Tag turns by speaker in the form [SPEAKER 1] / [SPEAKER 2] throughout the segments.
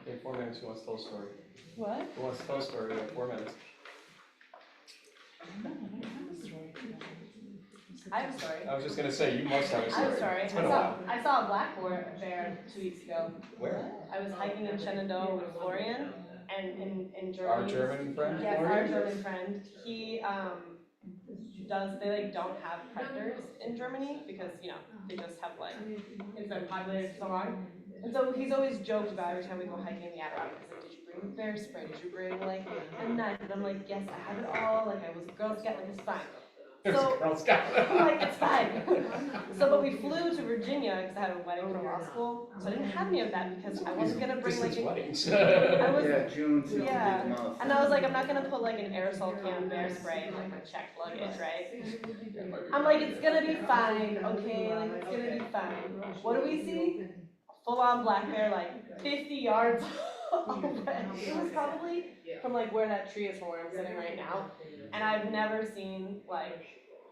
[SPEAKER 1] Okay, 4 minutes, who wants to tell a story?
[SPEAKER 2] What?
[SPEAKER 1] Who wants to tell a story? We have 4 minutes.
[SPEAKER 2] No, I don't have a story.
[SPEAKER 3] I have a story.
[SPEAKER 1] I was just gonna say, you must have a
[SPEAKER 3] I
[SPEAKER 1] story.
[SPEAKER 3] have a story.
[SPEAKER 1] It's been a while.
[SPEAKER 3] I saw a black bear 2 weeks ago.
[SPEAKER 1] Where?
[SPEAKER 3] I was hiking in Shenandoah with Florian and in Germany.
[SPEAKER 1] Our German friend?
[SPEAKER 3] Yes,
[SPEAKER 1] Florian?
[SPEAKER 3] our German friend. He they like don't have predators in Germany because, you know, they just have like, it's been populated for so long. And so he's always joked about every time we go hiking in the Adirondacks, like, did you bring bear spray? Did you bring like a knife? And I'm like, yes, I have it all. Like I was a Girl Scout, like it's fine. So,
[SPEAKER 1] Girl Scout.
[SPEAKER 3] I'm like, it's fine. So, but we flew to Virginia because I had a wedding for law school. So I didn't have any of that because I wasn't gonna bring like
[SPEAKER 1] weddings.
[SPEAKER 3] I was,
[SPEAKER 4] Yeah, June seems to be the
[SPEAKER 3] yeah.
[SPEAKER 4] month.
[SPEAKER 3] And I was like, I'm not gonna put like an aerosol can of bear spray in like my checked luggage, right? I'm like, it's gonna be fine, okay? Like it's gonna be fine. What do we see? Full on black bear, like 50 yards away. It was probably from like where that tree is from where I'm sitting right now. And I've never seen like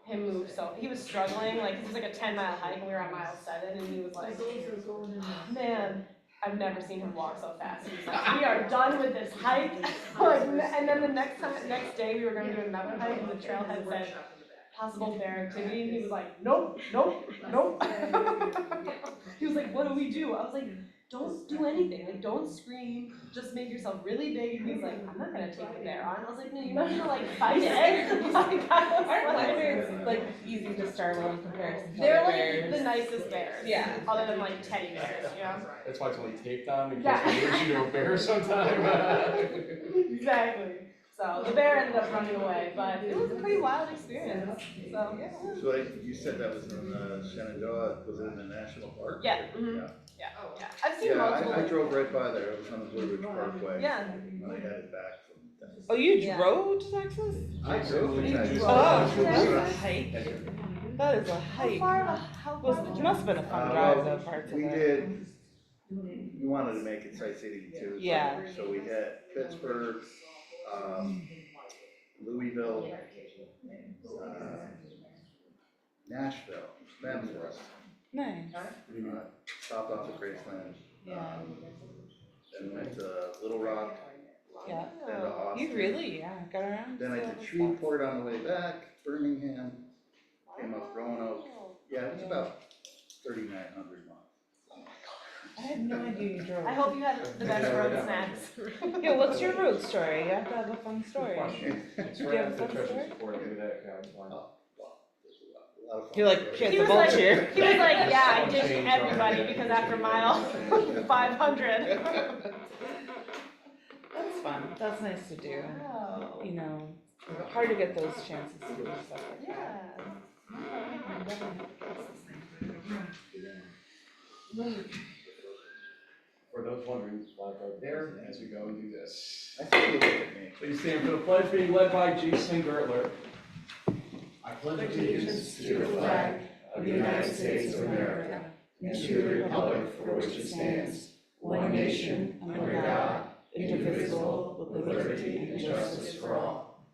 [SPEAKER 3] him move so, he was struggling, like it was like a 10-mile hike and we were at mile 7 and he was like, oh, man, I've never seen him walk so fast. He was like, we are done with this hike. Like, and then the next day we were gonna do another hike and the trailhead said, possible bear activity, and he was like, nope, nope, nope. He was like, what do we do? I was like, don't do anything, like don't scream, just make yourself really big. And he's like, I'm not gonna take the bear on. I was like, no, you're not gonna like fight it. Like,
[SPEAKER 2] Aren't black bears like easy to startle in comparison to
[SPEAKER 3] they're
[SPEAKER 2] other
[SPEAKER 3] like
[SPEAKER 2] bears?
[SPEAKER 3] the nicest bears.
[SPEAKER 2] Yeah.
[SPEAKER 3] Other than like teddy bears, you know?
[SPEAKER 1] That's why it's only taped on in case
[SPEAKER 3] Yeah.
[SPEAKER 1] we lose you to a bear sometime.
[SPEAKER 3] Exactly. So the bear ended up running away, but it was a pretty wild experience. So yeah.
[SPEAKER 4] So you said that was in Shenandoah, was it in the national park?
[SPEAKER 3] Yeah. Mhm. Yeah. I've seen
[SPEAKER 4] Yeah,
[SPEAKER 3] multiple.
[SPEAKER 4] I drove right by there, it was on the Blue Ridge Parkway.
[SPEAKER 3] Yeah.
[SPEAKER 4] When I headed back from Texas.
[SPEAKER 2] Oh, you
[SPEAKER 3] Yeah.
[SPEAKER 2] drove to Texas?
[SPEAKER 4] I drove to Texas.
[SPEAKER 2] Oh,
[SPEAKER 3] Yeah.
[SPEAKER 2] that is a hike. That is a
[SPEAKER 3] How
[SPEAKER 2] hike.
[SPEAKER 3] far? How far?
[SPEAKER 2] It must have been a fun
[SPEAKER 4] Well,
[SPEAKER 2] drive though, parts of
[SPEAKER 4] we
[SPEAKER 2] it.
[SPEAKER 4] did, we wanted to make it sightseeing too.
[SPEAKER 2] Yeah.
[SPEAKER 4] So we had Pittsburgh, Louisville, Nashville, Memphis,
[SPEAKER 2] Nice.
[SPEAKER 4] stopped off at Graceland.
[SPEAKER 2] Yeah.
[SPEAKER 4] Then went to Little Rock,
[SPEAKER 2] Yeah.
[SPEAKER 4] then to Austin.
[SPEAKER 2] You really, yeah, got around.
[SPEAKER 4] Then I
[SPEAKER 2] to
[SPEAKER 4] did
[SPEAKER 2] the
[SPEAKER 4] Shreveport on the way back, Birmingham, came up Roanoke. Yeah, it was about 3,900 miles.
[SPEAKER 2] I had no idea you drove.
[SPEAKER 3] I hope you had the best road snacks.
[SPEAKER 2] Yeah, what's your road story? You have to have a fun story.
[SPEAKER 1] It's
[SPEAKER 2] Do you
[SPEAKER 1] right
[SPEAKER 2] have a
[SPEAKER 1] after
[SPEAKER 2] fun
[SPEAKER 1] Treasury
[SPEAKER 2] story?
[SPEAKER 1] Support, maybe that counts. Fine.
[SPEAKER 4] Well, there's a lot of fun.
[SPEAKER 2] You're like,
[SPEAKER 4] stories.
[SPEAKER 2] shit,
[SPEAKER 3] He
[SPEAKER 2] the
[SPEAKER 3] was like,
[SPEAKER 2] vulture.
[SPEAKER 3] he was like, yeah, I
[SPEAKER 1] Some
[SPEAKER 3] ditched
[SPEAKER 1] change
[SPEAKER 3] everybody
[SPEAKER 1] on it.
[SPEAKER 3] because after mile 500.
[SPEAKER 2] That's fun. That's nice to do.
[SPEAKER 3] Wow.
[SPEAKER 2] You know, hard to get those chances to do stuff like that.
[SPEAKER 3] Yeah.
[SPEAKER 1] For those wondering, flag right there, as we go and do this.
[SPEAKER 4] I think you look at me.
[SPEAKER 1] Please stand for the pledge being led by Jason Gertler. I pledge allegiance to the flag of the United States of America and to the republic for which it stands, one nation, under God, indivisible, with liberty and justice for all.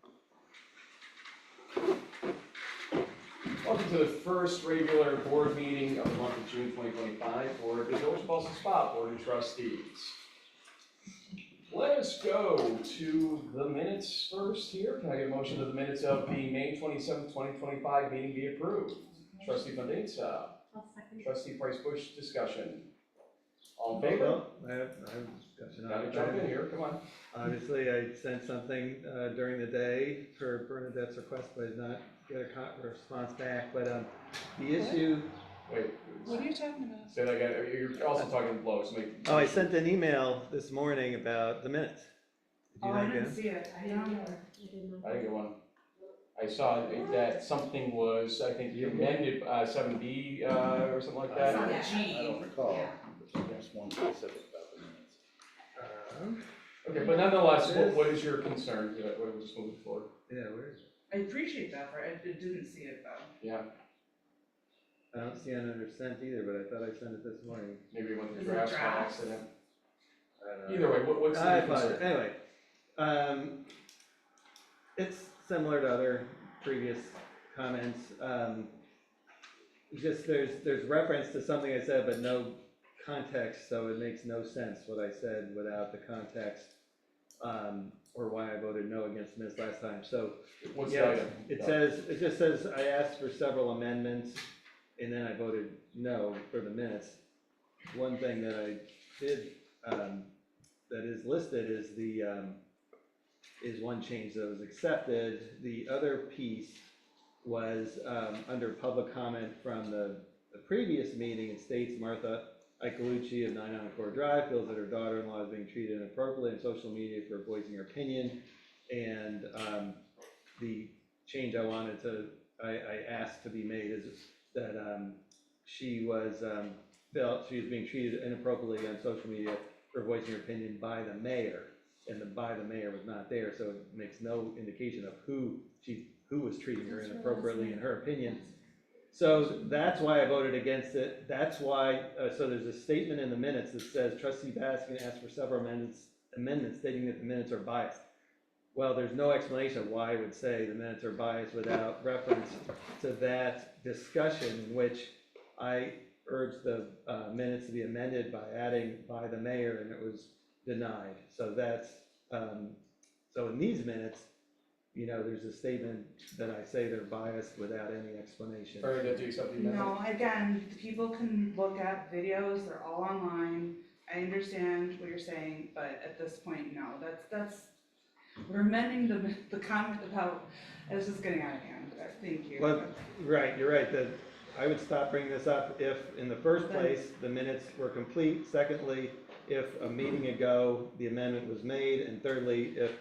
[SPEAKER 1] Welcome to the first regular board meeting of the month of June 2025 for the Village of Ballston Spa Board of Trustees. Let us go to the minutes first here. Can I get a motion that the minutes of the May 27th, 2025 meeting be approved? Trustee Fandesa. Trustee Price Bush, discussion. All in favor?
[SPEAKER 5] Well, I have discussion on
[SPEAKER 1] Gotta
[SPEAKER 5] it.
[SPEAKER 1] jump in here, come on.
[SPEAKER 5] Obviously, I sent something during the day for Bernadette's request, but I did not get a response back. But the issue,
[SPEAKER 1] Wait,
[SPEAKER 2] What are you talking about?
[SPEAKER 1] say that again. You're also talking blow, so make.
[SPEAKER 5] I sent an email this morning about the minutes. Did you not get it?
[SPEAKER 2] see it. I don't know.
[SPEAKER 1] I didn't get one. I saw that something was, I think, amended 7B or something like that.
[SPEAKER 4] I don't recall, but there's one specific about the minutes.
[SPEAKER 1] Okay, but nonetheless, what is your concern? Yeah, we'll just move forward.
[SPEAKER 5] Yeah, where is it?
[SPEAKER 6] I appreciate that, but I didn't see it though.
[SPEAKER 1] Yeah,
[SPEAKER 5] I don't see it under sent either, but I thought I sent it this morning.
[SPEAKER 1] maybe it went to
[SPEAKER 6] Is it
[SPEAKER 1] drafts by
[SPEAKER 6] drafts?
[SPEAKER 1] accident.
[SPEAKER 5] I don't know.
[SPEAKER 1] Either way, what's
[SPEAKER 5] I
[SPEAKER 1] the
[SPEAKER 5] apologize.
[SPEAKER 1] concern?
[SPEAKER 5] Anyway, it's similar to other previous comments. Just there's reference to something I said, but no context, so it makes no sense what I said without the context, or why I voted no against minutes last time. So
[SPEAKER 1] What's
[SPEAKER 5] yeah,
[SPEAKER 1] the item?
[SPEAKER 5] it just says, I asked for several amendments, and then I voted no for the minutes. One thing that I did, that is listed is is one change that was accepted. The other piece was, under public comment from the previous meeting. It states Martha Icolucci of 9 Encore Drive feels that her daughter-in-law is being treated inappropriately on social media for voicing her opinion. And the change I asked to be made is that she felt she was being treated inappropriately on social media for voicing her opinion by the mayor. And the by the mayor was not there, so it makes no indication of who was treating her inappropriately in her opinion. So that's why I voted against it. That's why, so there's a statement in the minutes that says Trustee Baskin asked for several amendments stating that the minutes are biased. Well, there's no explanation of why I would say the minutes are biased without reference to that discussion in which I urged the minutes to be amended by adding by the mayor, and it was denied. So that's, so in these minutes, you know, there's a statement that I say they're biased without any explanation.
[SPEAKER 1] Bernadette, do you accept the amendment?
[SPEAKER 6] No, again, people can look at videos, they're all online. I understand what you're saying, but at this point, no, that's, we're amending the comment about, it's just getting out of hand, thank you.
[SPEAKER 5] Well, right, you're right, that I would stop bringing this up if, in the first place, the minutes were complete. Secondly, if a meeting ago, the amendment was made. And thirdly, if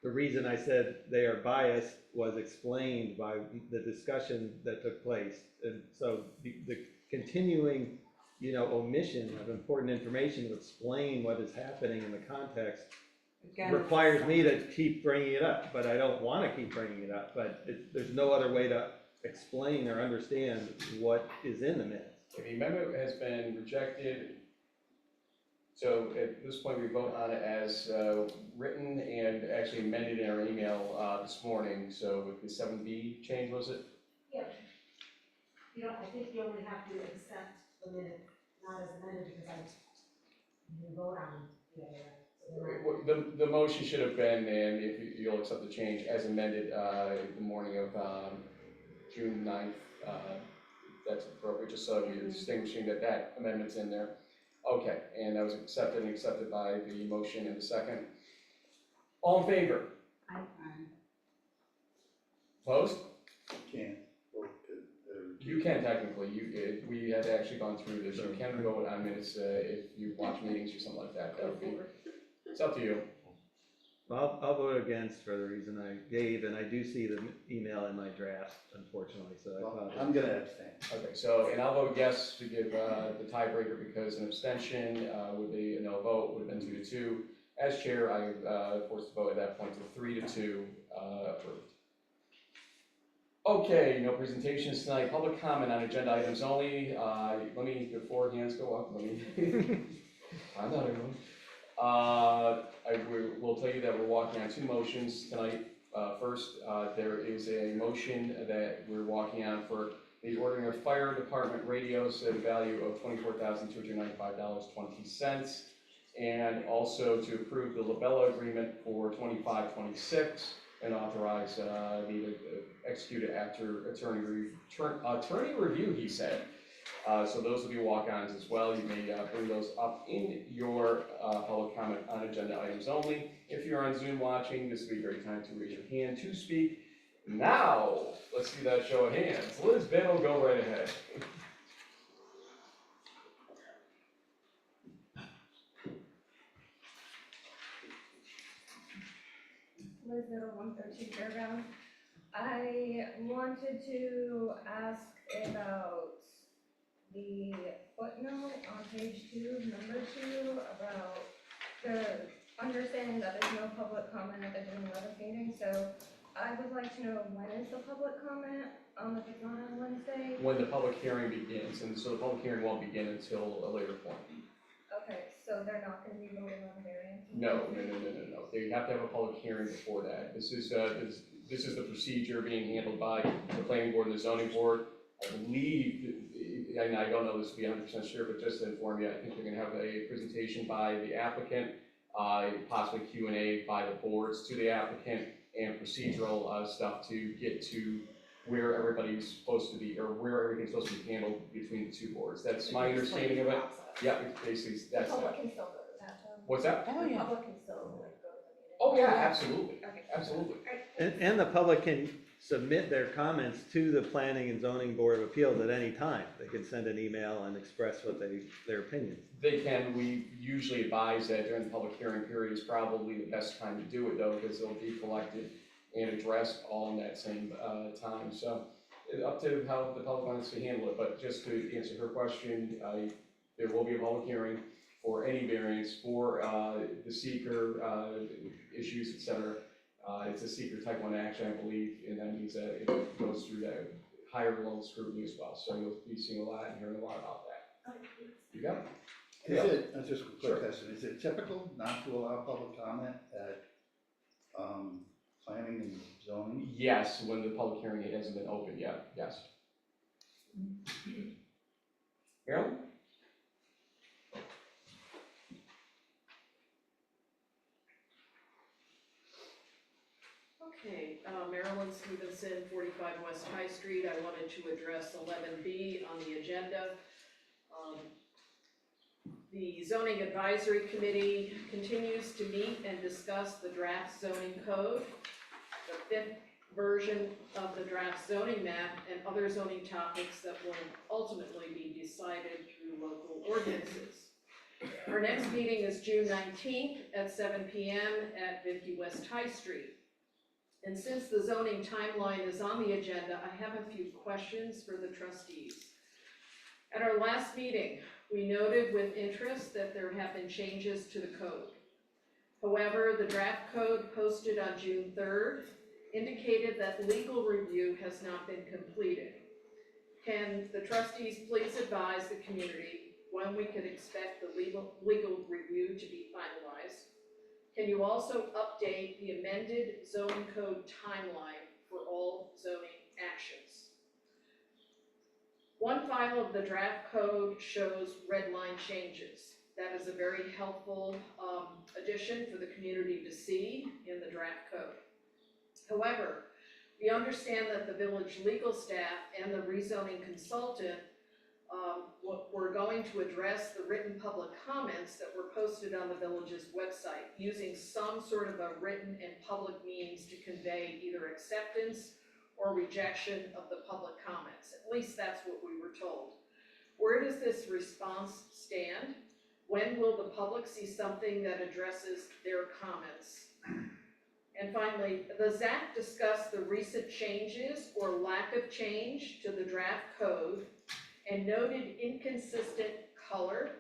[SPEAKER 5] the reason I said they are biased was explained by the discussion that took place. And so the continuing, you know, omission of important information to explain what is happening in the context
[SPEAKER 6] Again,
[SPEAKER 5] requires me to keep bringing it up, but I don't want to keep bringing it up. But there's no other way to explain or understand what is in the minutes.
[SPEAKER 1] Okay, the amendment has been rejected. So at this point, we vote on it as written and actually amended in our email this morning. So with the 7B change, was it?
[SPEAKER 7] Yep. You don't, I think you only have to accept the minute, not as amended, because you can vote on it.
[SPEAKER 1] The motion should have been, and if you'll accept the change, as amended the morning of June 9th. That's appropriate, just so you're distinguishing that amendment's in there. Okay, and that was accepted by the motion in the second. All in favor? Opposed?
[SPEAKER 4] Can't vote
[SPEAKER 1] You can technically, we had actually gone through this, you can vote on minutes if you watch meetings or something like that, that would be, it's up to you.
[SPEAKER 5] Well, I'll vote against for the reason I gave, and I do see the email in my draft, unfortunately, so I
[SPEAKER 4] Well,
[SPEAKER 5] apologize.
[SPEAKER 4] I'm gonna abstain.
[SPEAKER 1] Okay, so, and I'll vote yes to give the tiebreaker because an abstention would be a no vote, would have been 2-2. As chair, I forced the vote at that point to 3-2 approved. Okay, no presentations tonight. Public comment on agenda items only. Let me, before hands go up, let me, I'm not everyone. I will tell you that we're walking on two motions tonight. First, there is a motion that we're walking on for the ordering of fire department radios at a value of $24,295.20, and also to approve the Labella agreement for 25-26 and authorize me to execute it after attorney review, he said. So those will be walk-ons as well. You may bring those up in your public comment on agenda items only. If you're on Zoom watching, this would be a great time to raise your hand to speak. Now, let's see that show of hands. Liz Biddle, go right ahead.
[SPEAKER 8] Liz Biddle, 113 Fairground. I wanted to ask about the footnote on page 2, number 2, about the understanding that there's no public comment at the June 11th meeting. So I would like to know, when is the public comment, if it's not on Wednesday?
[SPEAKER 1] When the public hearing begins, and so the public hearing won't begin until a later point.
[SPEAKER 8] Okay, so they're not going to be voting on variance?
[SPEAKER 1] No. They have to have a public hearing before that. This is the procedure being handled by the planning board and the zoning board. I believe
[SPEAKER 9] and I don't know this to be 100% sure, but just to inform you, I think they're gonna have a presentation by the applicant, possibly Q&A by the boards to the applicant, and procedural stuff to get to where everybody's supposed to be, or where everything's supposed to be handled between the two boards. That's my understanding of it. Yeah, basically, that's
[SPEAKER 8] Public
[SPEAKER 9] that.
[SPEAKER 8] can still go to that,
[SPEAKER 9] What's that?
[SPEAKER 2] Oh,
[SPEAKER 8] The
[SPEAKER 2] yeah.
[SPEAKER 8] public can still like go to the meeting.
[SPEAKER 9] Oh, yeah, absolutely, absolutely.
[SPEAKER 5] And the public can submit their comments to the Planning and Zoning Board of Appeals at any time. They can send an email and express their opinions.
[SPEAKER 9] They can, we usually advise that during the public hearing period is probably the best time to do it though, because they'll be collected and addressed all in that same time. So up to how the public wants to handle it, but just to answer her question, there will be a public hearing for any variance for the seeker issues, et cetera. It's a seeker type 1 action, I believe, and that means that it goes through that higher level scrutiny as well. So you'll be seeing a lot and hearing a lot about that. You got it?
[SPEAKER 4] Is it, just a quick
[SPEAKER 9] Sure.
[SPEAKER 4] question, is it typical not to allow public comment at, planning and zoning?
[SPEAKER 9] Yes, when the public hearing it hasn't been open yet, yes. Marilyn?
[SPEAKER 10] Okay, Marilyn Stevenson, 45 West High Street. I wanted to address 11B on the agenda. The Zoning Advisory Committee continues to meet and discuss the draft zoning code, the 5th version of the draft zoning map, and other zoning topics that will ultimately be decided through local ordinances. Our next meeting is June 19th at 7 p.m. at 50 West High Street. And since the zoning timeline is on the agenda, I have a few questions for the trustees. At our last meeting, we noted with interest that there have been changes to the code. However, the draft code posted on June 3rd indicated that legal review has not been completed. Can the trustees please advise the community when we could expect the legal review to be finalized? Can you also update the amended zoning code timeline for all zoning actions? One file of the draft code shows red line changes. That is a very helpful addition for the community to see in the draft code. However, we understand that the village legal staff and the rezoning consultant we're going to address the written public comments that were posted on the village's website using some sort of a written and public means to convey either acceptance or rejection of the public comments. At least that's what we were told. Where does this response stand? When will the public see something that addresses their comments? And finally, the ZAC discussed the recent changes or lack of change to the draft code and noted inconsistent color,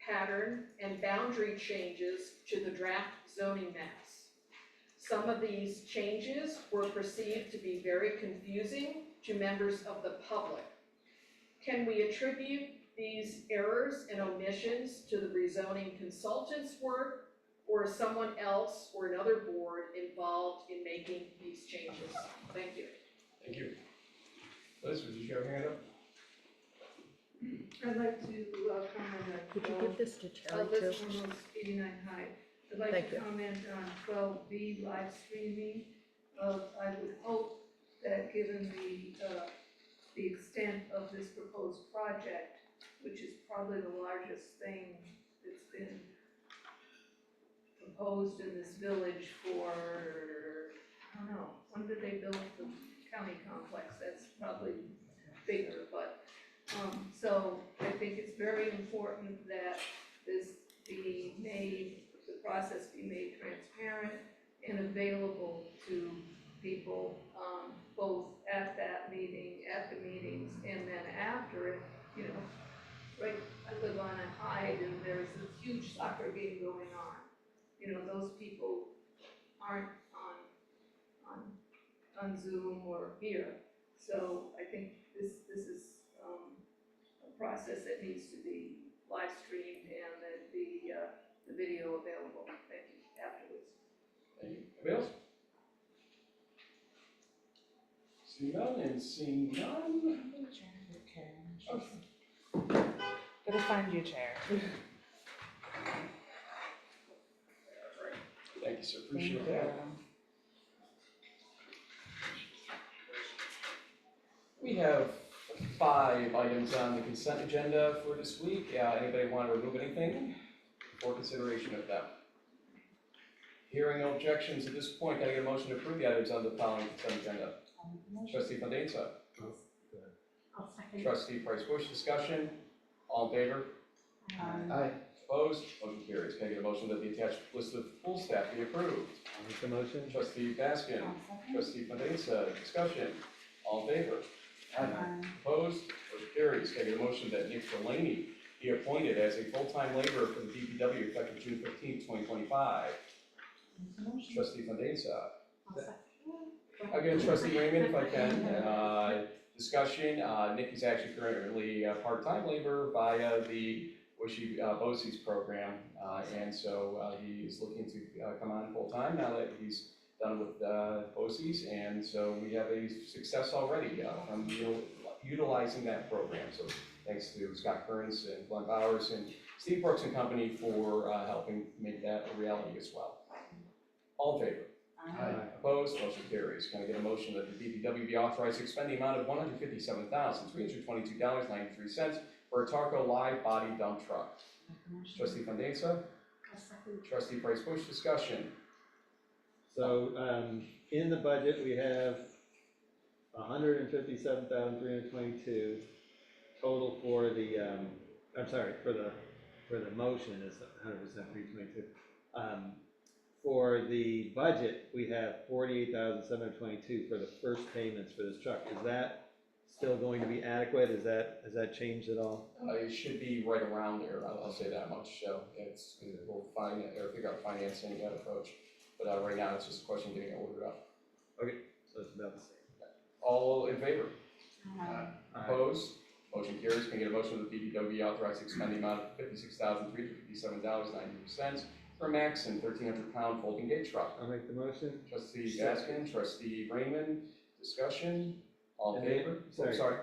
[SPEAKER 10] pattern, and boundary changes to the draft zoning maps. Some of these changes were perceived to be very confusing to members of the public. Can we attribute these errors and omissions to the rezoning consultant's work, or is someone else or another board involved in making these changes? Thank you.
[SPEAKER 9] Thank you. Liz, would you have your hand up?
[SPEAKER 11] I'd like to comment on.
[SPEAKER 12] Could you give this to Terry too?
[SPEAKER 11] Liz from 89 High. I'd like
[SPEAKER 12] Thank
[SPEAKER 11] to
[SPEAKER 12] you.
[SPEAKER 11] comment on 12B live streaming. I would hope that given the extent of this proposed project, which is probably the largest thing that's been proposed in this village for, I don't know, when did they build the county complex? That's probably bigger, but so I think it's very important that this be made, the process be made transparent and available to people, both at that meeting, at the meetings, and then after it, you know. Right, I live on a Hyde and there's this huge soccer game going on. You know, those people aren't on Zoom or here. So I think this is a process that needs to be live streamed and that the video available. Thank you, afterwards.
[SPEAKER 9] Thank you. Anybody else? Seeing none and seeing none.
[SPEAKER 2] Gotta find you a chair.
[SPEAKER 9] Thank you, sir, appreciate that. We have 5 items on the consent agenda for this week. Anybody want to remove anything for consideration of them? Hearing no objections at this point, can I get a motion to approve the items on the following consent agenda? Trustee Fandesa.
[SPEAKER 7] I'll second.
[SPEAKER 9] Trustee Price Bush, discussion. All in favor?
[SPEAKER 4] Aye.
[SPEAKER 9] Opposed? Motion carries. Can I get a motion that the attached list of full staff be approved?
[SPEAKER 5] I'll make the motion.
[SPEAKER 9] Trustee Baskin. Trustee Fandesa, discussion. All in favor? Opposed? Motion carries. Can I get a motion that Nick Delaney be appointed as a full-time laborer for the DPW effective June 15th, 2025? Trustee Fandesa. Again, Trustee Raymond, if I can, discussion, Nick is actually currently a part-time laborer via the BOCES program, and so he is looking to come on full-time now that he's done with BOCES, and so we have a success already from utilizing that program. So thanks to Scott Kearns and Glenn Bowers and Steve Brooks and company for helping make that a reality as well. All in favor?
[SPEAKER 4] Aye.
[SPEAKER 9] Opposed? Motion carries. Can I get a motion that the DPW be authorized to expend the amount of $157,322.93 for a Tarco live body dump truck? Trustee Fandesa? Trustee Price Bush, discussion.
[SPEAKER 5] So, in the budget, we have $157,322 total for the, I'm sorry, for the motion is 100% 322. For the budget, we have $48,722 for the first payments for this truck. Is that still going to be adequate? Has that changed at all?
[SPEAKER 9] It should be right around there, I'll say that much, so we'll figure out financing that approach. But right now, it's just a question of getting it ordered up.
[SPEAKER 5] Okay, so it's about the same.
[SPEAKER 9] All in favor? Opposed? Motion carries. Can I get a motion that the DPW authorized to expend the amount of $56,357.92 for a max and 1,300-pound folding gate truck?
[SPEAKER 5] I'll make the motion.
[SPEAKER 9] Trustee Baskin, Trustee Raymond, discussion. All in
[SPEAKER 5] And then-
[SPEAKER 9] favor?
[SPEAKER 5] sorry.
[SPEAKER 9] Sorry.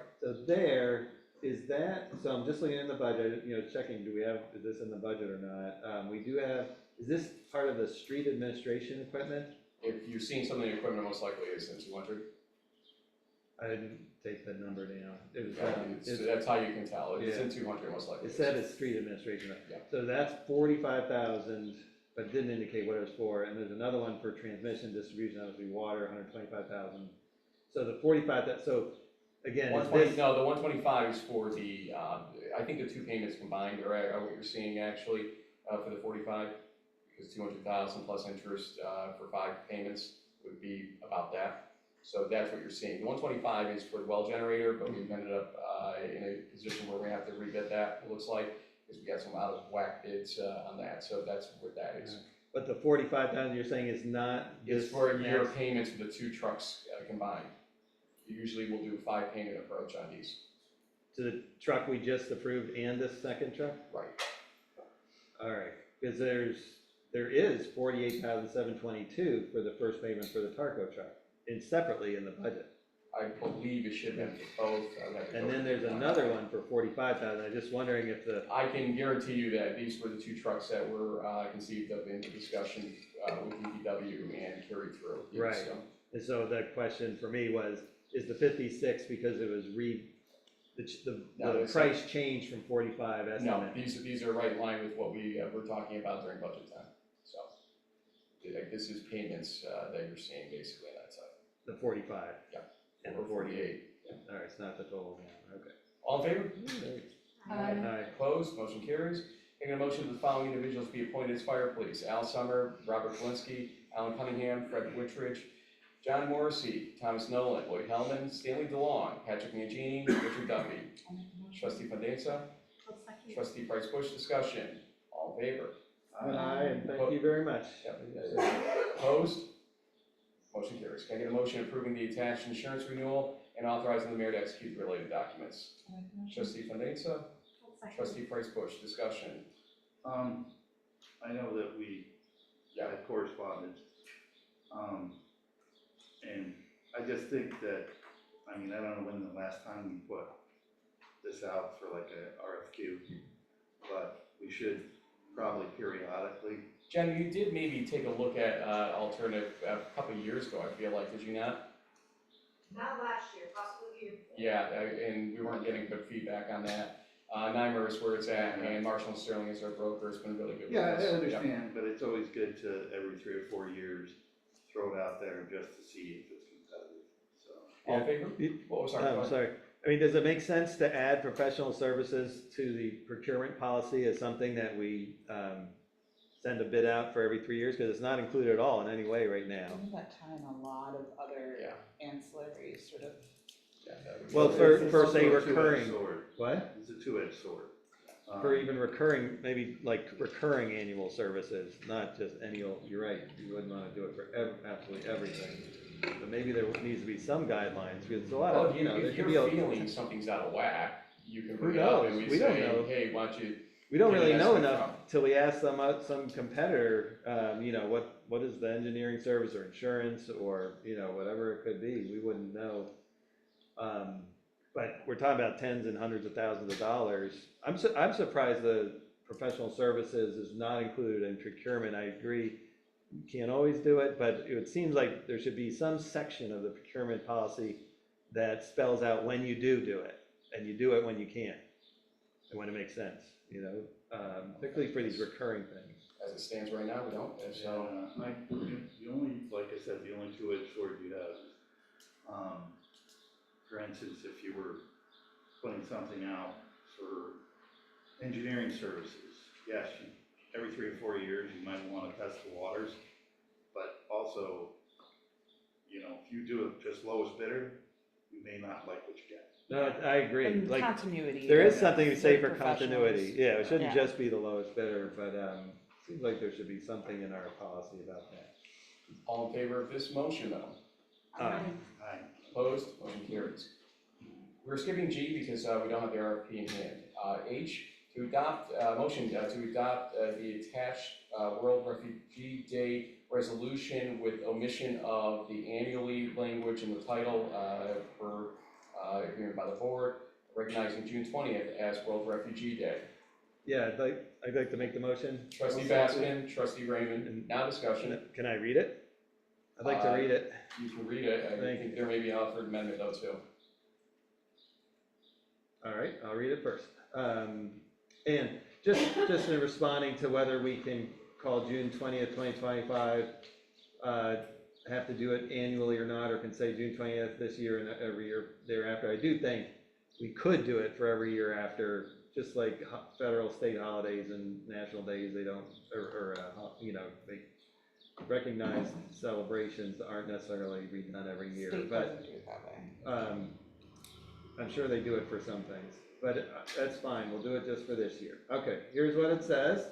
[SPEAKER 5] So I'm just looking in the budget, checking, is this in the budget or not? We do have, is this part of the street administration equipment?
[SPEAKER 9] If you've seen some of the equipment, most likely it's in 200.
[SPEAKER 5] I didn't take the number down. It was,
[SPEAKER 9] That's how you can tell. It's in 200 most likely.
[SPEAKER 5] it said it's street administration.
[SPEAKER 9] Yeah.
[SPEAKER 5] So that's 45,000, but didn't indicate what it was for. And there's another one for transmission distribution, that would be water, 125,000. So the 45, so again, is this,
[SPEAKER 9] No, the 125 is for the, I think the 2 payments combined are what you're seeing actually for the 45, because 200,000 plus interest for 5 payments would be about that. So that's what you're seeing. The 125 is for the well generator, but we've ended up in a position where we have to rebid that, it looks like, because we got some out of whack bids on that. So that's what that is.
[SPEAKER 5] but the 45,000 you're saying is not
[SPEAKER 9] It's
[SPEAKER 5] this
[SPEAKER 9] for a year
[SPEAKER 5] next-
[SPEAKER 9] payments for the 2 trucks combined. Usually we'll do a 5 payment approach on these.
[SPEAKER 5] to the truck we just approved and this second truck?
[SPEAKER 9] Right.
[SPEAKER 5] All right, because there is 48,722 for the first payment for the Tarco truck, and separately in the budget.
[SPEAKER 9] I believe it should have been for both. I would have to
[SPEAKER 5] And
[SPEAKER 9] go
[SPEAKER 5] then there's another one for 45,000. I'm just wondering if
[SPEAKER 9] I can guarantee you that these were the 2 trucks that were conceived of in the discussion with DPW and carried through.
[SPEAKER 5] Right.
[SPEAKER 9] So,
[SPEAKER 5] and so the question for me was, is the 56 because it was
[SPEAKER 9] No,
[SPEAKER 5] the
[SPEAKER 9] it's
[SPEAKER 5] price changed from 45
[SPEAKER 9] no,
[SPEAKER 5] estimate?
[SPEAKER 9] these are right in line with what we were talking about during budget time. So this is payments that you're seeing basically on that side.
[SPEAKER 5] The 45?
[SPEAKER 9] Yeah.
[SPEAKER 5] And
[SPEAKER 9] Or
[SPEAKER 5] the 48?
[SPEAKER 9] Yeah.
[SPEAKER 5] All right, it's not the total amount, okay.
[SPEAKER 9] All in favor?
[SPEAKER 5] Aye.
[SPEAKER 9] Opposed? Motion carries. Taking a motion that the following individuals be appointed as fire police: Al Summer, Robert Polinsky, Alan Cunningham, Fred Wittridge, John Morrissey, Thomas Nolan, Lloyd Hellman, Stanley DeLong, Patrick Mangini, Richard Duffy. Trustee Fandesa. Trustee Price Bush, discussion. All in favor?
[SPEAKER 5] Aye, and thank you very much.
[SPEAKER 9] Opposed? Motion carries. Can I get a motion approving the attached insurance renewal and authorizing the mayor to execute the related documents? Trustee Fandesa. Trustee Price Bush, discussion.
[SPEAKER 4] I know that we had correspondence, and I just think that, I don't know when the last time we put this out for like a RFQ, but we should probably periodically.
[SPEAKER 9] Jen, you did maybe take a look at alternative a couple of years ago, I feel like, did you not?
[SPEAKER 7] Not last year, possibly the year before.
[SPEAKER 9] Yeah, and we weren't getting good feedback on that. Nymer is where it's at, and Marshall and Sterling is our broker, it's been really good with
[SPEAKER 4] Yeah,
[SPEAKER 9] us.
[SPEAKER 4] I understand, but it's always good to, every 3 or 4 years, throw it out there just to see if it's competitive, so.
[SPEAKER 9] All in favor? What was our?
[SPEAKER 5] I'm sorry. I mean, does it make sense to add professional services to the procurement policy as something that we send a bid out for every 3 years? Because it's not included at all in any way right now.
[SPEAKER 2] Doesn't that tie in a lot of other
[SPEAKER 9] Yeah.
[SPEAKER 2] ancillary sort of?
[SPEAKER 5] Well,
[SPEAKER 4] It's
[SPEAKER 5] for
[SPEAKER 4] also
[SPEAKER 5] say
[SPEAKER 4] a two-edged
[SPEAKER 5] recurring,
[SPEAKER 4] sword.
[SPEAKER 5] what?
[SPEAKER 4] It's a two-edged sword.
[SPEAKER 5] For even recurring, maybe like recurring annual services, not just annual, you're right, you wouldn't wanna do it for absolutely everything. But maybe there needs to be some guidelines, because it's a lot
[SPEAKER 9] Well,
[SPEAKER 5] of, you know, there
[SPEAKER 9] if
[SPEAKER 5] could
[SPEAKER 9] you're
[SPEAKER 5] be
[SPEAKER 9] feeling something's out of whack, you can
[SPEAKER 5] Who
[SPEAKER 9] bring it up and
[SPEAKER 5] knows?
[SPEAKER 9] we
[SPEAKER 5] We don't
[SPEAKER 9] say,
[SPEAKER 5] know.
[SPEAKER 9] hey, why don't you,
[SPEAKER 5] we don't
[SPEAKER 9] get an
[SPEAKER 5] really know
[SPEAKER 9] estimate
[SPEAKER 5] enough till we ask some competitor, you know, what is the engineering service or insurance or, you know, whatever it could be, we wouldn't know. But we're talking about tens and hundreds of thousands of dollars. I'm surprised the professional services is not included in procurement. I agree, you can't always do it, but it seems like there should be some section of the procurement policy that spells out when you do it, and you do it when you can, and when it makes sense, you know, particularly for these recurring things.
[SPEAKER 9] as it stands right now, we don't, and so.
[SPEAKER 4] The only, like I said, the only two-edged sword you have is, for instance, if you were putting something out for engineering services, yes, every 3 or 4 years, you might want to test the waters, but also, you know, if you do it just lowest bidder, you may not like what you get.
[SPEAKER 5] No, I agree,
[SPEAKER 2] And
[SPEAKER 5] like,
[SPEAKER 2] continuity.
[SPEAKER 5] there is
[SPEAKER 2] of
[SPEAKER 5] something to say
[SPEAKER 2] the
[SPEAKER 5] for continuity,
[SPEAKER 2] professionals.
[SPEAKER 5] yeah, it shouldn't
[SPEAKER 2] Yeah.
[SPEAKER 5] just be the lowest bidder, but, seems like there should be something in our policy about that.
[SPEAKER 9] All in favor of this motion though?
[SPEAKER 4] Aye.
[SPEAKER 9] Opposed, motion carries. We're skipping G because we don't have the RFP in hand. H, to adopt, motion to adopt the attached World Refugee Day resolution with omission of the annually language in the title per agreement by the board, recognizing June 20th as World Refugee Day.
[SPEAKER 5] Yeah, I'd like to make the motion.
[SPEAKER 9] Trustee Baskin, trustee Raymond, now discussion.
[SPEAKER 5] Can I read it? I'd like to read it.
[SPEAKER 9] You can read it. I
[SPEAKER 5] Thank
[SPEAKER 9] think there may be an offered amendment though too.
[SPEAKER 5] All right, I'll read it first. And just in responding to whether we can call June 20th, 2025, have to do it annually or not, or can say June 20th this year and every year thereafter. I do think we could do it for every year after, just like federal, state holidays and national days, they don't, you know, they recognized celebrations aren't necessarily redone every year.
[SPEAKER 2] State
[SPEAKER 5] But
[SPEAKER 2] doesn't do it that way.
[SPEAKER 5] I'm sure they do it for some things, but that's fine, we'll do it just for this year. Okay, here's what it says,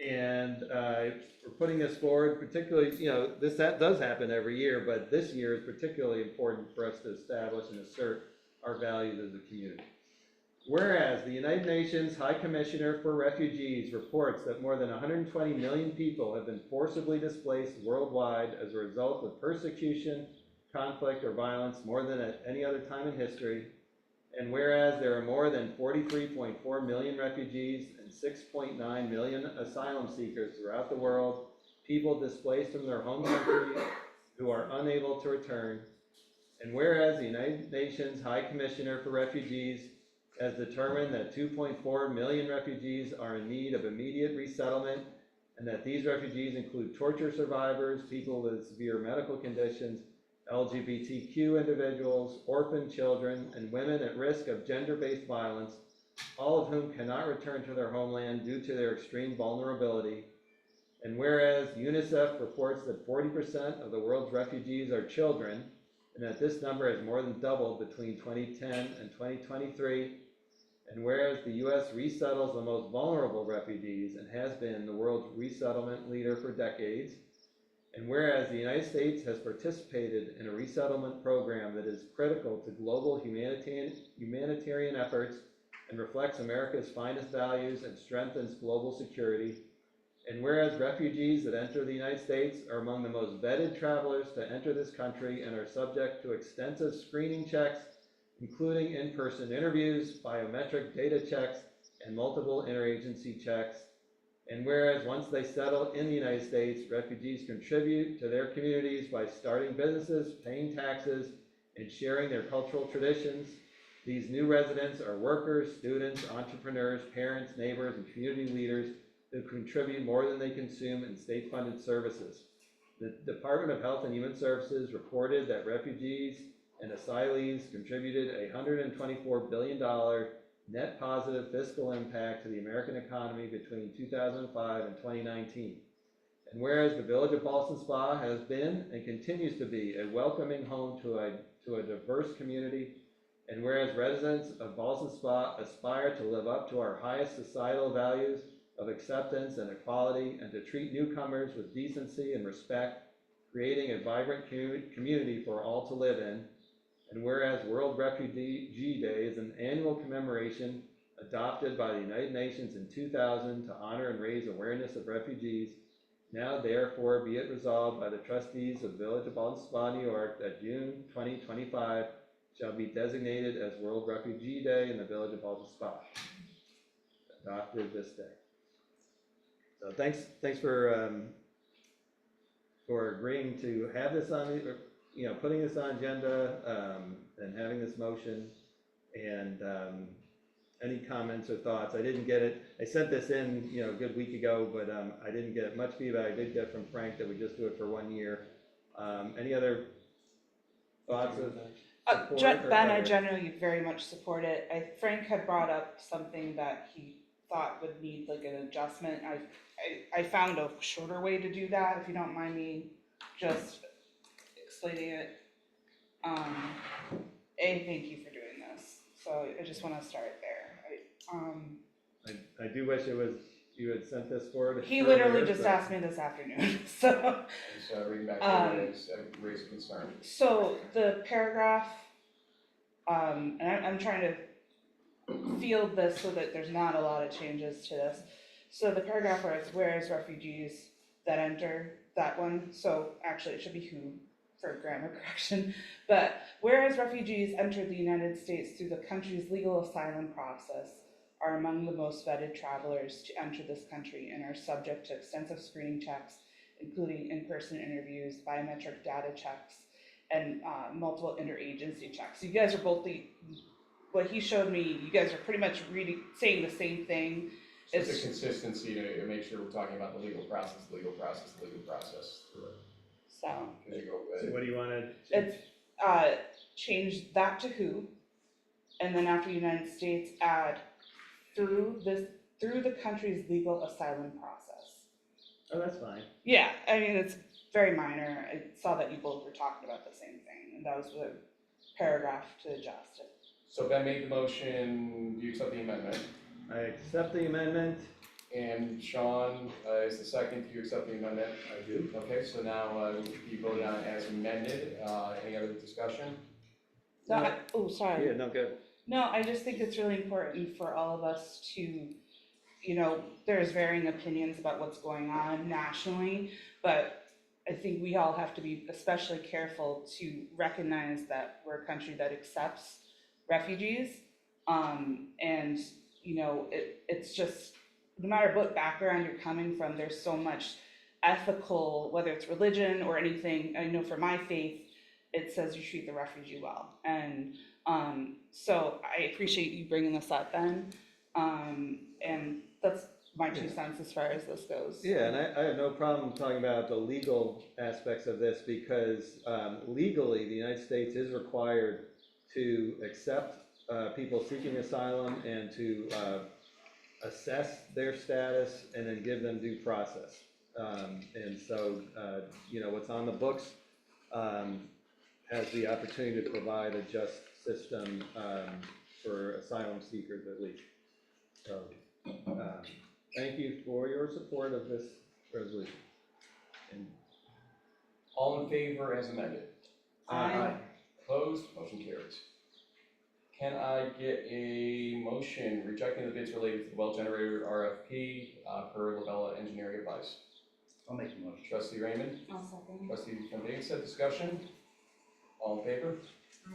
[SPEAKER 5] and we're putting this forward, particularly, you know, that does happen every year, but this year is particularly important for us to establish and assert our values as a community. Whereas the United Nations High Commissioner for Refugees reports that more than 120 million people have been forcibly displaced worldwide as a result of persecution, conflict, or violence more than at any other time in history. And whereas there are more than 43.4 million refugees and 6.9 million asylum seekers throughout the world, people displaced from their home country who are unable to return. And whereas the United Nations High Commissioner for Refugees has determined that 2.4 million refugees are in need of immediate resettlement, and that these refugees include torture survivors, people with severe medical conditions, LGBTQ individuals, orphan children, and women at risk of gender-based violence, all of whom cannot return to their homeland due to their extreme vulnerability. And whereas UNICEF reports that 40% of the world's refugees are children, and that this number has more than doubled between 2010 and 2023, and whereas the U.S. resettles the most vulnerable refugees and has been the world's resettlement leader for decades, and whereas the United States has participated in a resettlement program that is critical to global humanitarian efforts and reflects America's finest values and strengthens global security, and whereas refugees that enter the United States are among the most vetted travelers to enter this country and are subject to extensive screening checks, including in-person interviews, biometric data checks, and multiple interagency checks. And whereas once they settle in the United States, refugees contribute to their communities by starting businesses, paying taxes, and sharing their cultural traditions. These new residents are workers, students, entrepreneurs, parents, neighbors, and community leaders who contribute more than they consume in state-funded services. The Department of Health and Human Services reported that refugees and asylees contributed a $124 billion net positive fiscal impact to the American economy between 2005 and 2019. And whereas the village of Ballston Spa has been and continues to be a welcoming home to a diverse community, and whereas residents of Ballston Spa aspire to live up to our highest societal values of acceptance and equality, and to treat newcomers with decency and respect, creating a vibrant community for all to live in. And whereas World Refugee Day is an annual commemoration adopted by the United Nations in 2000 to honor and raise awareness of refugees, now therefore be it resolved by the trustees of the Village of Ballston Spa, New York, that June 2025 shall be designated as World Refugee Day in the Village of Ballston Spa. Adopted this day. So thanks for agreeing to have this on the, putting this on agenda, and having this motion, and any comments or thoughts. I didn't get it. I sent this in, a good week ago, but I didn't get much feedback. I did get from Frank that we just do it for 1 year. Any other thoughts of support?
[SPEAKER 2] Ben, I generally very much support it. Frank had brought up something that he thought would need like an adjustment. I found a shorter way to do that, if you don't mind me just explaining it. Thank you for doing this. So I just want to start there.
[SPEAKER 5] I do wish you had sent this forward.
[SPEAKER 2] He literally just asked me this afternoon, so.
[SPEAKER 9] So reading back to it, raise a concern.
[SPEAKER 2] So the paragraph, and I'm trying to field this so that there's not a lot of changes to this. So the paragraph where it's whereas refugees that enter, that one, so actually it should be who for grammar correction, but whereas refugees enter the United States through the country's legal asylum process, are among the most vetted travelers to enter this country and are subject to extensive screening checks, including in-person interviews, biometric data checks, and multiple interagency checks. So you guys are both what he showed me, you guys are pretty much saying the same thing.
[SPEAKER 9] So it's a consistency to make sure we're talking about the legal process.
[SPEAKER 2] So
[SPEAKER 5] what do you want to
[SPEAKER 2] change? It's change that to who, and then after United States add through the country's legal asylum process.
[SPEAKER 5] Oh, that's fine.
[SPEAKER 2] Yeah, I mean, it's very minor. I saw that you both were talking about the same thing, and that was the paragraph to adjust it.
[SPEAKER 9] So Ben made the motion, do you accept the amendment?
[SPEAKER 5] I accept the amendment.
[SPEAKER 9] And Sean is the second, do you accept the amendment?
[SPEAKER 5] I do.
[SPEAKER 9] Okay, so now you voted on it as amended. Any other discussion?
[SPEAKER 2] No, sorry.
[SPEAKER 5] Yeah, no, good.
[SPEAKER 2] No, I just think it's really important for all of us to, there's varying opinions about what's going on nationally, but I think we all have to be especially careful to recognize that we're a country that accepts refugees. And, it's just, no matter what background you're coming from, there's so much ethical, whether it's religion or anything. I know for my faith, it says you treat the refugee well. And so I appreciate you bringing this up, Ben. And that's my 2 cents as far as this goes.
[SPEAKER 5] Yeah, and I have no problem talking about the legal aspects of this because legally the United States is required to accept people seeking asylum and to assess their status and then give them due process. And so, what's on the books has the opportunity to provide a just system for asylum seekers at least. So, thank you for your support of this resolution. And
[SPEAKER 9] all in favor as amended?
[SPEAKER 2] Aye.
[SPEAKER 9] Opposed? Motion carries. Can I get a motion rejecting the bids related to the well generator RFP per Labella Engineering Advice?
[SPEAKER 4] I'll make a motion.
[SPEAKER 9] Trustee Raymond?
[SPEAKER 2] I'll second.
[SPEAKER 9] Trustee Fandesa, discussion? All in favor?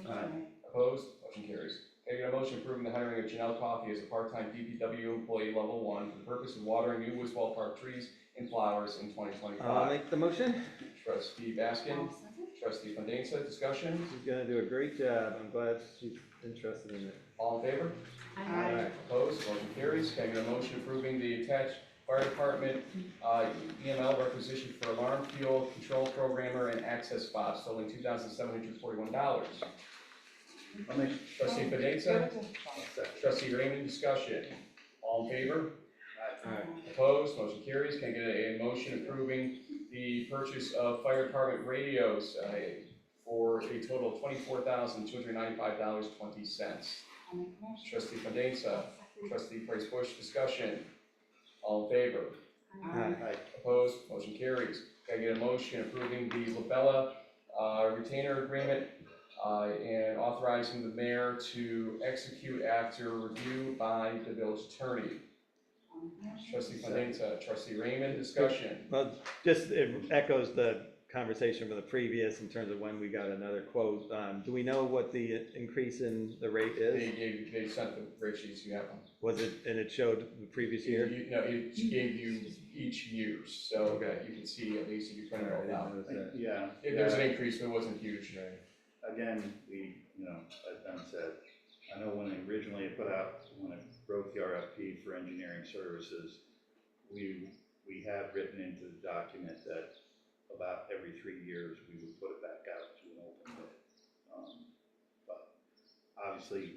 [SPEAKER 5] Aye.
[SPEAKER 9] Opposed? Motion carries. Can I get a motion approving the hiring of Janelle Coffey as a part-time DPW employee level 1 for the purpose of watering new Wiswall Park trees and flowers in 2025?
[SPEAKER 5] I'll make the motion.
[SPEAKER 9] Trustee Baskin, trustee Fandesa, discussion,
[SPEAKER 5] She's gonna do a great job. I'm glad she's interested in it.
[SPEAKER 9] all in favor?
[SPEAKER 5] Aye.
[SPEAKER 9] Opposed, motion carries. Can I get a motion approving the attached fire department EML requisition for alarm fuel control programmer and access fobs totaling $2,741?
[SPEAKER 4] I'll make,
[SPEAKER 9] Trustee Fandesa, trustee Raymond, discussion, all in favor?
[SPEAKER 5] Aye.
[SPEAKER 9] Opposed, motion carries. Can I get a motion approving the purchase of fire department radios for a total of $24,295.20? Trustee Fandesa, trustee Price Bush, discussion, all in favor?
[SPEAKER 5] Aye.
[SPEAKER 9] Opposed, motion carries. Can I get a motion approving the Labella retainer agreement and authorizing the mayor to execute after review by the village attorney? Trustee Fandesa, trustee Raymond, discussion.
[SPEAKER 5] Well, just it echoes the conversation from the previous in terms of when we got another quote. Do we know what the increase in the rate is?
[SPEAKER 9] They sent the rate sheets, you have them.
[SPEAKER 5] Was it, and it showed the previous year?
[SPEAKER 9] No, it gave you each year's, so that you can see at least if you print it all out.
[SPEAKER 4] yeah.
[SPEAKER 9] There's an increase, but it wasn't huge.
[SPEAKER 4] Again, as Ben said, I know when originally it put out, when it wrote the RFP for engineering services, we have written into the document that about every 3 years, we would put it back out to an open bid. But obviously,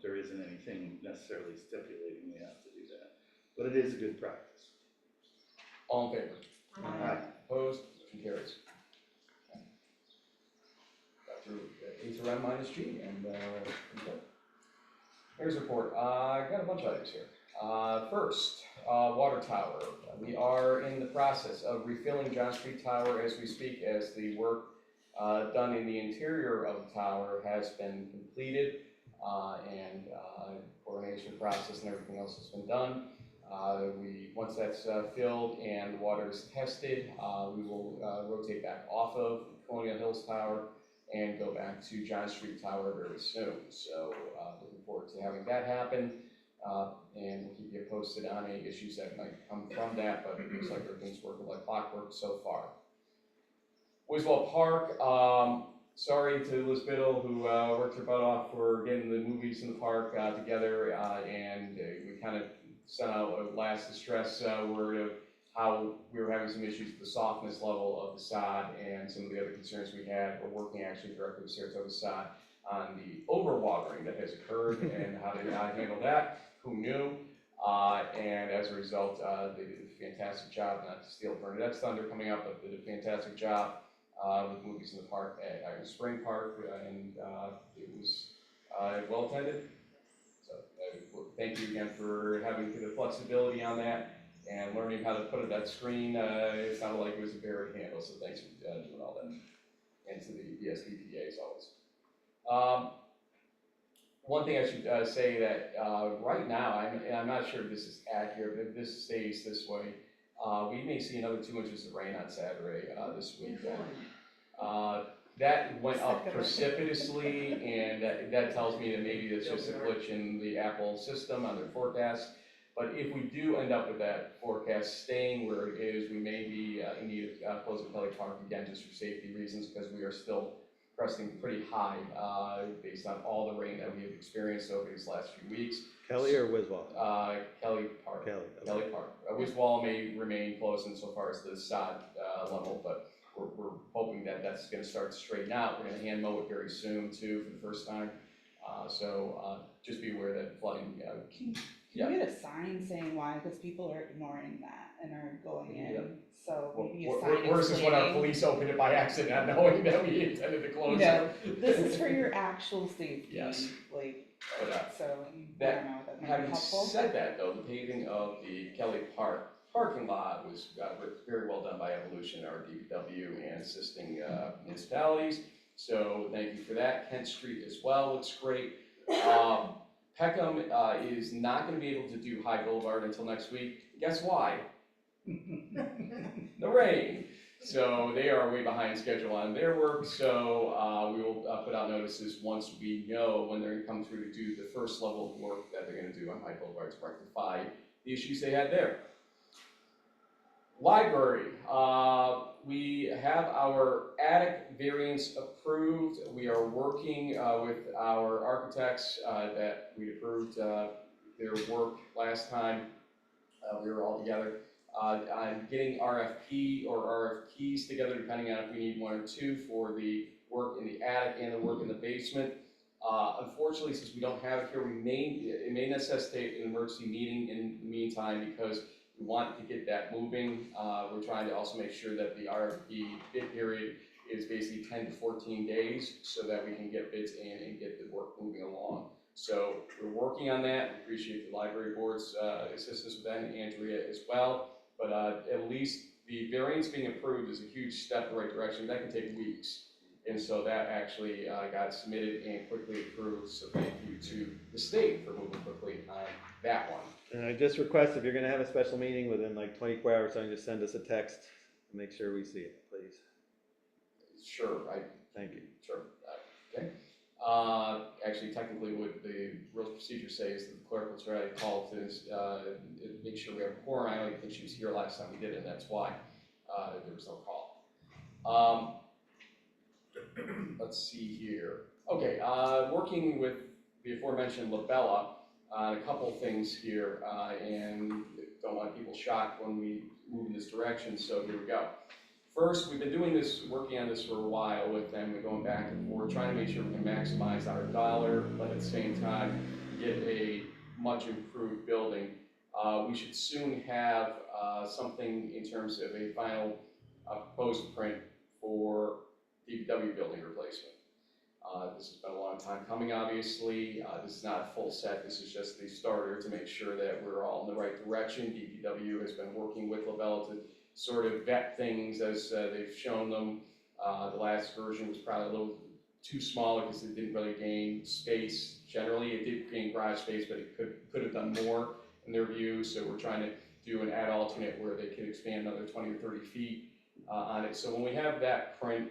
[SPEAKER 4] there isn't anything necessarily stipulating we have to do that. But it is a good practice.
[SPEAKER 9] All in favor?
[SPEAKER 4] Aye.
[SPEAKER 9] Opposed? Motion carries. Got through A through M minus G, and here's a report. I got a bunch of items here. First, water tower. We are in the process of refilling John Street Tower as we speak, as the work done in the interior of the tower has been completed, and coordination process and everything else has been done. Once that's filled and the water is tested, we will rotate back off of Colonial Hills Tower and go back to John Street Tower very soon. So looking forward to having that happen. And we'll keep you posted on any issues that might come from that, but it looks like everything's working like clockwork so far. Wiswall Park, sorry to Liz Biddle, who worked her butt off for getting the movies in the park together, and we kind of sent out a last distress word of how we were having some issues with the softness level of the sod and some of the other concerns we had. We're working actually directly with Saratoga Sod on the overwatering that has occurred and how to handle that. Who knew? And as a result, they did a fantastic job, not to steal Bernadette's thunder coming up, but they did a fantastic job with movies in the park at Iron Spring Park, and it was well attended. So thank you again for having the flexibility on that and learning how to put that screen. It sounded like it was a buried handle, so thanks for doing all that. And to the ESPPA as always. One thing I should say that right now, I'm not sure if this is accurate, but if this stays this way, we may see another 2 inches of rain on Saturday this weekend. That went up precipitously, and that tells me that maybe it's just a glitch in the Apple system on their forecast. But if we do end up with that forecast staying where it is, we may be in need of closing Kelly Park again just for safety reasons, because we are still cresting pretty high based on all the rain that we have experienced over these last few weeks.
[SPEAKER 5] Kelly or Wiswall?
[SPEAKER 9] Kelly Park.
[SPEAKER 5] Kelly.
[SPEAKER 9] Kelly Park. Wiswall may remain closed insofar as the sod level, but we're hoping that that's going to start to straighten out. We're going to hand mow it very soon too for the first time. So just be aware that flooding.
[SPEAKER 2] Can you get a sign saying why? Because people are ignoring that and are going in.
[SPEAKER 9] Yeah.
[SPEAKER 2] So maybe a sign
[SPEAKER 9] Worse is when our
[SPEAKER 2] explaining,
[SPEAKER 9] police opened it by accident, not knowing that we intended to close it.
[SPEAKER 2] this is for your actual safety.
[SPEAKER 9] Yes.
[SPEAKER 2] Like,
[SPEAKER 9] But,
[SPEAKER 2] so,
[SPEAKER 9] that-
[SPEAKER 2] I don't know, that might be
[SPEAKER 9] having
[SPEAKER 2] helpful.
[SPEAKER 9] said that, though, the paving of the Kelly Park parking lot was very well done by Evolution, our DPW, and assisting municipalities. So thank you for that. Kent Street as well looks great. Peckham is not going to be able to do High Boulevard until next week. Guess why? The rain. So they are way behind schedule on their work, so we will put out notices once we know when they're gonna come through to do the first level of work that they're gonna do on High Boulevard to rectify the issues they had there. Library, we have our attic variance approved. We are working with our architects that we approved their work last time. We were all together. I'm getting RFP or RFPs together, depending on if we need one or two for the work in the attic and the work in the basement. Unfortunately, since we don't have it here, it may necessitate an emergency meeting in the meantime because we want to get that moving. We're trying to also make sure that the RFP bid period is basically 10 to 14 days so that we can get bids in and get the work moving along. So we're working on that. We appreciate the library board's assistance with that, and Andrea as well. But at least the variance being approved is a huge step in the right direction. That can take weeks. And so that actually got submitted and quickly approved. So thank you to the state for moving quickly on that one.
[SPEAKER 5] And I just request if you're gonna have a special meeting within like 24 hours, so just send us a text to make sure we see it, please.
[SPEAKER 9] Sure,
[SPEAKER 5] Thank you.
[SPEAKER 9] Sure, okay. Actually, technically, what the rules of procedure say is that the clerk will try to call to make sure we have a quorum. I don't think she was here last time we did it, and that's why there was no call. Let's see here. Okay, working with the aforementioned Labella on a couple things here, and don't want people shocked when we move in this direction, so here we go. First, we've been working on this for a while with them. We're going back and forth, trying to make sure we can maximize our dollar, but at the same time, get a much improved building. We should soon have something in terms of a final proposed print for DPW building replacement. This has been a long time coming, obviously. This is not a full set. This is just the starter to make sure that we're all in the right direction. DPW has been working with LaBelle to sort of vet things as they've shown them. The last version was probably a little too small because it didn't really gain space. Generally, it did gain garage space, but it could have done more in their view. So we're trying to do an ad alternate where they could expand another 20 or 30 feet on it. So when we have that print,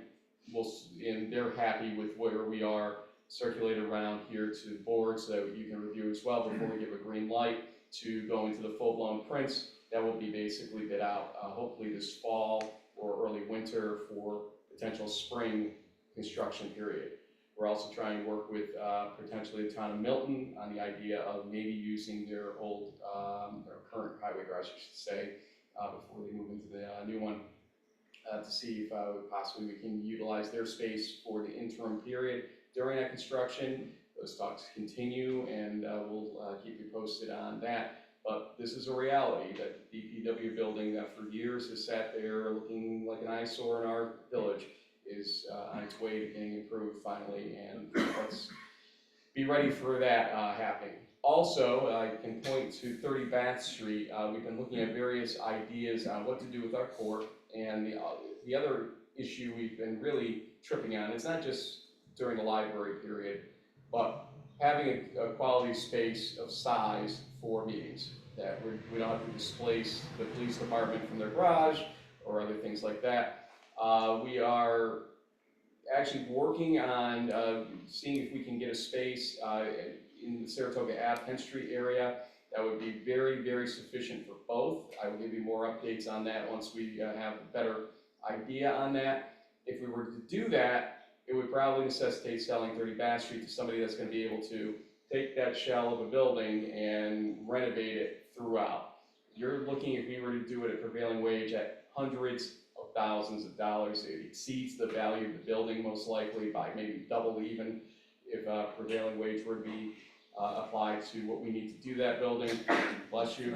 [SPEAKER 9] and they're happy with where we are, circulate around here to the board so that you can review as well before we give a green light to go into the full-blown prints. That will be basically bid out hopefully this fall or early winter for potential spring construction period. We're also trying to work with potentially the town of Milton on the idea of maybe using their old, or current highway garage, I should say, before they move into the new one, to see if possibly we can utilize their space for the interim period during that construction. Those talks continue, and we'll keep you posted on that. But this is a reality that the DPW building that for years has sat there looking like an eyesore in our village is on its way to getting improved finally, and let's be ready for that happening. Also, I can point to 30 Bath Street. We've been looking at various ideas on what to do with our court, and the other issue we've been really tripping on, it's not just during the library period, but having a quality space of size for meetings, that we don't have to displace the police department from their garage or other things like that. We are actually working on seeing if we can get a space in the Saratoga Ave, 10th Street area that would be very, very sufficient for both. I will give you more updates on that once we have a better idea on that. If we were to do that, it would probably necessitate selling 30 Bath Street to somebody that's going to be able to take that shell of a building and renovate it throughout. You're looking, if we were to do it at prevailing wage, at hundreds of thousands of dollars. It exceeds the value of the building most likely by maybe double even if prevailing wage were to be applied to what we need to do that building. Bless you.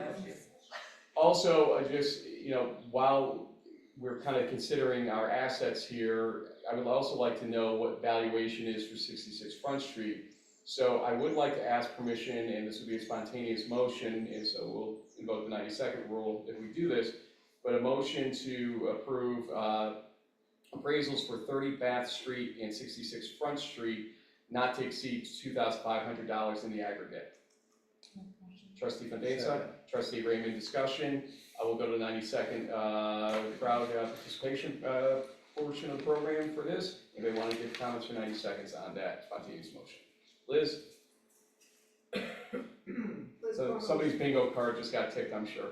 [SPEAKER 9] Also, just, while we're kind of considering our assets here, I would also like to know what valuation is for 66 Front Street. So I would like to ask permission, and this would be a spontaneous motion, and so we'll invoke the 90-second rule if we do this, but a motion to approve appraisals for 30 Bath Street and 66 Front Street not to exceed $2,500 in the aggregate. Trustee Fandesa, Trustee Raymond, discussion. I will go to the 90-second crowd participation portion of the program for this. Anybody want to give comments for 90 seconds on that spontaneous motion? Liz? So somebody's bingo card just got ticked, I'm sure.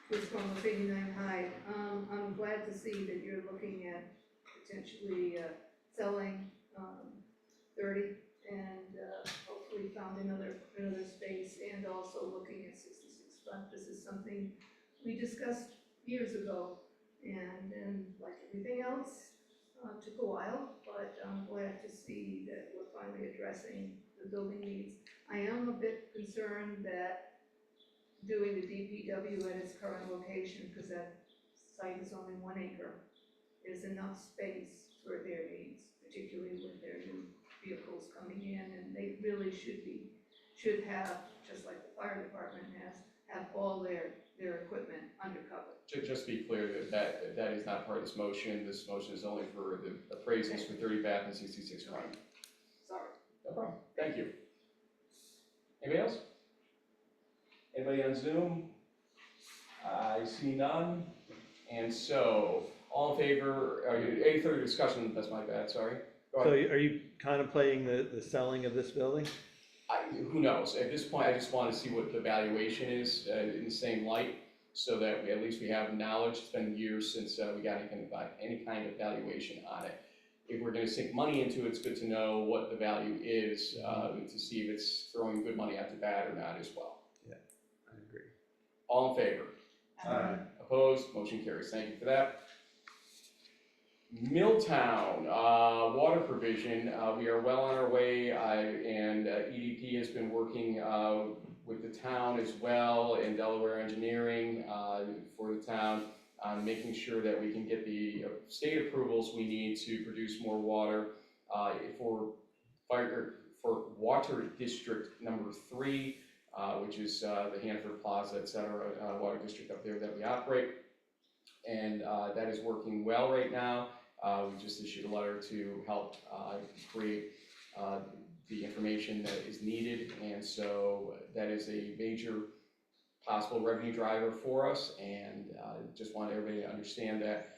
[SPEAKER 11] Ms. Cornwell, 89 High. I'm glad to see that you're looking at potentially selling 30 and hopefully found another space, and also looking at 66 Front. This is something we discussed years ago, and then like everything else, took a while, but I'm glad to see that we're finally addressing the building needs. I am a bit concerned that doing the DPW at its current location, because that site is only 1 acre, is enough space for their needs, particularly with their new vehicles coming in, and they really should have, just like the fire department has, have all their equipment undercover.
[SPEAKER 9] Just to be clear, that is not part of this motion. This motion is only for the appraisals for 30 Bath and 66 Front.
[SPEAKER 11] Sorry.
[SPEAKER 9] No problem. Thank you. Anybody else? Anybody on Zoom? I see none. And so, all in favor, any further discussion? That's my bad, sorry. Go
[SPEAKER 5] So
[SPEAKER 9] ahead.
[SPEAKER 5] are you contemplating the selling of this building?
[SPEAKER 9] Who knows? At this point, I just want to see what the valuation is in the same light, so that at least we have knowledge. It's been years since we got any kind of valuation on it. If we're going to sink money into it, it's good to know what the value is to see if it's throwing good money after bad or not as well.
[SPEAKER 5] Yeah, I agree.
[SPEAKER 9] All in favor?
[SPEAKER 4] Aye.
[SPEAKER 9] Opposed? Motion carries. Thank you for that. Milltown, water provision, we are well on our way, and EDP has been working with the town as well, and Delaware Engineering for the town, on making sure that we can get the state approvals we need to produce more water for water district number 3, which is the Hanford Plaza, et cetera, water district up there that we operate. And that is working well right now. We just issued a letter to help create the information that is needed, and so that is a major possible revenue driver for us, and just want everybody to understand that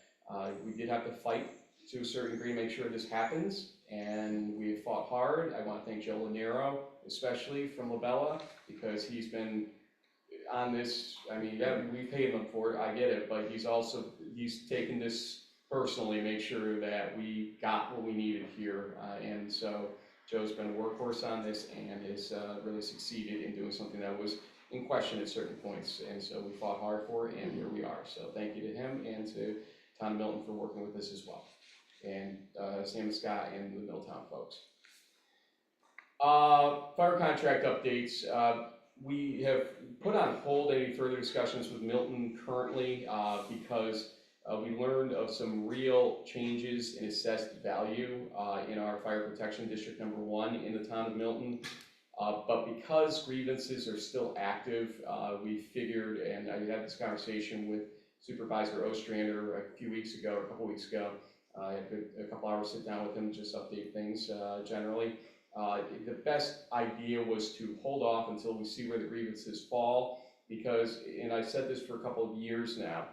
[SPEAKER 9] we did have to fight to a certain degree to make sure this happens, and we have fought hard. I want to thank Joe Lanero, especially from Labella, because he's been on this. I mean, yeah, we paid him for it, I get it, but he's taken this personally, make sure that we got what we needed here, and so Joe's been a workhorse on this and has really succeeded in doing something that was in question at certain points, and so we fought hard for it, and here we are. So thank you to him and to Town of Milton for working with us as well, and Sam and Scott and the Milltown folks. Fire contract updates. We have put on hold any further discussions with Milton currently because we learned of some real changes in assessed value in our fire protection district number 1 in the town of Milton. But because grievances are still active, we figured, and I had this conversation with Supervisor Ostrander a couple weeks ago. I had a couple hours sit down with him, just update things generally. The best idea was to hold off until we see where the grievances fall, because, and I've said this for a couple of years now,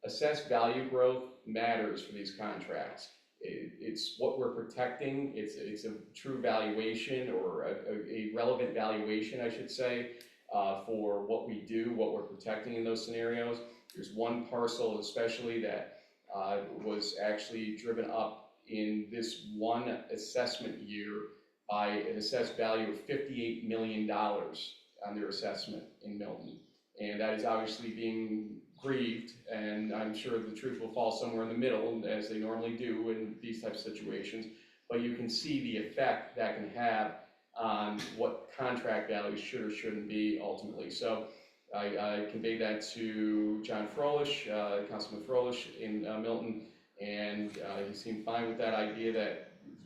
[SPEAKER 9] assessed value growth matters for these contracts. It's what we're protecting. It's a true valuation, or a relevant valuation, I should say, for what we do, what we're protecting in those scenarios. There's one parcel especially that was actually driven up in this one assessment year by an assessed value of $58 million on their assessment in Milton. And that is obviously being grieved, and I'm sure the truth will fall somewhere in the middle, as they normally do in these types of situations. But you can see the effect that can have on what contract values should or shouldn't be ultimately. So I conveyed that to John Froelich, Councilman Froelich in Milton, and he seemed fine with that idea that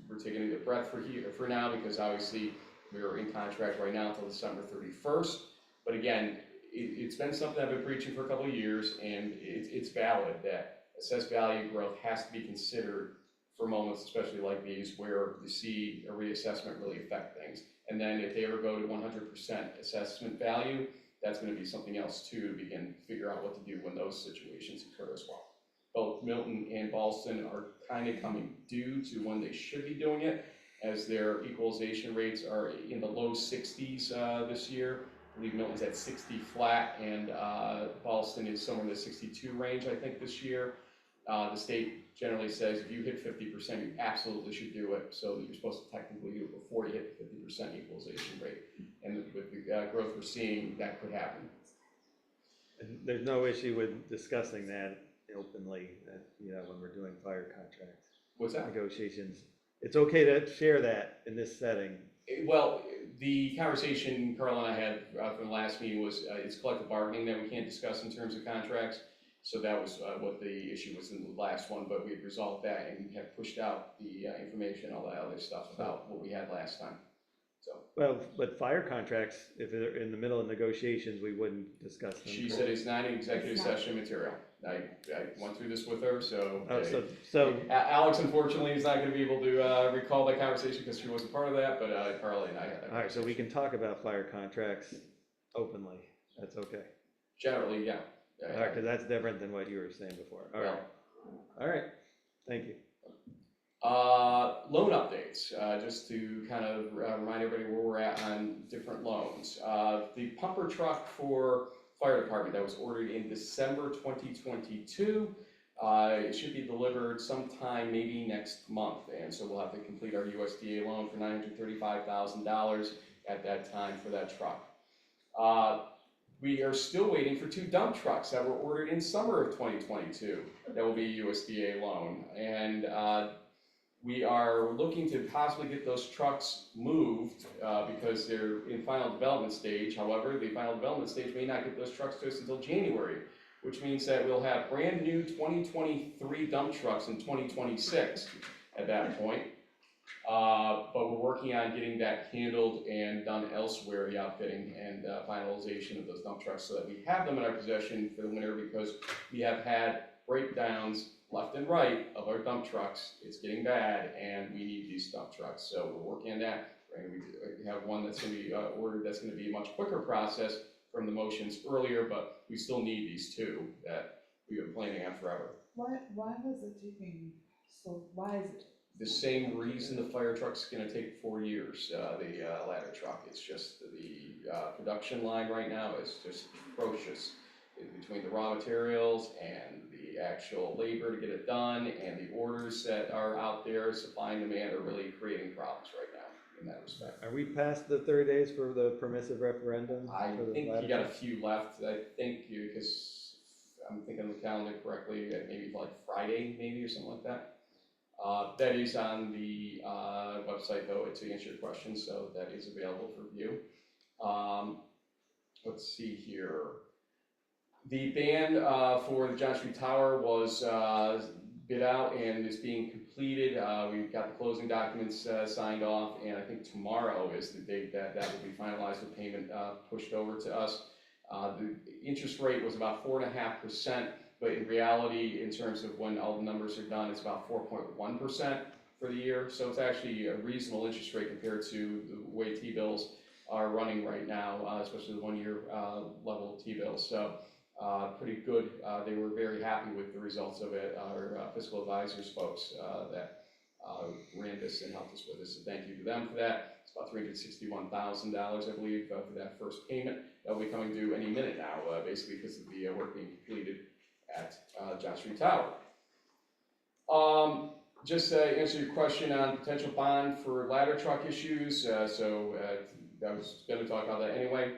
[SPEAKER 9] we're taking a breath for now, because obviously we're in contract right now until December 31st. But again, it's been something I've been preaching for a couple of years, and it's valid that assessed value growth has to be considered for moments, especially like these, where you see a reassessment really affect things. And then if they ever go to 100% assessment value, that's gonna be something else too, to begin to figure out what to do when those situations occur as well. Both Milton and Ballston are kind of coming due to when they should be doing it, as their equalization rates are in the low 60s this year. I believe Milton's at 60 flat, and Ballston is somewhere in the 62 range, I think, this year. The state generally says if you hit 50%, you absolutely should do it, so that you're supposed to technically do it before you hit the 50% equalization rate. And with the growth we're seeing, that could happen.
[SPEAKER 5] And there's no issue with discussing that openly, when we're doing fire contracts.
[SPEAKER 9] What's that?
[SPEAKER 5] Negotiations. It's okay to share that in this setting.
[SPEAKER 9] Well, the conversation Carl and I had from the last meeting was it's collective bargaining that we can't discuss in terms of contracts. So that was what the issue was in the last one, but we had resolved that and have pushed out the information, all that other stuff about what we had last time. So.
[SPEAKER 5] Well, but fire contracts, if they're in the middle of negotiations, we wouldn't discuss them.
[SPEAKER 9] She said it's not an executive session material. I went through this with her, so.
[SPEAKER 5] So
[SPEAKER 9] Alex, unfortunately, is not going to be able to recall that conversation because she wasn't part of that, but Carly and I had that.
[SPEAKER 5] All right, so we can talk about fire contracts openly. That's okay.
[SPEAKER 9] Generally, yeah.
[SPEAKER 5] All right, because that's different than what you were saying before. All right. All right. Thank you.
[SPEAKER 9] Loan updates, just to kind of remind everybody where we're at on different loans. The pumper truck for fire department that was ordered in December 2022, it should be delivered sometime maybe next month, and so we'll have to complete our USDA loan for $935,000 at that time for that truck. We are still waiting for 2 dump trucks that were ordered in summer of 2022 that will be a USDA loan, and we are looking to possibly get those trucks moved because they're in final development stage. However, the final development stage may not get those trucks to us until January, which means that we'll have brand new 2023 dump trucks in 2026 at that point. But we're working on getting that handled and done elsewhere, the outfitting and finalization of those dump trucks, so that we have them in our possession for the winter, because we have had breakdowns left and right of our dump trucks. It's getting bad, and we need these dump trucks. So we're working on that. We have one that's going to be ordered. That's going to be a much quicker process from the motions earlier, but we still need these 2 that we've been planning on forever.
[SPEAKER 6] Why was it taking why is it?
[SPEAKER 9] The same reason the fire truck's going to take 4 years, the ladder truck. It's just the production line right now is just atrocious between the raw materials and the actual labor to get it done, and the orders that are out there, supply and demand, are really creating problems right now in that respect.
[SPEAKER 5] Are we past the 30 days for the permissive referendum?
[SPEAKER 9] I think you got a few left. I think because I'm thinking of the calendar correctly, maybe like Friday, maybe, or something like that. That is on the website, though, to answer your question, so that is available for view. Let's see here. The ban for the John Street Tower was bid out and is being completed. We've got the closing documents signed off, and I think tomorrow is the date that that will be finalized with payment pushed over to us. The interest rate was about 4.5%. But in reality, in terms of when all the numbers are done, it's about 4.1% for the year. So it's actually a reasonable interest rate compared to the way T-bills are running right now, especially the 1-year level of T-bills. So pretty good. They were very happy with the results of it. Our fiscal advisors folks that ran this and helped us with this. So thank you to them for that. It's about $361,000, I believe, for that first payment. That'll be coming due any minute now, basically because of the work being completed at John Street Tower. Just to answer your question on potential bond for ladder truck issues, I was going to talk about that anyway.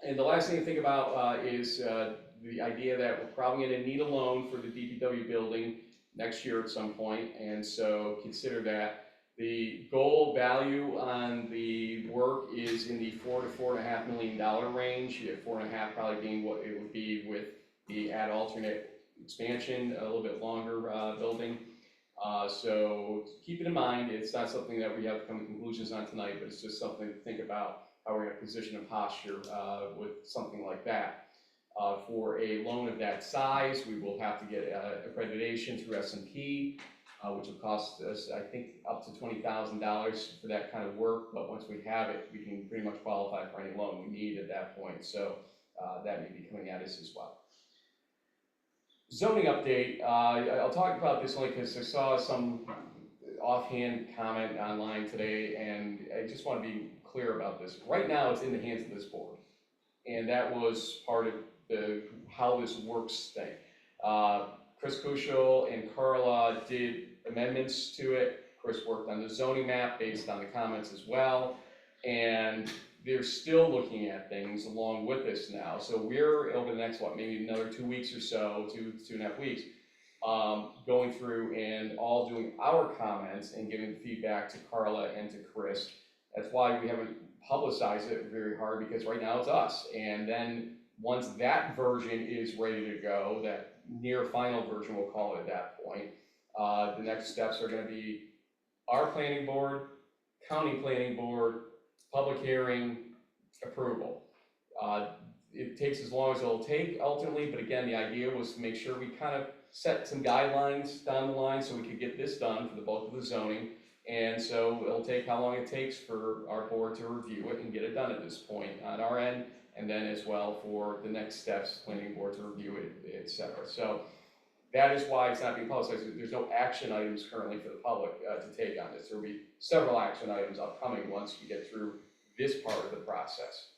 [SPEAKER 9] And the last thing to think about is the idea that we're probably going to need a loan for the DPW building next year at some point, and so consider that. The goal value on the work is in the $4 to $4.5 million range. 4.5 probably being what it would be with the add alternate expansion, a little bit longer building. So keep it in mind, it's not something that we have to come to conclusions on tonight, but it's just something to think about how we're going to position a posture with something like that. For a loan of that size, we will have to get accreditation through S&P. which will cost us, I think, up to $20,000 for that kind of work, but once we have it, we can pretty much qualify for any loan we need at that point, so that may be coming at us as well. Zoning update, I'll talk about this only because I saw some offhand comment online today, and I just want to be clear about this. Right now, it's in the hands of this board, and that was part of the how this works thing. Chris Kuschel and Carla did amendments to it. Chris worked on the zoning map based on the comments as well, and they're still looking at things along with this now. So we're over the next, maybe another 2 weeks or so, 2.5 weeks, going through and all doing our comments and giving feedback to Carla and to Chris. That's why we haven't publicized it very hard, because right now it's us. And then once that version is ready to go, that near final version, we'll call it at that point, the next steps are going to be our planning board, county planning board, public hearing, approval. It takes as long as it'll take ultimately, but again, the idea was to make sure we kind of set some guidelines down the line so we could get this done for the bulk of the zoning. And so it'll take how long it takes for our board to review it and get it done at this point on our end, and then as well for the next steps, planning board to review it, et cetera. So that is why it's not being publicized. There's no action items currently for the public to take on this. There will be several action items upcoming once we get through this part of the process.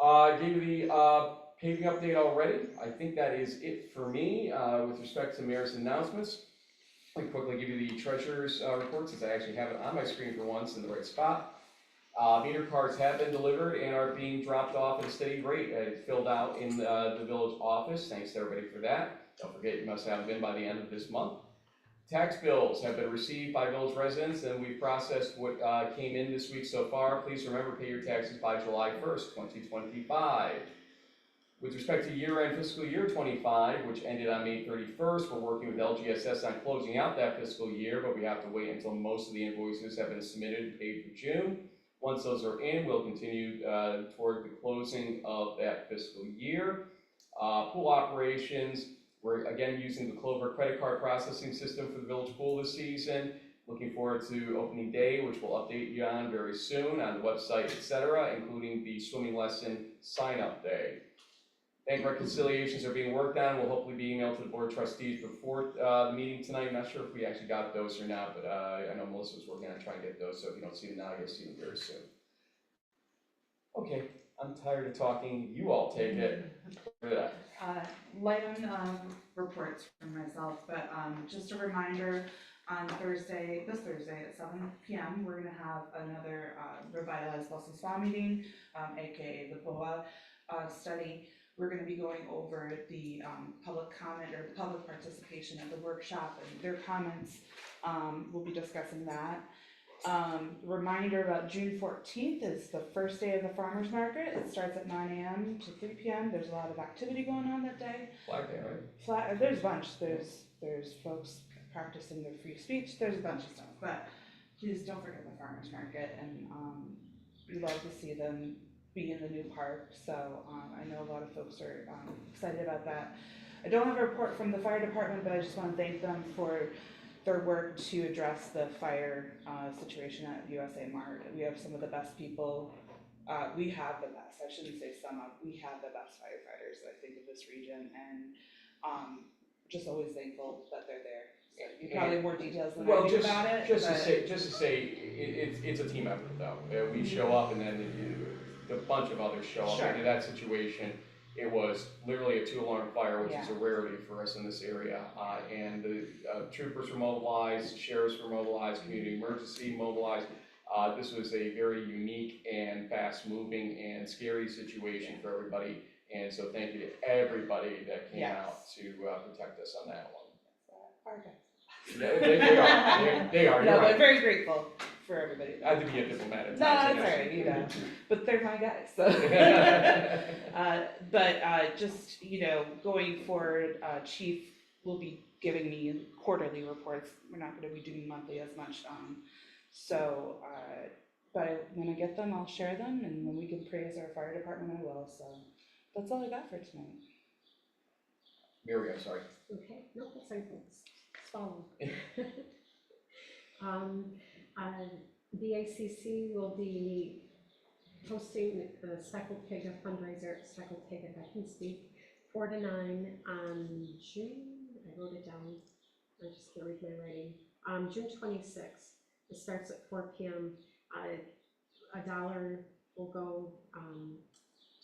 [SPEAKER 9] I gave you the paving update already. I think that is it for me with respect to mayor's announcements. Let me quickly give you the treasurer's report, since I actually have it on my screen for once in the right spot. Meter cards have been delivered and are being dropped off at a steady rate. Filled out in the village office. Thanks to everybody for that. Don't forget, you must have been by the end of this month. Tax bills have been received by village residents, and we've processed what came in this week so far. Please remember, pay your taxes by July 1st, 2025. With respect to year-end fiscal year 25, which ended on May 31st, we're working with LGSS on closing out that fiscal year, but we have to wait until most of the invoices have been submitted and paid for June. Once those are in, we'll continue toward the closing of that fiscal year. Pool operations, we're again using the Clover credit card processing system for the village pool this season. Looking forward to opening day, which we'll update you on very soon on the website, etc., including the swimming lesson sign-up day. Bank reconciliations are being worked on. We'll hopefully be emailed to the board of trustees before the meeting tonight. I'm not sure if we actually got those or not, but I know Melissa was working on trying to get those, so if you don't see them now, you'll see them very soon. Okay, I'm tired of talking. You all take it.
[SPEAKER 6] Light on reports from myself, but just a reminder, on Thursday, this Thursday at 7 p.m., we're going to have another Revitalize Ballston Spa meeting, aka the BOA study. We're going to be going over the public comment or the public participation at the workshop and their comments. We'll be discussing that. Reminder about June 14th is the first day of the farmers market. It starts at 9 a.m. to 3 p.m. There's a lot of activity going on that day.
[SPEAKER 9] Flag day, right?
[SPEAKER 6] There's a bunch. There's folks practicing their free speech. There's a bunch of stuff, but please don't forget the farmers market, and we love to see them be in the new park. So I know a lot of folks are excited about that. I don't have a report from the fire department, but I just want to thank them for their work to address the fire situation at USA Mart. We have some of the best people. We have the best, I shouldn't say some of, we have the best firefighters, I think, of this region, and just always thankful that they're there. So you probably have more details than I do about it.
[SPEAKER 9] Just to say, it's a team effort though. We show up and then a bunch of others show up.
[SPEAKER 6] Sure.
[SPEAKER 9] In that situation, it was literally a 2-alarm fire, which is a rarity for us in this area. And the troopers were mobilized, sheriffs were mobilized, community emergency mobilized. This was a very unique and fast-moving and scary situation for everybody. And so thank you to everybody that came out to protect us on that one.
[SPEAKER 6] Our guys.
[SPEAKER 9] They are.
[SPEAKER 6] No, but very grateful for everybody.
[SPEAKER 9] I had to be a diplomat at
[SPEAKER 6] No,
[SPEAKER 9] times.
[SPEAKER 6] that's alright, you know. But they're my guys, so. Just, going forward, Chief will be giving me quarterly reports. We're not gonna be doing monthly as much. But when I get them, I'll share them, and when we can praise our fire department, I will. So that's all I got for tonight.
[SPEAKER 9] Mary, I'm sorry.
[SPEAKER 7] Okay, no, that's fine, thanks.
[SPEAKER 12] phone. BACC will be hosting the Speckled Pig, a fundraiser at Speckled Pig, if I can speak, 4 to 9 on June, I wrote it down, I just can't read my writing, June 26th. It starts at 4 p.m. $1 will go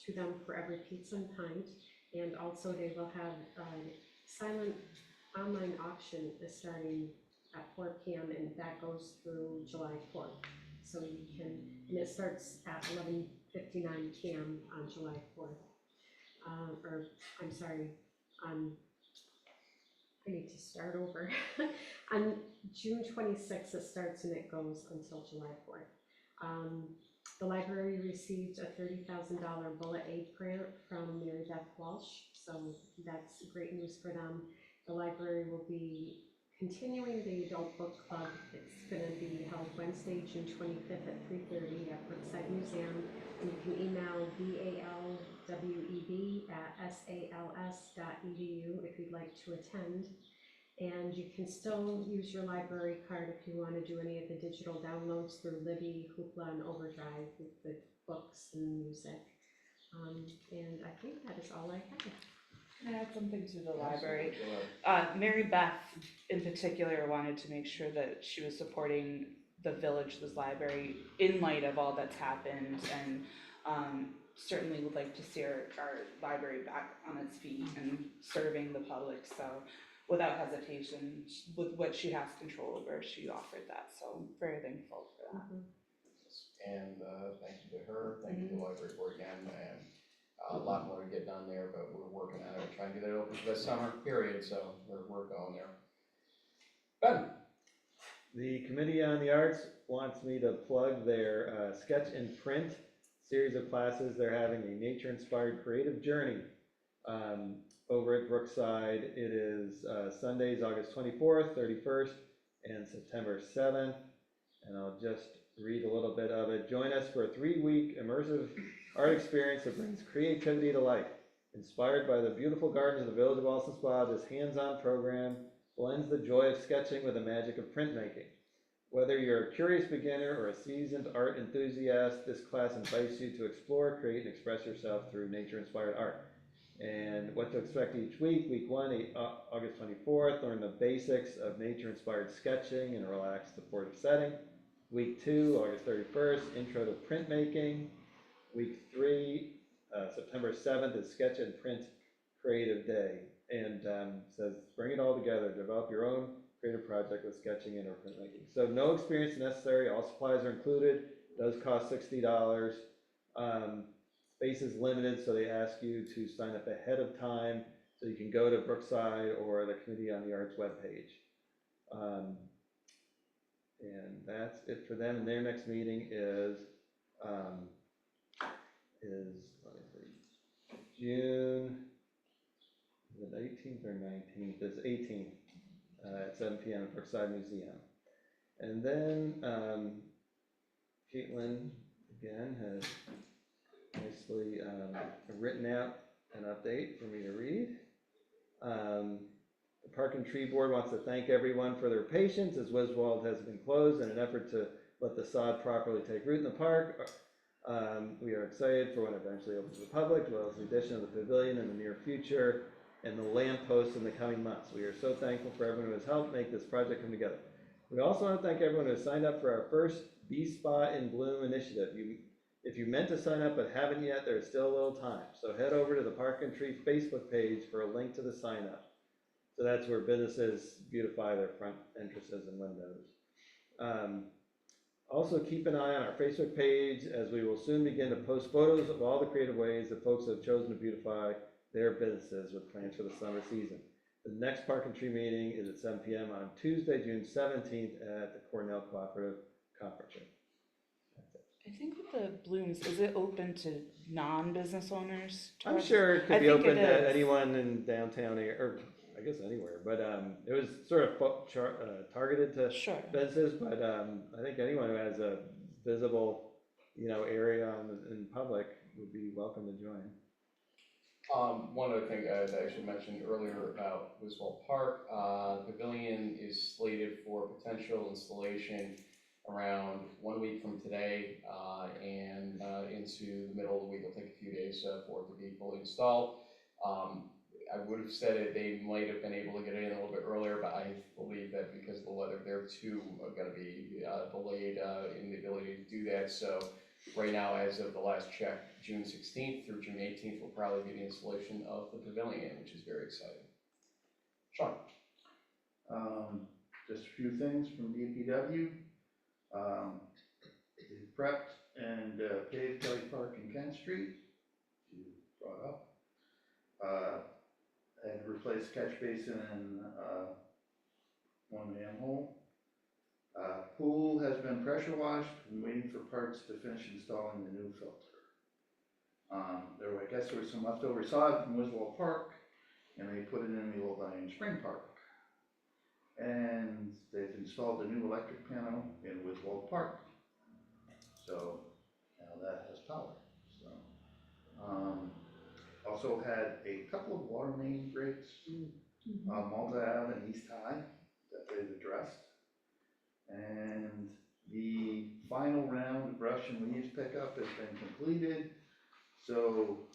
[SPEAKER 12] to them for every pizza and pint, and also they will have a silent online auction is starting at 4 p.m. and that goes through July 4th. So you can, and it starts at 11:59 p.m. on July 4th. Or, I'm sorry, I need to start over. On June 26th it starts and it goes until July 4th. The library received a $30,000 Bullet Aid grant from Mary Beth Walsh, so that's great news for them. The library will be continuing the adult book club. It's going to be held Wednesday, June 25th at 3:30 at Brookside Museum. And you can email balweb@sals.edu if you'd like to attend. And you can still use your library card if you want to do any of the digital downloads through Libby, Hoopla, and Overdrive with the books and music. And I think that is all I have.
[SPEAKER 2] Can I add something to the library? Mary Beth in particular wanted to make sure that she was supporting the Village's library in light of all that's happened, and certainly would like to see our library back on its feet and serving the public. So without hesitation, with what she has control over, she offered that. So I'm very thankful for that.
[SPEAKER 9] And thank you to her, thank you to the library board again, and a lot more to get done there, but we're working on it, trying to get it open for the summer period, so we're going there. Ben?
[SPEAKER 5] The Committee on the Arts wants me to plug their sketch and print series of classes. They're having a nature-inspired creative journey over at Brookside. It is Sundays, August 24th, 31st, and September 7th. And I'll just read a little bit of it. Join us for a 3-week immersive art experience that brings creativity to life. Inspired by the beautiful gardens of the village of Ballston Spa, this hands-on program blends the joy of sketching with the magic of printmaking. Whether you're a curious beginner or a seasoned art enthusiast, this class invites you to explore, create, and express yourself through nature-inspired art. And what to expect each week. Week 1, August 24th, learn the basics of nature-inspired sketching in a relaxed, supportive setting. Week 2, August 31st, intro to printmaking. Week 3, September 7th is Sketch and Print Creative Day, and says bring it all together, develop your own creative project with sketching and or printmaking. So no experience necessary, all supplies are included, it does cost $60. Space is limited, so they ask you to sign up ahead of time, so you can go to Brookside or the Committee on the Arts webpage. And that's it for them, and their next meeting is let me see, June, is it 18th or 19th? It's 18th at 7 p.m. at Brookside Museum. And then Caitlin, again, has nicely written out an update for me to read. The Park and Tree Board wants to thank everyone for their patience as Wiswald has been closed in an effort to let the sod properly take root in the park. We are excited for when it eventually opens to the public, as well as the addition of the pavilion in the near future and the lampposts in the coming months. We are so thankful for everyone who has helped make this project come together. We also want to thank everyone who has signed up for our first Bee Spot in Bloom initiative. If you meant to sign up but haven't yet, there's still a little time. So head over to the Park and Tree Facebook page for a link to the sign up. So that's where businesses beautify their front entrances and windows. Also keep an eye on our Facebook page, as we will soon begin to post photos of all the creative ways that folks have chosen to beautify their businesses with plans for the summer season. The next Park and Tree meeting is at 7 p.m. on Tuesday, June 17th at the Cornell Cooperative Conference Room.
[SPEAKER 2] I think with the blooms, is it open to non-business owners?
[SPEAKER 5] I'm sure it could be open to anyone in downtown here, or I guess anywhere, but it was sort of targeted to businesses, but I think anyone who has a visible, area in public would be welcome to join.
[SPEAKER 9] One other thing that I should mention earlier about Wiswell Park, pavilion is slated for potential installation around 1 week from today, and into the middle of the week. It'll take a few days for it to be fully installed. I would have said it, they might have been able to get it in a little bit earlier, but I believe that because of the weather, they're too gonna be delayed in the ability to do that. So right now, as of the last check, June 16th through June 18th will probably be the installation of the pavilion, which is very exciting. Sean?
[SPEAKER 4] Just a few things from DPW. They prepped and paved Kelly Park and Kent Street, you brought up. Had to replace catch basin and one manhole. Pool has been pressure washed. I'm waiting for parts to finish installing the new filter. I guess there was some leftover sod from Wiswell Park, and they put it in the old Iron Spring Park. And they've installed a new electric panel in Wiswell Park. So now that has power. So also had a couple of water main breaks, Malta Ave and East High, that they've addressed. And the final round of brush and leaves pickup has been completed. So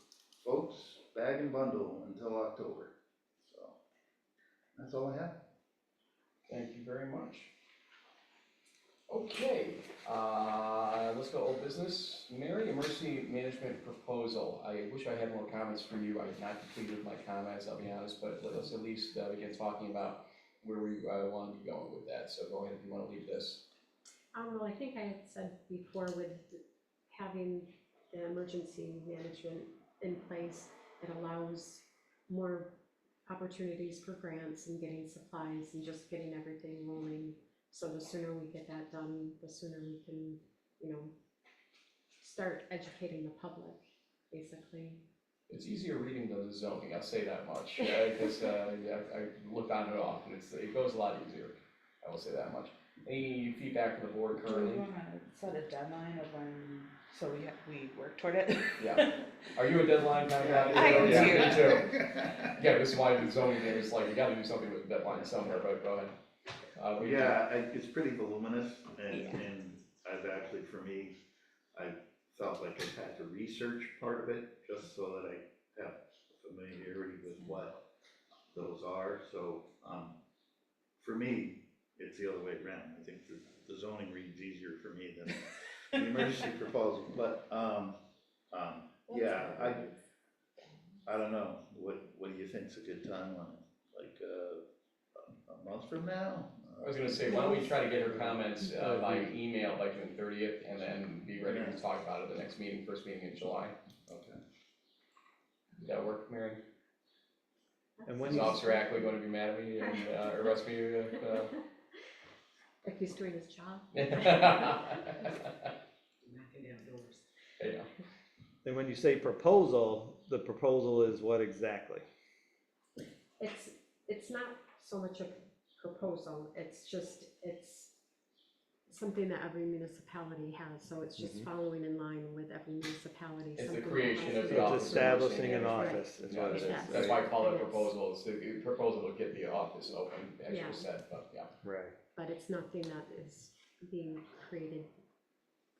[SPEAKER 4] folks, bag and bundle until October. So that's all I have.
[SPEAKER 9] Thank you very much. Okay, let's go old business. Mary, emergency management proposal. I wish I had more comments from you. I have not completed my comments, I'll be honest, but let us at least begin talking about where we want to be going with that. So go ahead if you want to lead this.
[SPEAKER 12] Well, I think I had said before with having the emergency management in place, it allows more opportunities for grants and getting supplies and just getting everything rolling. So the sooner we get that done, the sooner we can, start educating the public, basically.
[SPEAKER 9] It's easier reading than the zoning, I'll say that much, because I look on it often, it goes a lot easier, I will say that much. Any feedback from the board
[SPEAKER 2] Do
[SPEAKER 9] currently?
[SPEAKER 2] we wanna set a deadline of when, so we work toward it?
[SPEAKER 9] Yeah. Are you a deadline kind of guy?
[SPEAKER 2] I am
[SPEAKER 9] Yeah,
[SPEAKER 2] too.
[SPEAKER 9] me too. Yeah, this is why the zoning thing is like, you gotta do something with a deadline somewhere, but go ahead.
[SPEAKER 4] It's pretty voluminous, and I've actually, for me, I felt like I had to research part of it, just so that I have familiarity with what those are. So, for me, it's the other way around. I think the zoning reads easier for me than the emergency proposal, but, I don't know, what do you think's a good timeline? Like, a month from now?
[SPEAKER 9] I was gonna say, why don't we try to get her comments by email by June 30th, and then be ready to talk about it at the next meeting, first meeting in July.
[SPEAKER 4] Okay.
[SPEAKER 9] Does that work, Mary?
[SPEAKER 5] And when
[SPEAKER 9] Is Officer Ackley going to be mad at me and arrest me?
[SPEAKER 12] If he's doing his job.
[SPEAKER 9] There you go.
[SPEAKER 5] And when you say proposal, the proposal is what exactly?
[SPEAKER 12] It's not so much a proposal, it's something that every municipality has, so it's just following in line with every municipality.
[SPEAKER 9] It's the
[SPEAKER 12] something
[SPEAKER 9] creation
[SPEAKER 12] that
[SPEAKER 9] of
[SPEAKER 12] has-
[SPEAKER 9] the office.
[SPEAKER 5] It's establishing an
[SPEAKER 9] Right.
[SPEAKER 5] office, is what it is.
[SPEAKER 12] Yes.
[SPEAKER 9] That's why I call it a
[SPEAKER 12] It is.
[SPEAKER 9] proposal, it's the proposal to get the office open, as
[SPEAKER 12] Yeah.
[SPEAKER 9] you said, but yeah.
[SPEAKER 5] Right.
[SPEAKER 12] But it's nothing that is being created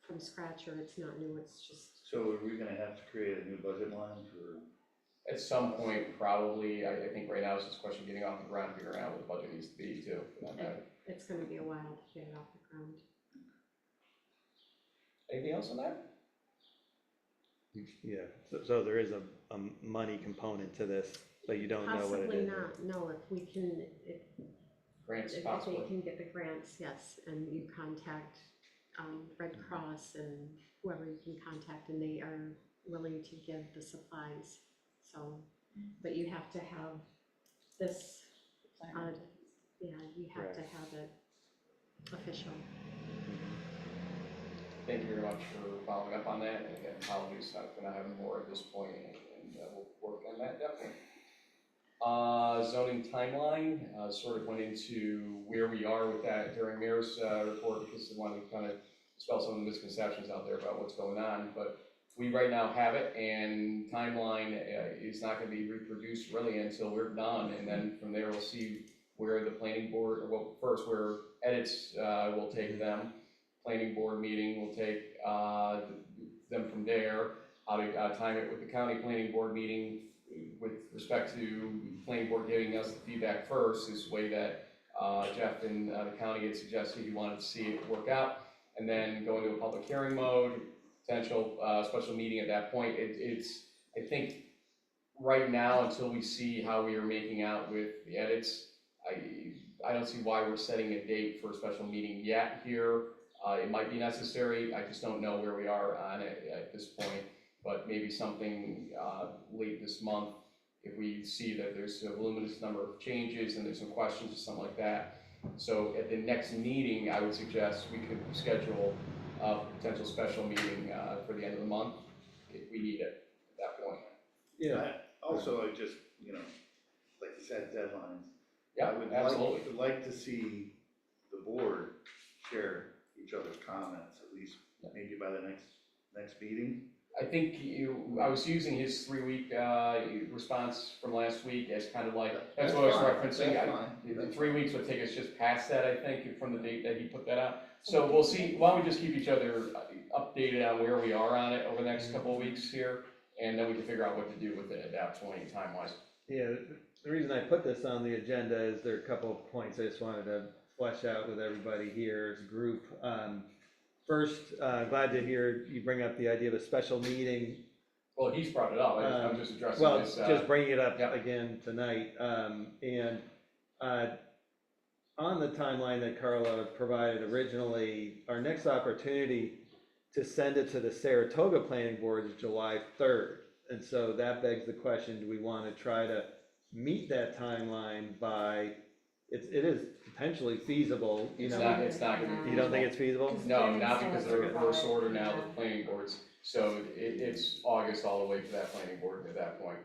[SPEAKER 12] from scratch, or it's not new, it's just,
[SPEAKER 4] So are we gonna have to create a new budget line for?
[SPEAKER 9] At some point, probably, I think right now it's just a question of getting off the ground, figuring out what the budget needs to be too, for that matter.
[SPEAKER 12] it's gonna be a while to get it off the ground.
[SPEAKER 9] Anything else on that?
[SPEAKER 5] Yeah, so there is a money component to this, but you don't know what it
[SPEAKER 12] Possibly
[SPEAKER 5] is.
[SPEAKER 12] not, no, if we can,
[SPEAKER 9] Grants
[SPEAKER 12] if
[SPEAKER 9] possibly?
[SPEAKER 12] they can get the grants, yes, and you contact Red Cross and whoever you can contact, and they are willing to give the supplies, so, but you have to have this, you have to have it official.
[SPEAKER 9] Thank you very much for following up on that, and again, apologies for not having more at this point, and we'll work on that definitely. Zoning timeline, sort of went into where we are with that during Mayor's report, because I wanted to kind of dispel some of the misconceptions out there about what's going on, but we right now have it, and timeline is not gonna be reproduced really until we're done, and then from there, we'll see where the planning board, well, first, where edits will take them. Planning board meeting will take them from there, how to time it with the county planning board meeting with respect to planning board giving us the feedback first, is the way that Jeff and the county had suggested he wanted to see it work out, and then go into a public hearing mode, potential special meeting at that point. It's, I think, right now, until we see how we are making out with the edits, I don't see why we're setting a date for a special meeting yet here. It might be necessary, I just don't know where we are on it at this point, but maybe something late this month, if we see that there's a voluminous number of changes and there's some questions or something like that. So at the next meeting, I would suggest we could schedule a potential special meeting for the end of the month, if we need it at that point.
[SPEAKER 5] Yeah.
[SPEAKER 4] Also, I just, like you said, deadlines.
[SPEAKER 9] Yeah,
[SPEAKER 4] I would
[SPEAKER 9] absolutely.
[SPEAKER 4] like to see the board share each other's comments, at least maybe by the next meeting.
[SPEAKER 9] I think I was using his 3-week response from last week as kind of like, that's what I was referencing.
[SPEAKER 4] That's
[SPEAKER 9] 3 weeks would take us just past that, I think, from the date that he put that out. So we'll see, why don't we just keep each other updated on where we are on it over the next couple of weeks here, and then we can figure out what to do with it at that point, time-wise.
[SPEAKER 5] Yeah, the reason I put this on the agenda is there are a couple of points I just wanted to flesh out with everybody here as a group. First, glad to hear you bring up the idea of a special meeting.
[SPEAKER 9] Well, he's brought it up, I'm just addressing
[SPEAKER 5] Well,
[SPEAKER 9] this.
[SPEAKER 5] just bringing it up
[SPEAKER 9] yeah.
[SPEAKER 5] again tonight. And on the timeline that Carla provided originally, our next opportunity to send it to the Saratoga Planning Board is July 3rd. And so that begs the question, do we want to try to meet that timeline by, it is potentially feasible,
[SPEAKER 9] It's not gonna be feasible.
[SPEAKER 5] You don't think it's feasible?
[SPEAKER 9] No, not because they're in reverse order now with planning boards, so it's August all the way to that planning board at that point,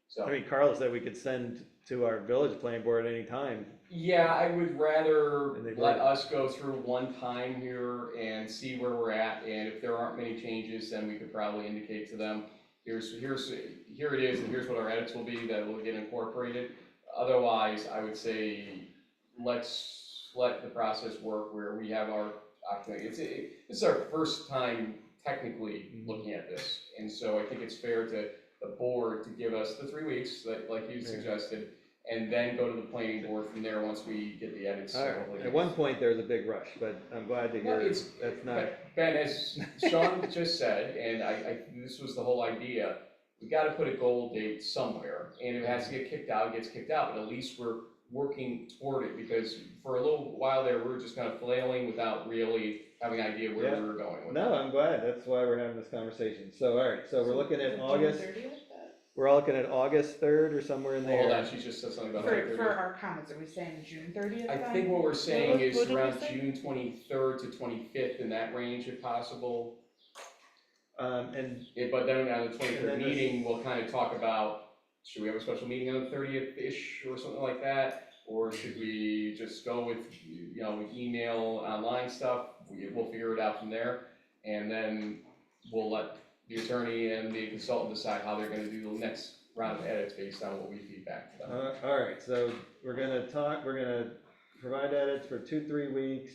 [SPEAKER 9] so.
[SPEAKER 5] I mean, Carla said we could send to our village planning board at any time.
[SPEAKER 9] Yeah, I would rather
[SPEAKER 5] And they've
[SPEAKER 9] let
[SPEAKER 5] already-
[SPEAKER 9] us go through one time here and see where we're at, and if there aren't many changes, then we could probably indicate to them, here it is, and here's what our edits will be that will get incorporated. Otherwise, I would say, let's let the process work where we have our opportunity. It's our first time technically looking at this, and so I think it's fair to the board to give us the 3 weeks, like you suggested, and then go to the planning board from there once we get the edits.
[SPEAKER 5] All right. At one point, there was a big rush, but I'm glad to hear that's not.
[SPEAKER 9] Ben, as Sean just said, and this was the whole idea, we gotta put a goal date somewhere, and if it has to get kicked out, it gets kicked out, but at least we're working toward it, because for a little while there, we were just kind of flailing without really having an idea where we were going with it.
[SPEAKER 5] No, I'm glad, that's why we're having this conversation. So, all right, so we're looking at August,
[SPEAKER 2] June 30th?
[SPEAKER 5] we're all looking at August 3rd or somewhere in there.
[SPEAKER 9] Hold on, she just said something about that.
[SPEAKER 2] For our comments, are we saying June 30th?
[SPEAKER 9] I
[SPEAKER 2] then?
[SPEAKER 9] think what we're saying is
[SPEAKER 2] What did we
[SPEAKER 9] around
[SPEAKER 2] say?
[SPEAKER 9] June 23rd to 25th, in that range if possible.
[SPEAKER 5] And
[SPEAKER 9] But then on the
[SPEAKER 5] And
[SPEAKER 9] 23rd
[SPEAKER 5] then
[SPEAKER 9] meeting, we'll kind of talk about, should we have a special meeting on the 30th-ish or something like that? Or should we just go with, with email, online stuff? We'll figure it out from there. And then we'll let the attorney and the consultant decide how they're gonna do the next round of edits based on what we feedback to them.
[SPEAKER 5] all right, so we're gonna provide edits for 2-3 weeks.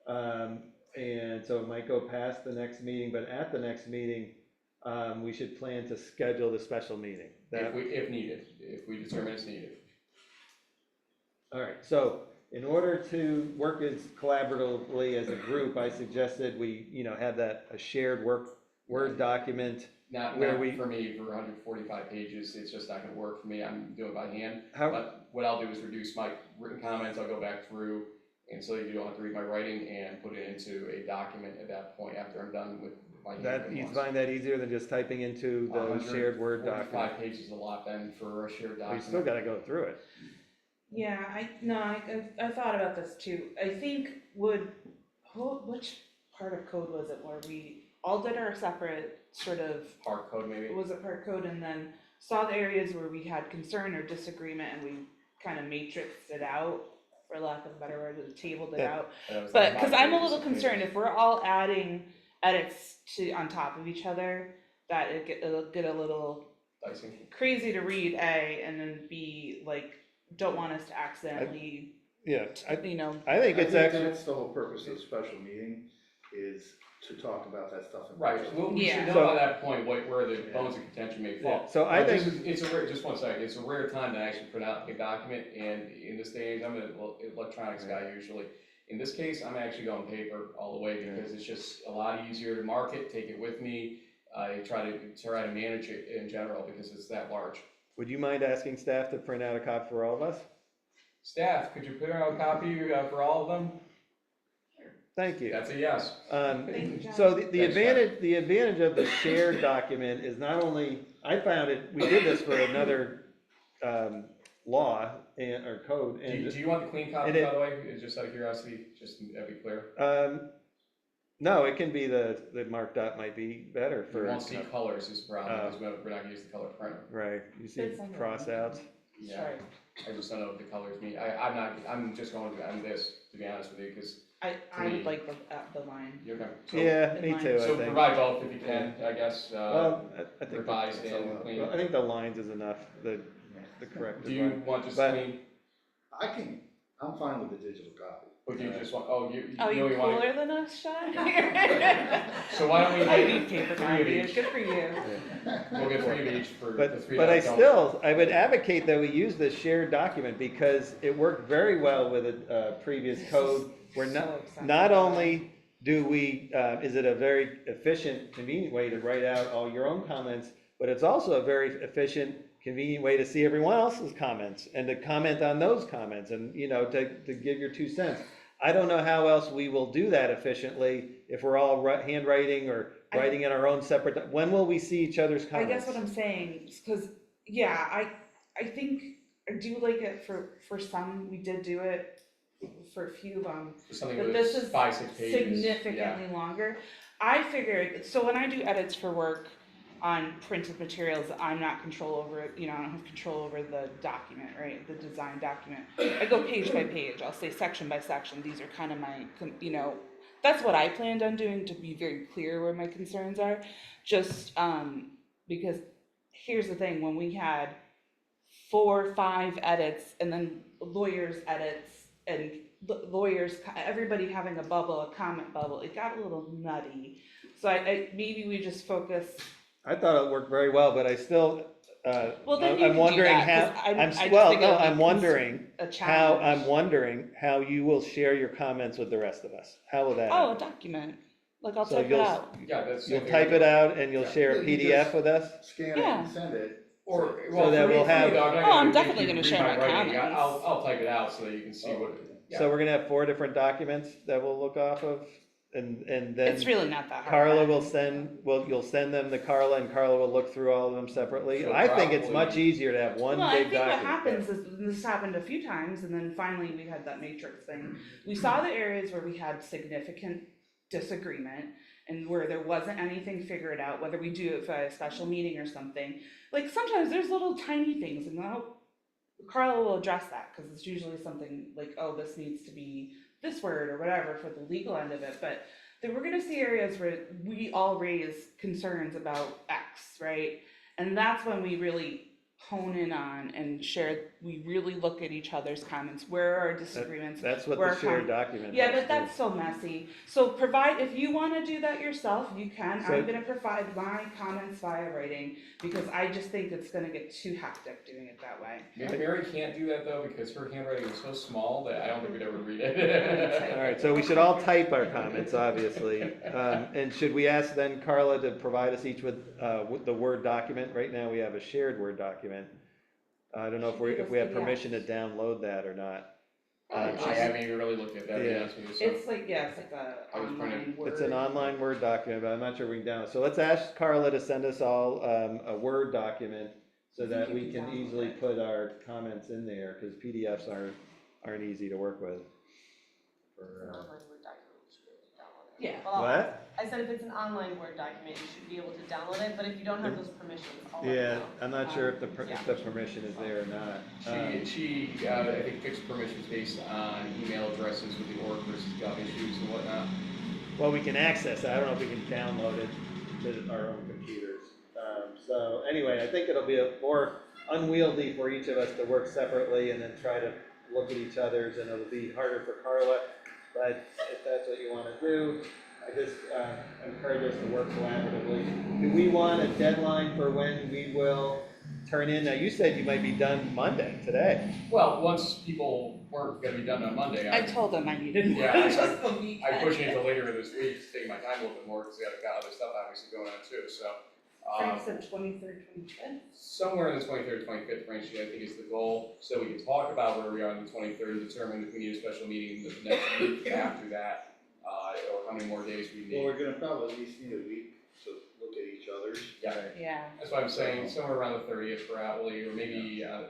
[SPEAKER 5] And so it might go past the next meeting, but at the next meeting, we should plan to schedule the special meeting.
[SPEAKER 9] If needed, if we determine it's needed.
[SPEAKER 5] All right, so in order to work as collaboratively as a group, I suggested we, have a shared Word document.
[SPEAKER 9] Not
[SPEAKER 5] Where
[SPEAKER 9] for me, for 145 pages, it's just not gonna work for me, I'm doing it by hand.
[SPEAKER 5] How,
[SPEAKER 9] But what I'll do is reduce my written comments, I'll go back through, and so you don't have to read my writing, and put it into a document at that point after I'm done with my
[SPEAKER 5] that, you
[SPEAKER 9] handwritten
[SPEAKER 5] find that easier than just typing into the shared Word document?
[SPEAKER 9] 145 pages is a lot then for a shared
[SPEAKER 5] We
[SPEAKER 9] document.
[SPEAKER 5] still gotta go through it.
[SPEAKER 2] Yeah, I thought about this too. I think which part of code was it where we all did our separate sort of,
[SPEAKER 9] Hard code maybe?
[SPEAKER 2] was it part code, and then saw the areas where we had concern or disagreement, and we kind of matrixed it out, for lack of a better word, tabled it
[SPEAKER 5] Yeah.
[SPEAKER 2] out.
[SPEAKER 9] That was
[SPEAKER 2] But,
[SPEAKER 9] like
[SPEAKER 2] cause
[SPEAKER 9] 5
[SPEAKER 2] I'm a
[SPEAKER 9] pages
[SPEAKER 2] little
[SPEAKER 9] of
[SPEAKER 2] concerned,
[SPEAKER 9] pages.
[SPEAKER 2] if we're all adding edits on top of each other, that it'll get a little
[SPEAKER 9] Dicey.
[SPEAKER 2] crazy to read, A, and then B, like, don't want us to accidentally,
[SPEAKER 5] Yeah,
[SPEAKER 2] you know,
[SPEAKER 5] I think it's actually,
[SPEAKER 4] That's the whole purpose of the special meeting, is to talk about that stuff in
[SPEAKER 9] Right,
[SPEAKER 4] person.
[SPEAKER 9] well, we should
[SPEAKER 2] Yeah.
[SPEAKER 9] know
[SPEAKER 5] So-
[SPEAKER 9] at that point where the bones of contention may fall.
[SPEAKER 5] so I
[SPEAKER 9] This
[SPEAKER 5] think,
[SPEAKER 9] is- It's a rare, just one second, it's a rare time to actually print out a document, and in this day and age, I'm an electronics guy usually. In this case, I'm actually going paper all the way, because it's just a lot easier to market, take it with me. I try to manage it in general, because it's that large.
[SPEAKER 5] would you mind asking staff to print out a copy for all of us?
[SPEAKER 9] Staff, could you print out a copy for all of them?
[SPEAKER 5] Thank you.
[SPEAKER 9] That's a yes.
[SPEAKER 2] Thank you, John.
[SPEAKER 5] So the
[SPEAKER 9] Thanks,
[SPEAKER 5] advantage of the shared document is not only, I found it, we did this for another, law or code, and,
[SPEAKER 9] Do you want the clean copy,
[SPEAKER 5] and it-
[SPEAKER 9] by the way, just out of curiosity, just to be clear?
[SPEAKER 5] no, it can be the marked up might be better
[SPEAKER 9] You
[SPEAKER 5] for.
[SPEAKER 9] won't see colors is brown, because we're not gonna use the color printer.
[SPEAKER 5] Right, you see
[SPEAKER 2] It's on the
[SPEAKER 5] cross
[SPEAKER 2] line.
[SPEAKER 5] outs.
[SPEAKER 9] Yeah,
[SPEAKER 2] Sorry.
[SPEAKER 9] I just don't know what the colors mean. I'm just going to this, to be honest with you, because
[SPEAKER 2] I
[SPEAKER 9] me.
[SPEAKER 2] would like the line.
[SPEAKER 9] you're gonna. So,
[SPEAKER 5] Yeah,
[SPEAKER 2] in
[SPEAKER 5] me
[SPEAKER 2] line.
[SPEAKER 5] too, I
[SPEAKER 9] So
[SPEAKER 5] think.
[SPEAKER 9] provide both if you can, I guess,
[SPEAKER 5] Well, I think,
[SPEAKER 9] revised and clean.
[SPEAKER 5] I think the lines is enough, the corrected
[SPEAKER 9] Do you
[SPEAKER 5] one.
[SPEAKER 9] want just
[SPEAKER 5] But-
[SPEAKER 9] clean,
[SPEAKER 4] I'm fine with the digital copy.
[SPEAKER 9] or do you just want, you
[SPEAKER 2] Oh,
[SPEAKER 9] know
[SPEAKER 2] you
[SPEAKER 9] you want
[SPEAKER 2] cooler than us, Sean?
[SPEAKER 9] So why don't we
[SPEAKER 2] I
[SPEAKER 9] get
[SPEAKER 2] need paper
[SPEAKER 9] 3 of
[SPEAKER 2] copies,
[SPEAKER 9] each?
[SPEAKER 2] good for you.
[SPEAKER 9] We'll get 3 of each for the
[SPEAKER 5] But,
[SPEAKER 9] 3
[SPEAKER 5] but
[SPEAKER 9] that
[SPEAKER 5] I
[SPEAKER 9] don't.
[SPEAKER 5] still, I would advocate that we use this shared document because it worked very well with a previous code. Where
[SPEAKER 2] So excited
[SPEAKER 5] not
[SPEAKER 2] about
[SPEAKER 5] only do we, is it a very efficient, convenient way to write out all your own comments, but it's also a very efficient, convenient way to see everyone else's comments and to comment on those comments and, you know, to give your 2 cents. I don't know how else we will do that efficiently if we're all handwriting or writing in our own separate, when will we see each other's
[SPEAKER 2] I
[SPEAKER 5] comments?
[SPEAKER 2] guess what I'm saying, because, yeah, I think I do like it for some, we did do it for a few of them.
[SPEAKER 9] Something
[SPEAKER 2] But
[SPEAKER 9] with
[SPEAKER 2] this is
[SPEAKER 9] 5-6 pages.
[SPEAKER 2] significantly longer. I figured, so when I do edits for work on printed materials, I'm not control over, you know, I don't have control over the document, right, the design document. I go page by page, I'll say section by section, these are kind of my, you know, that's what I planned on doing, to be very clear where my concerns are. Just, because here's the thing, when we had 4 or 5 edits and then lawyers' edits and lawyers, everybody having a bubble, a comment bubble, it got a little nutty. So I maybe we just focus.
[SPEAKER 5] I thought it worked very well, but I still,
[SPEAKER 2] Well, then you
[SPEAKER 5] I'm
[SPEAKER 2] can do
[SPEAKER 5] wondering
[SPEAKER 2] that,
[SPEAKER 5] how,
[SPEAKER 2] 'cause I
[SPEAKER 5] I'm,
[SPEAKER 2] just
[SPEAKER 5] well,
[SPEAKER 2] think it
[SPEAKER 5] no,
[SPEAKER 2] would be
[SPEAKER 5] I'm wondering
[SPEAKER 2] a
[SPEAKER 5] how,
[SPEAKER 2] challenge.
[SPEAKER 5] I'm wondering how you will share your comments with the rest of us. How will that
[SPEAKER 2] Oh, a
[SPEAKER 5] happen?
[SPEAKER 2] document, like I'll
[SPEAKER 5] So
[SPEAKER 2] type it
[SPEAKER 5] you'll-
[SPEAKER 2] out.
[SPEAKER 9] Yeah, that's.
[SPEAKER 5] You'll type it out and you'll
[SPEAKER 9] Yeah.
[SPEAKER 5] share a
[SPEAKER 4] You
[SPEAKER 5] PDF
[SPEAKER 4] just-
[SPEAKER 5] with us?
[SPEAKER 4] Scan it
[SPEAKER 2] Yeah.
[SPEAKER 4] and send it.
[SPEAKER 9] Or,
[SPEAKER 5] So
[SPEAKER 9] well,
[SPEAKER 5] that
[SPEAKER 9] for me,
[SPEAKER 5] we'll have-
[SPEAKER 9] I'm not
[SPEAKER 2] Oh, I'm
[SPEAKER 9] make
[SPEAKER 2] definitely
[SPEAKER 9] you
[SPEAKER 2] gonna
[SPEAKER 9] read
[SPEAKER 2] share my
[SPEAKER 9] writing.
[SPEAKER 2] comments.
[SPEAKER 9] I'll type it out so that you can see what, yeah.
[SPEAKER 5] So we're gonna have 4 different documents that we'll look off of, and then
[SPEAKER 2] It's really not that hard.
[SPEAKER 5] Carla will send, you'll send them to Carla, and Carla will look through all of them separately.
[SPEAKER 9] So
[SPEAKER 5] I think it's
[SPEAKER 9] probably-
[SPEAKER 5] much easier to have one
[SPEAKER 2] Well, I
[SPEAKER 5] big
[SPEAKER 2] think what
[SPEAKER 5] document.
[SPEAKER 2] happens is, this happened a few times, and then finally we had that matrix thing. We saw the areas where we had significant disagreement, and where there wasn't anything figured out, whether we do it for a special meeting or something. Like, sometimes there's little tiny things, and Carla will address that, because it's usually something like, oh, this needs to be this word, or whatever, for the legal end of it, but then we're gonna see areas where we all raise concerns about X, right? And that's when we really hone in on and share, we really look at each other's comments, where are our disagreements?
[SPEAKER 5] That's what
[SPEAKER 2] where
[SPEAKER 5] the
[SPEAKER 2] our
[SPEAKER 5] shared document
[SPEAKER 2] Yeah,
[SPEAKER 5] does,
[SPEAKER 2] but that's so messy. So provide, if you wanna do that yourself, you can.
[SPEAKER 5] So-
[SPEAKER 2] I'm gonna provide my comments via writing, because I just think it's gonna get too hectic doing it that way.
[SPEAKER 9] Mary can't do that though, because her handwriting is so small that I don't think we'd ever read it.
[SPEAKER 5] All right, so we should all type our comments, obviously. And should we ask then Carla to provide us each with the Word document? Right now, we have a shared Word document. I don't know if we have permission to download that or not.
[SPEAKER 9] I haven't even really looked at that, to be
[SPEAKER 5] Yeah.
[SPEAKER 9] honest with you, so.
[SPEAKER 2] It's like, yeah, it's like
[SPEAKER 9] I was
[SPEAKER 2] online
[SPEAKER 9] printing-
[SPEAKER 2] Word.
[SPEAKER 5] It's an online Word document, but I'm not sure we can download. So let's ask Carla to send us all a Word document so
[SPEAKER 2] I think
[SPEAKER 5] that
[SPEAKER 2] you
[SPEAKER 5] we
[SPEAKER 2] can
[SPEAKER 5] can
[SPEAKER 2] download
[SPEAKER 5] easily
[SPEAKER 2] it.
[SPEAKER 5] put our comments in there, because PDFs aren't easy to work with.
[SPEAKER 2] Yeah.
[SPEAKER 3] Well,
[SPEAKER 5] What?
[SPEAKER 3] I said if it's an online Word document, you should be able to download it, but if you don't have those permissions, I'll let you
[SPEAKER 5] Yeah,
[SPEAKER 3] know.
[SPEAKER 5] I'm not sure if the
[SPEAKER 3] Yeah.
[SPEAKER 5] permission is there or not.
[SPEAKER 9] She, I think fixed permissions based on email addresses with the org versus gov issues and whatnot.
[SPEAKER 5] well, we can access it, I don't know if we can download it to our own computers. So anyway, I think it'll be a more unwieldy for each of us to work separately and then try to look at each other's, and it'll be harder for Carla, but if that's what you want to do, I just encourage us to work collaboratively. Do we want a deadline for when we will turn in? Now, you said you might be done Monday, today.
[SPEAKER 9] Well, once people weren't gonna be done on Monday,
[SPEAKER 2] I told them I needed more,
[SPEAKER 9] Yeah,
[SPEAKER 2] just the weekend.
[SPEAKER 9] I pushed it until later this week to take my time a little bit more, because I got other stuff obviously going on too, so.
[SPEAKER 2] Frank said 23rd, 25th.
[SPEAKER 9] Somewhere in the 23rd, 25th range, I think is the goal, so we can talk about where we are on the 23rd, and determine if we need a special meeting the next week after that, or how many more days we
[SPEAKER 4] Well,
[SPEAKER 9] need.
[SPEAKER 4] we're gonna probably at least need a week to look at each other's.
[SPEAKER 2] Yeah.
[SPEAKER 9] That's why I'm saying somewhere around the 30th probably, or maybe even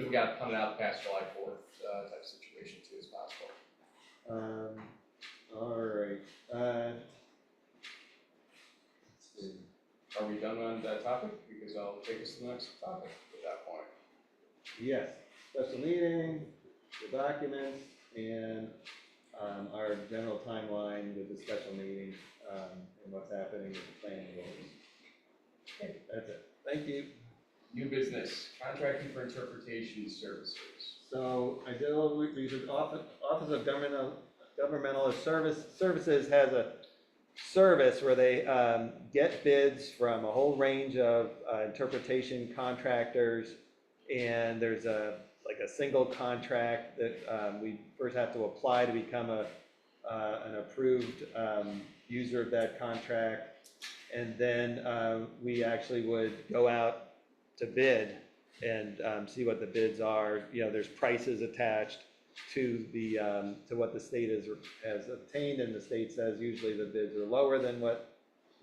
[SPEAKER 9] if we got to punt it out past July 4th type situation too, as possible.
[SPEAKER 5] All right. Let's see.
[SPEAKER 9] Are we done on that topic? Because I'll take us to the next topic at that point.
[SPEAKER 5] Yes, special meeting, the documents, and our general timeline with the special meeting, and what's happening with the planning board. That's it. Thank you.
[SPEAKER 9] New business, contracting for interpretation services.
[SPEAKER 5] So I do research, Office of Governmental Services has a service where they get bids from a whole range of interpretation contractors, and there's like a single contract that we first have to apply to become an approved user of that contract, and then we actually would go out to bid and see what the bids are. You know, there's prices attached to the to what the state has obtained, and the state says usually the bids are lower than what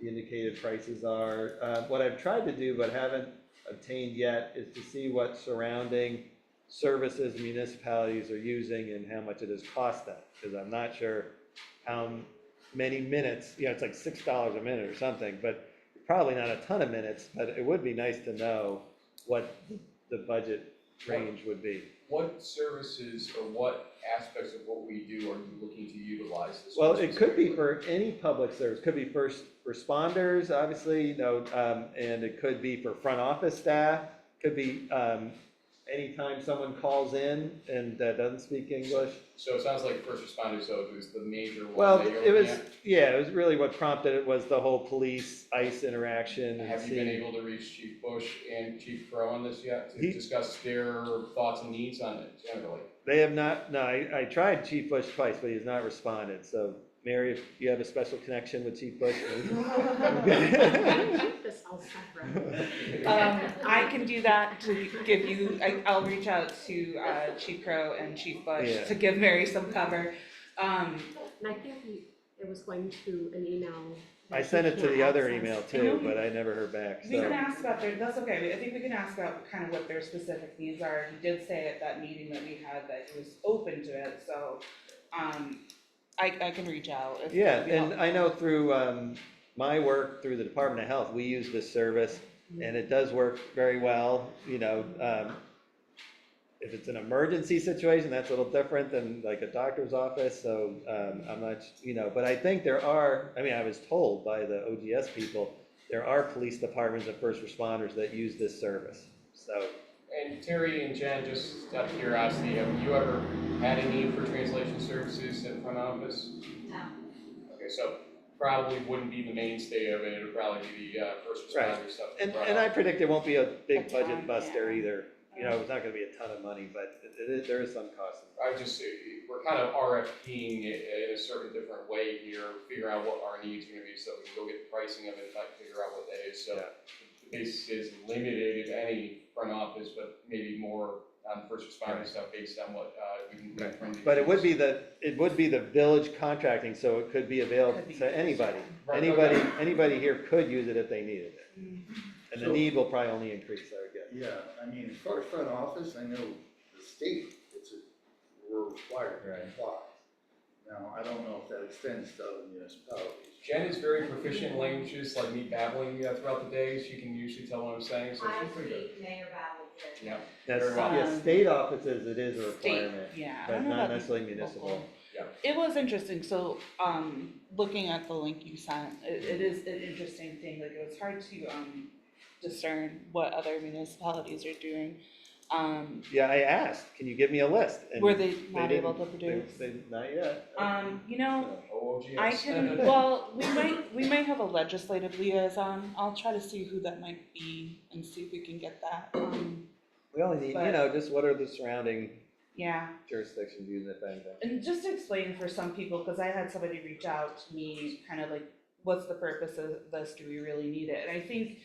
[SPEAKER 5] the indicated prices are. What I've tried to do but haven't obtained yet is to see what surrounding services municipalities are using and how much it has cost them, because I'm not sure how many minutes, you know, it's like $6 a minute or something, but probably not a ton of minutes, but it would be nice to know what the budget range would be.
[SPEAKER 9] What services or what aspects of what we do are you looking to utilize this?
[SPEAKER 5] Well, it could be for any public service. Could be first responders, obviously, you know, and it could be for front office staff. Could be anytime someone calls in and doesn't speak English.
[SPEAKER 9] So it sounds like first responders, so it was the major one
[SPEAKER 5] Well,
[SPEAKER 9] that you're
[SPEAKER 5] it was,
[SPEAKER 9] looking at?
[SPEAKER 5] yeah, it was really what prompted it was the whole police ICE interaction. And
[SPEAKER 9] Have you been able to reach Chief Bush and Chief Crow on this yet to discuss their thoughts and needs on it generally?
[SPEAKER 5] They have not, no, I tried Chief Bush twice, but he's not responded. So Mary, if you have a special connection with Chief Bush.
[SPEAKER 12] This all separate.
[SPEAKER 2] I can do that to give you, I'll reach out to Chief Crow and Chief Bush
[SPEAKER 5] Yeah.
[SPEAKER 2] to give Mary some cover.
[SPEAKER 12] And I think it was going to an email.
[SPEAKER 5] I sent it to the other
[SPEAKER 12] access.
[SPEAKER 5] email too, but I never heard back,
[SPEAKER 2] We can
[SPEAKER 5] so.
[SPEAKER 2] ask about that's okay, I think we can ask about kind of what their specific needs are. He did say at that meeting that we had that he was open to it, so, I can reach out. if
[SPEAKER 5] Yeah,
[SPEAKER 2] that'd be
[SPEAKER 5] and I
[SPEAKER 2] helpful.
[SPEAKER 5] know through my work through the Department of Health, we use this service, and it does work very well, you know. If it's an emergency situation, that's a little different than like a doctor's office, so I'm not, you know, but I think there are, I mean, I was told by the OGS people, there are police departments and first responders that use this service, so.
[SPEAKER 9] And Terry and Jen, just out of curiosity, have you ever had a need for translation services in front office?
[SPEAKER 7] No.
[SPEAKER 9] Okay, so probably wouldn't be the mainstay of it, it would probably be the first responder stuff. in front
[SPEAKER 5] And I
[SPEAKER 9] office.
[SPEAKER 5] predict it won't be a big
[SPEAKER 2] A ton,
[SPEAKER 5] budget buster
[SPEAKER 2] yeah.
[SPEAKER 5] either, you know, it's not gonna be a ton of money, but there is some cost.
[SPEAKER 9] I would just say, we're kind of RFPing it in a certain different way here, figure out what our needs are gonna be, so we can go get the pricing of it, and figure out what that is, so.
[SPEAKER 5] Yeah.
[SPEAKER 9] The base is limited, if any, front office, but maybe more on first responder stuff based on what, we can get from the.
[SPEAKER 5] But it would be the village contracting, so it could be available
[SPEAKER 2] Could be.
[SPEAKER 5] to anybody.
[SPEAKER 9] Right,
[SPEAKER 5] Anybody here could use it if they needed it. And the
[SPEAKER 4] So-
[SPEAKER 5] need will probably only increase, I would guess.
[SPEAKER 4] Yeah, I mean, as far as front office, I know the state, we're required to comply. Now, I don't know if that extends to other municipalities.
[SPEAKER 9] Jen is very proficient in languages, like me babbling throughout the day, she can usually tell what I'm saying, so
[SPEAKER 7] I
[SPEAKER 9] she's pretty good.
[SPEAKER 7] speak Mayor Babel.
[SPEAKER 9] Yeah.
[SPEAKER 5] That's,
[SPEAKER 9] Very well.
[SPEAKER 5] yeah, state offices, it is a
[SPEAKER 2] State,
[SPEAKER 5] requirement,
[SPEAKER 2] yeah. I
[SPEAKER 5] but
[SPEAKER 2] don't know
[SPEAKER 5] not
[SPEAKER 2] about
[SPEAKER 5] necessarily
[SPEAKER 2] local.
[SPEAKER 5] municipal.
[SPEAKER 2] It was interesting, so, looking at the link you sent, it is an interesting thing, like, it was hard to, discern what other municipalities are doing.
[SPEAKER 5] Yeah, I asked, can you give me a list? And
[SPEAKER 2] Were they not able
[SPEAKER 5] didn't.
[SPEAKER 2] to produce?
[SPEAKER 5] Not yet.
[SPEAKER 2] You know,
[SPEAKER 9] OOGS.
[SPEAKER 2] I can, well, we might have a legislative liaison, I'll try to see who that might be and see if we can get that,
[SPEAKER 5] We only need, just what are the surrounding
[SPEAKER 2] yeah.
[SPEAKER 5] jurisdictions using if anything?
[SPEAKER 2] And just to explain for some people, because I had somebody reach out to me, kind of like, what's the purpose of this, do we really need it? And I think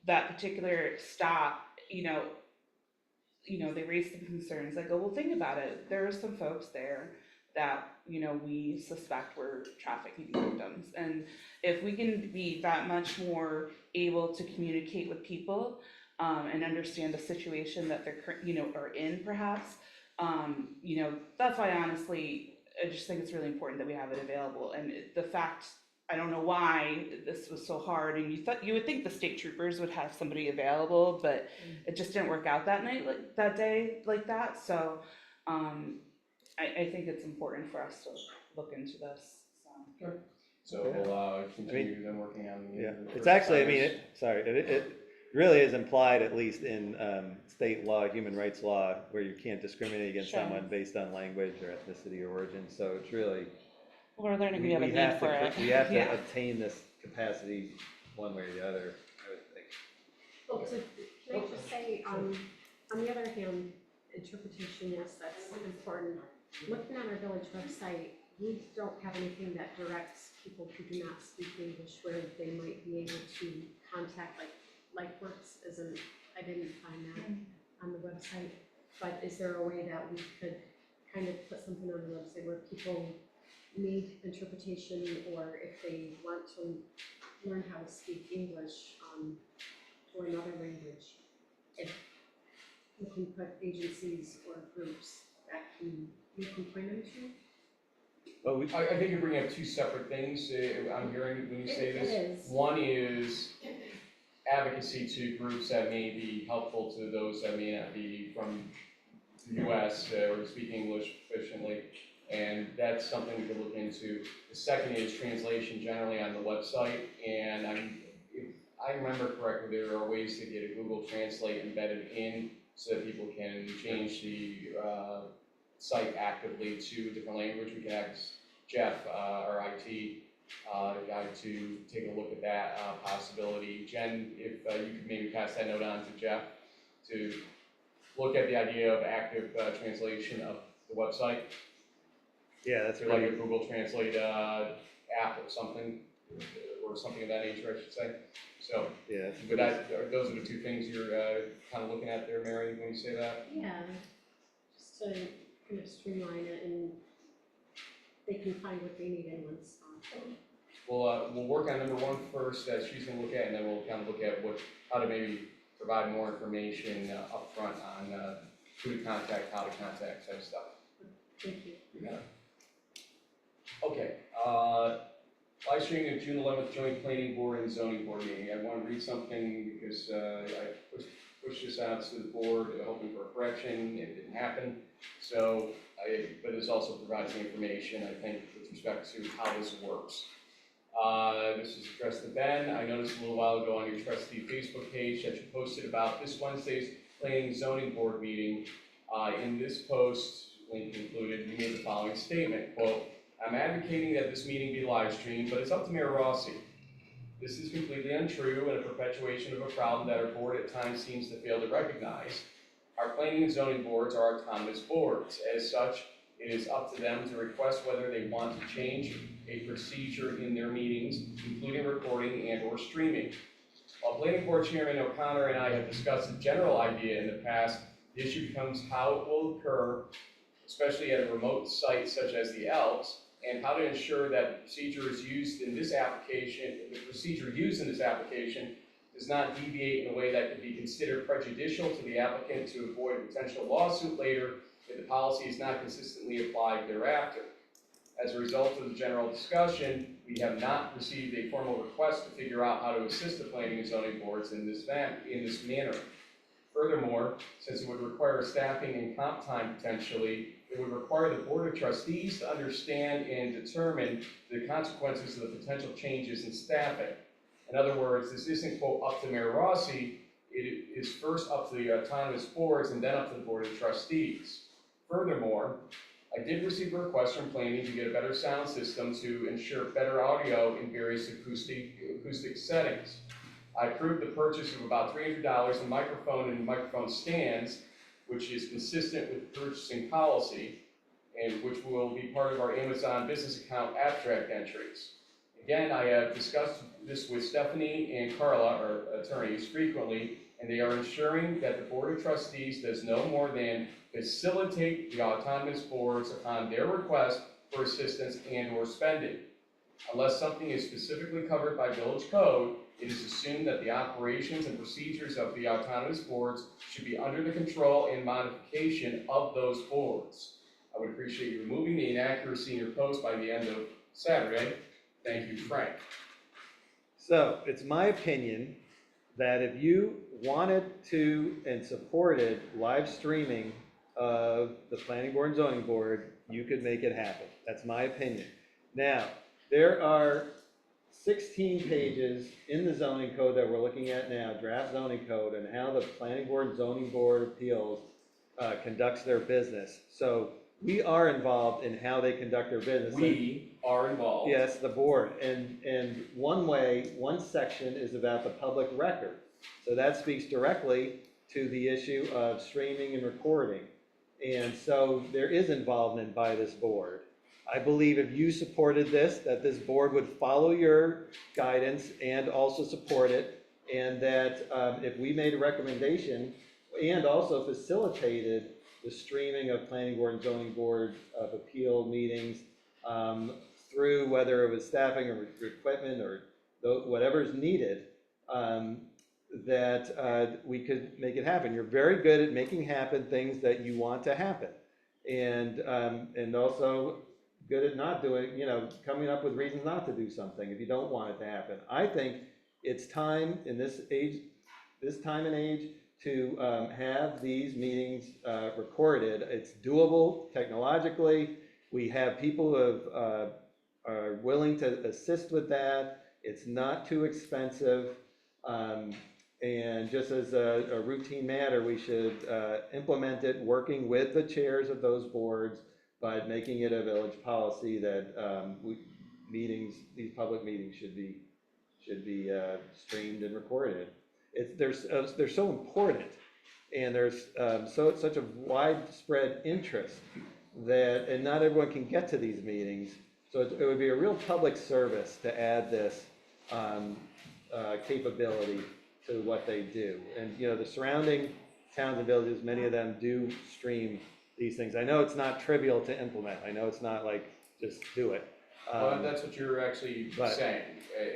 [SPEAKER 2] that particular stop, they raised some concerns, I go, well, think about it, there are some folks there that, we suspect were trafficking victims. And if we can be that much more able to communicate with people, and understand the situation that they're, are in perhaps, that's why honestly, I just think it's really important that we have it available. And the fact, I don't know why this was so hard, and you would think the state troopers would have somebody available, but it just didn't work out that night, like that day, like that. So, I think it's important for us to look into this, so.
[SPEAKER 9] So we'll continue then working on the.
[SPEAKER 5] Yeah, it's actually, it really is implied, at least in state law, human rights law, where you can't discriminate against
[SPEAKER 2] Sure.
[SPEAKER 5] someone based on language or ethnicity or origin, so it's really.
[SPEAKER 2] We're learning we have a need for it.
[SPEAKER 5] We have to
[SPEAKER 2] Yeah.
[SPEAKER 5] obtain this capacity one way or the other, I would think.
[SPEAKER 12] Well, can I just say, on the other hand, interpretation, yes, that's important. Looking at our village website, we don't have anything that directs people who do not speak English where they might be able to contact, LifeWorks isn't, I didn't find that on the website. But is there a way that we could kind of put something on the website where people need interpretation, or if they want to learn how to speak English or another language, if we can put agencies or groups that you can point them to?
[SPEAKER 5] Well,
[SPEAKER 9] I think you're bringing up two separate things, I'm hearing when you say this.
[SPEAKER 12] It is.
[SPEAKER 9] One is advocacy to groups that may be helpful to those that may not be from the US or speak English proficiently, and that's something we could look into. The second is translation generally on the website, and if I remember correctly, there are ways to get a Google Translate embedded in so that people can change the site actively to a different language. We can ask Jeff, our IT guy, to take a look at that possibility. Jen, if you could maybe pass that note on to Jeff to look at the idea of active translation of the website.
[SPEAKER 5] Yeah, that's
[SPEAKER 9] like a Google Translate app or something of that nature, I should say. So,
[SPEAKER 5] yeah.
[SPEAKER 9] But those are the two things you're kind of looking at there, Mary, when you say that?
[SPEAKER 12] Yeah, just to kind of streamline it and they can find what they need in one spot.
[SPEAKER 9] We'll work on number one first, that she's gonna look at, and then we'll kind of look at how to maybe provide more information upfront on who to contact, how to contact, type stuff.
[SPEAKER 12] Thank you.
[SPEAKER 9] Yeah. Okay, live streaming of June 11th joint planning board and zoning board meeting. I want to read something because I pushed this out to the board, hoping for a correction. It didn't happen. So, but this also provides the information, I think, with respect to how this works. This is addressed to Ben. I noticed a little while ago on your trustee Facebook page that you posted about this Wednesday's planning zoning board meeting. In this post, link included, you made the following statement, quote, "I'm advocating that this meeting be live streamed, but it's up to Mayor Rossi. This is completely untrue and a perpetuation of a problem that our board at times seems to fail to recognize. Our planning and zoning boards are autonomous boards. As such, it is up to them to request whether they want to change a procedure in their meetings, including recording and or streaming. While Planning Board Chairman O'Connor and I have discussed the general idea in the past, the issue becomes how it will occur, especially at a remote site such as the Alps, and how to ensure that the procedure used in this application does not deviate in a way that could be considered prejudicial to the applicant to avoid a potential lawsuit later if the policy is not consistently applied thereafter. As a result of the general discussion, we have not received a formal request to figure out how to assist the planning and zoning boards in this manner. Furthermore, since it would require staffing and comp time potentially, it would require the Board of Trustees to understand and determine the consequences of the potential changes in staffing. In other words, this isn't, quote, up to Mayor Rossi, it is first up to the autonomous boards and then up to the Board of Trustees. Furthermore, I did receive a request from planning to get a better sound system to ensure better audio in various acoustic settings. I approved the purchase of about $300 in microphone and microphone stands, which is consistent with purchasing policy, and which will be part of our Amazon business account abstract entries. Again, I have discussed this with Stephanie and Carla, our attorneys, frequently, and they are ensuring that the Board of Trustees does no more than facilitate the autonomous boards upon their request for assistance and/or spending. Unless something is specifically covered by village code, it is assumed that the operations and procedures of the autonomous boards should be under the control and modification of those boards. I would appreciate you removing the inaccuracy in your post by the end of Saturday. Thank you, Frank.
[SPEAKER 5] So it's my opinion that if you wanted to and supported live streaming of the Planning Board and Zoning Board, you could make it happen. That's my opinion. Now, there are 16 pages in the zoning code that we're looking at now, draft zoning code, and how the Planning Board and Zoning Board of Appeals conducts their business. So we are involved in how they conduct their business.
[SPEAKER 9] We are involved.
[SPEAKER 5] Yes, the board. And one section is about the public record. So that speaks directly to the issue of streaming and recording. And so there is involvement by this board. I believe if you supported this, that this board would follow your guidance and also support it, and that if we made a recommendation and also facilitated the streaming of Planning Board and Zoning Board of Appeal meetings through whether it was staffing or equipment or whatever is needed, that we could make it happen. You're very good at making happen things that you want to happen, and also good at not doing, coming up with reasons not to do something if you don't want it to happen. I think it's time in this time and age, to have these meetings recorded. It's doable technologically. We have people who are willing to assist with that. It's not too expensive. And just as a routine matter, we should implement it working with the chairs of those boards, but making it a village policy that these public meetings should be streamed and recorded. They're so important, and there's such a widespread interest and not everyone can get to these meetings. So it would be a real public service to add this capability to what they do. And the surrounding towns and villages, many of them do stream these things. I know it's not trivial to implement. I know it's not like just do it.
[SPEAKER 9] Well, that's what you're actually saying,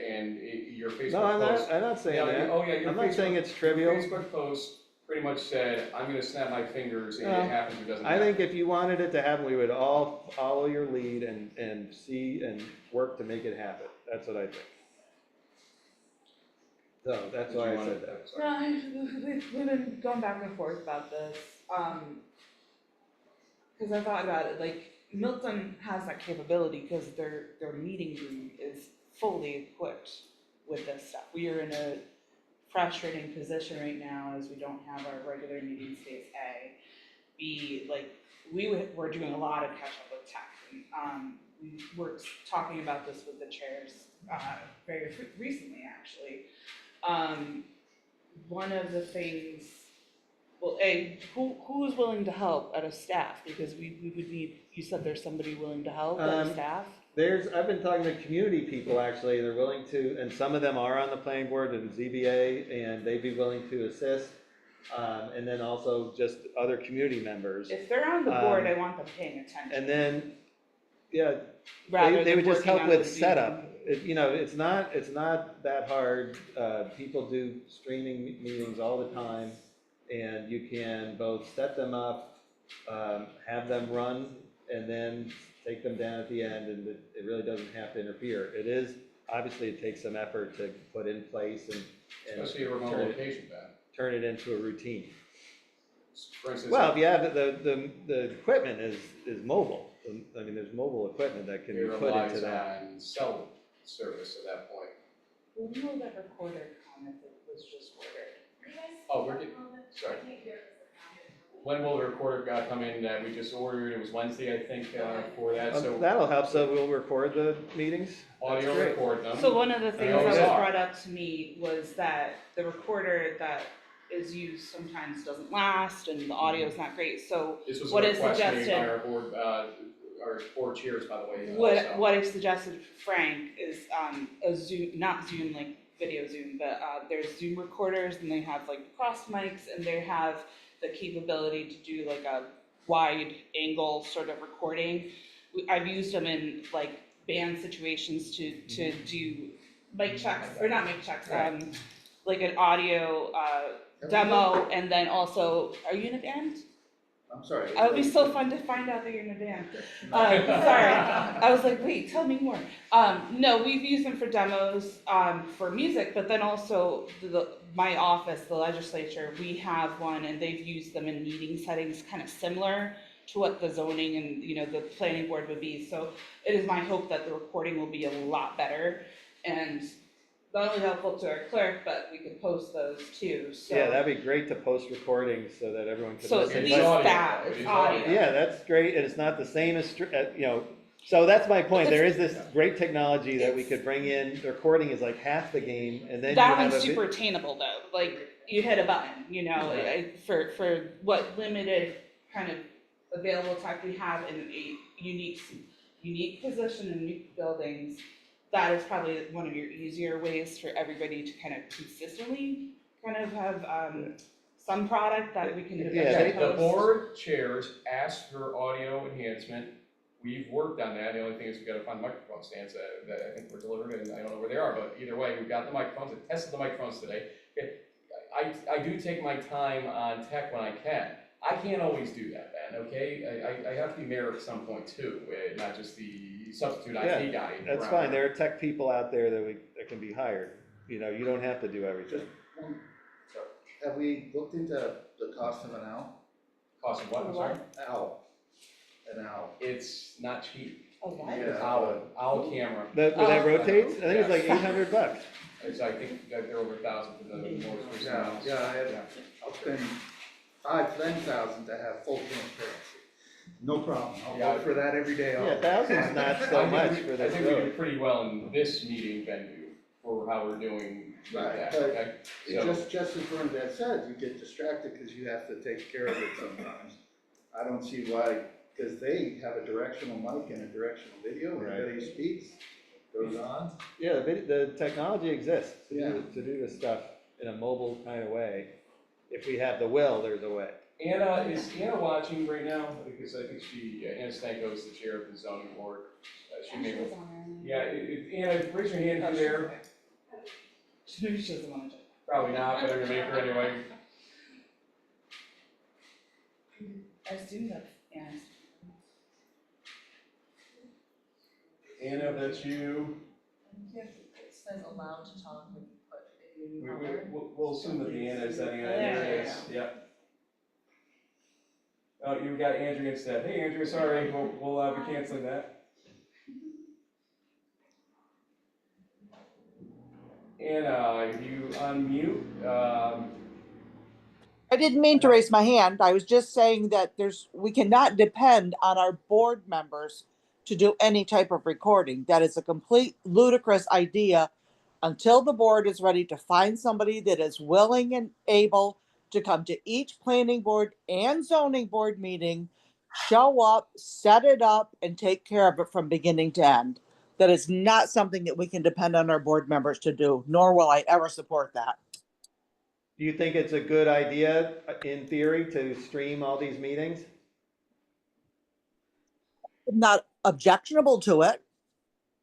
[SPEAKER 9] and your Facebook
[SPEAKER 5] No,
[SPEAKER 9] post.
[SPEAKER 5] I'm not saying that.
[SPEAKER 9] Oh, yeah, your
[SPEAKER 5] I'm not saying it's trivial.
[SPEAKER 9] Your Facebook post pretty much said, I'm gonna snap my fingers and it happens or doesn't happen.
[SPEAKER 5] I think if you wanted it to happen, we would all follow your lead and see and work to make it happen. That's what I think. So that's why I said that.
[SPEAKER 2] No, we've been going back and forth about this, because I thought about it, like, Milton has that capability because their meeting room is fully equipped with this stuff. We are in a frustrating position right now as we don't have our regular meeting space, A. B, like, we're doing a lot of catch up with tech. And, we were talking about this with the chairs very recently, actually. One of the things, well, A, who's willing to help out of staff? Because we would need, you said there's somebody willing to help out of staff?
[SPEAKER 5] I've been talking to community people, actually. They're willing to, and some of them are on the planning board and ZBA, and they'd be willing to assist. And then also just other community members.
[SPEAKER 2] If they're on the board, I want them paying attention.
[SPEAKER 5] And then, yeah,
[SPEAKER 2] Rather
[SPEAKER 5] they would
[SPEAKER 2] than
[SPEAKER 5] just help
[SPEAKER 2] working on
[SPEAKER 5] with
[SPEAKER 2] the
[SPEAKER 5] setup. It's not that hard. People do streaming meetings all the time, and you can both set them up, have them run, and then take them down at the end, and it really doesn't have to interfere. Obviously it takes some effort to put in place and
[SPEAKER 9] Especially a remote location, Ben.
[SPEAKER 5] turn it into a routine.
[SPEAKER 9] For instance.
[SPEAKER 5] Well, yeah, but the equipment is mobile. I mean, there's mobile equipment that can be
[SPEAKER 9] It
[SPEAKER 5] put into
[SPEAKER 9] relies
[SPEAKER 5] that.
[SPEAKER 9] on cell service at that point.
[SPEAKER 6] When will that recorder come if it was just ordered?
[SPEAKER 9] Oh, sorry. When will the recorder come in that we just ordered? It was Wednesday, I think, for that, so.
[SPEAKER 5] That'll help, so we'll record the meetings. That's
[SPEAKER 9] Audio
[SPEAKER 5] great.
[SPEAKER 9] record them.
[SPEAKER 6] So one of the things that
[SPEAKER 9] always
[SPEAKER 6] was
[SPEAKER 9] are.
[SPEAKER 6] brought up to me was that the recorder that is used sometimes doesn't last and the audio's not great, so
[SPEAKER 9] This was a
[SPEAKER 6] what is
[SPEAKER 9] request made
[SPEAKER 6] suggested-
[SPEAKER 9] by our board chairs, by the way,
[SPEAKER 6] what
[SPEAKER 9] also.
[SPEAKER 6] what I've suggested for Frank is a Zoom, not Zoom like video Zoom, but there's Zoom recorders and they have like cross mics and they have the capability to do like a wide angle sort of recording. I've used them in like band situations to do mic checks, or not mic checks, like an audio demo, and then also, are you in a band?
[SPEAKER 4] I'm sorry.
[SPEAKER 6] It would be so fun to find out that you're in a band. Sorry, I was like, wait, tell me more. No, we've used them for demos, for music, but then also my office, the legislature, we have one and they've used them in meeting settings, kind of similar to what the zoning and, the planning board would be. So it is my hope that the recording will be a lot better and not only helpful to our clerk, but we could post those too, so.
[SPEAKER 5] Yeah, that'd be great to post recordings so that everyone could
[SPEAKER 6] So
[SPEAKER 5] listen.
[SPEAKER 6] at
[SPEAKER 9] It's
[SPEAKER 6] least
[SPEAKER 9] audio,
[SPEAKER 6] that,
[SPEAKER 9] it
[SPEAKER 6] it's
[SPEAKER 9] is
[SPEAKER 6] audio.
[SPEAKER 9] audio.
[SPEAKER 5] Yeah, that's great, and it's not the same as, so that's my point, there is this great technology that we could bring in, the recording is like half the game, and then you
[SPEAKER 6] That
[SPEAKER 5] have
[SPEAKER 6] one's
[SPEAKER 5] a.
[SPEAKER 6] super attainable though, like you hit a button, for what limited kind of available tech we have in a unique position in unique buildings. That is probably one of your easier ways for everybody to kind of consistently kind of have some product that we can
[SPEAKER 5] Yeah,
[SPEAKER 9] The board chairs asked for audio enhancement. We've worked on that. The only thing is we've got to find microphone stands that I think were delivered, and I don't know where they are, but either way, we've got the microphones. I tested the microphones today. Okay. I do take my time on tech when I can. I can't always do that, Ben, okay? I have to be mayor at some point too, not just the substitute IT guy.
[SPEAKER 5] That's
[SPEAKER 9] around
[SPEAKER 5] fine,
[SPEAKER 9] here.
[SPEAKER 5] there are tech people out there that can be hired, you don't have to do everything.
[SPEAKER 1] Have we looked into the cost of an owl?
[SPEAKER 9] Cost of what, I'm sorry?
[SPEAKER 1] Owl. An owl.
[SPEAKER 9] It's not cheap.
[SPEAKER 6] Oh, what?
[SPEAKER 1] Yeah.
[SPEAKER 9] Owl camera.
[SPEAKER 5] That rotates, I think it's like
[SPEAKER 9] Yes.
[SPEAKER 5] $800.
[SPEAKER 9] I think that they're over 1,000 for the most recent
[SPEAKER 1] Yeah,
[SPEAKER 9] ones.
[SPEAKER 1] I'll spend $10,000 to have full transparency. No problem, I'll
[SPEAKER 9] Yeah.
[SPEAKER 1] vote for that every day.
[SPEAKER 5] Yeah, $1,000's not so much for
[SPEAKER 9] I
[SPEAKER 5] this
[SPEAKER 9] think we
[SPEAKER 5] road.
[SPEAKER 9] did pretty well in this meeting venue for how we're doing with
[SPEAKER 1] Right,
[SPEAKER 9] that,
[SPEAKER 1] but
[SPEAKER 9] okay? So,
[SPEAKER 1] just as Bernadette said, you get distracted because you have to take care of it sometimes. I don't see why, because they have a directional mic and a directional video,
[SPEAKER 5] Right.
[SPEAKER 1] everybody speaks, goes on.
[SPEAKER 5] Yeah, the technology exists
[SPEAKER 1] Yeah.
[SPEAKER 5] to do this stuff in a mobile kind of way. If we have the will, there's a way.
[SPEAKER 9] Anna, is Anna watching right now? Because I think Anna Stanko is the chair of the zoning board. She may, Anna, raise your hand if you're there.
[SPEAKER 6] Maybe she doesn't want to.
[SPEAKER 9] Probably not, but I'm gonna make her anyway.
[SPEAKER 6] I assume that's, yeah.
[SPEAKER 9] Anna, if that's you.
[SPEAKER 3] It says allowed to talk when you put
[SPEAKER 9] We'll assume that the Anna is setting it.
[SPEAKER 6] There
[SPEAKER 9] There it is, yep. Oh, you got Andrea instead. Hey, Andrea, sorry, we'll be canceling that. Anna, you unmute.
[SPEAKER 13] I didn't mean to raise my hand. I was just saying that we cannot depend on our board members to do any type of recording. That is a complete ludicrous idea until the board is ready to find somebody that is willing and able to come to each planning board and zoning board meeting, show up, set it up, and take care of it from beginning to end. That is not something that we can depend on our board members to do, nor will I ever support that.
[SPEAKER 5] Do you think it's a good idea, in theory, to stream all these meetings?
[SPEAKER 13] I'm not objectionable to it.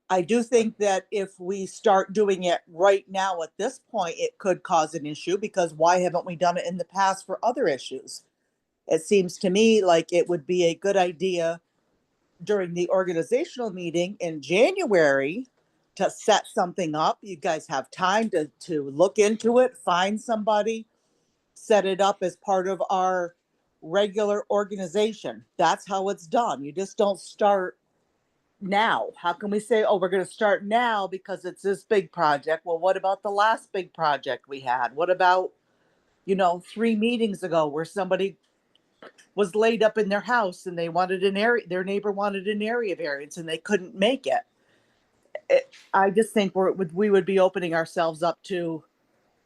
[SPEAKER 13] I do think that if we start doing it right now at this point, it could cause an issue, because why haven't we done it in the past for other issues? It seems to me like it would be a good idea during the organizational meeting in January to set something up. You guys have time to look into it, find somebody, set it up as part of our regular organization. That's how it's done. You just don't start now. How can we say, oh, we're going to start now because it's this big project? Well, what about the last big project we had? What about, 3 meetings ago where somebody was laid up in their house and they wanted their neighbor wanted an area variance and they couldn't make it. I just think we would be opening ourselves up to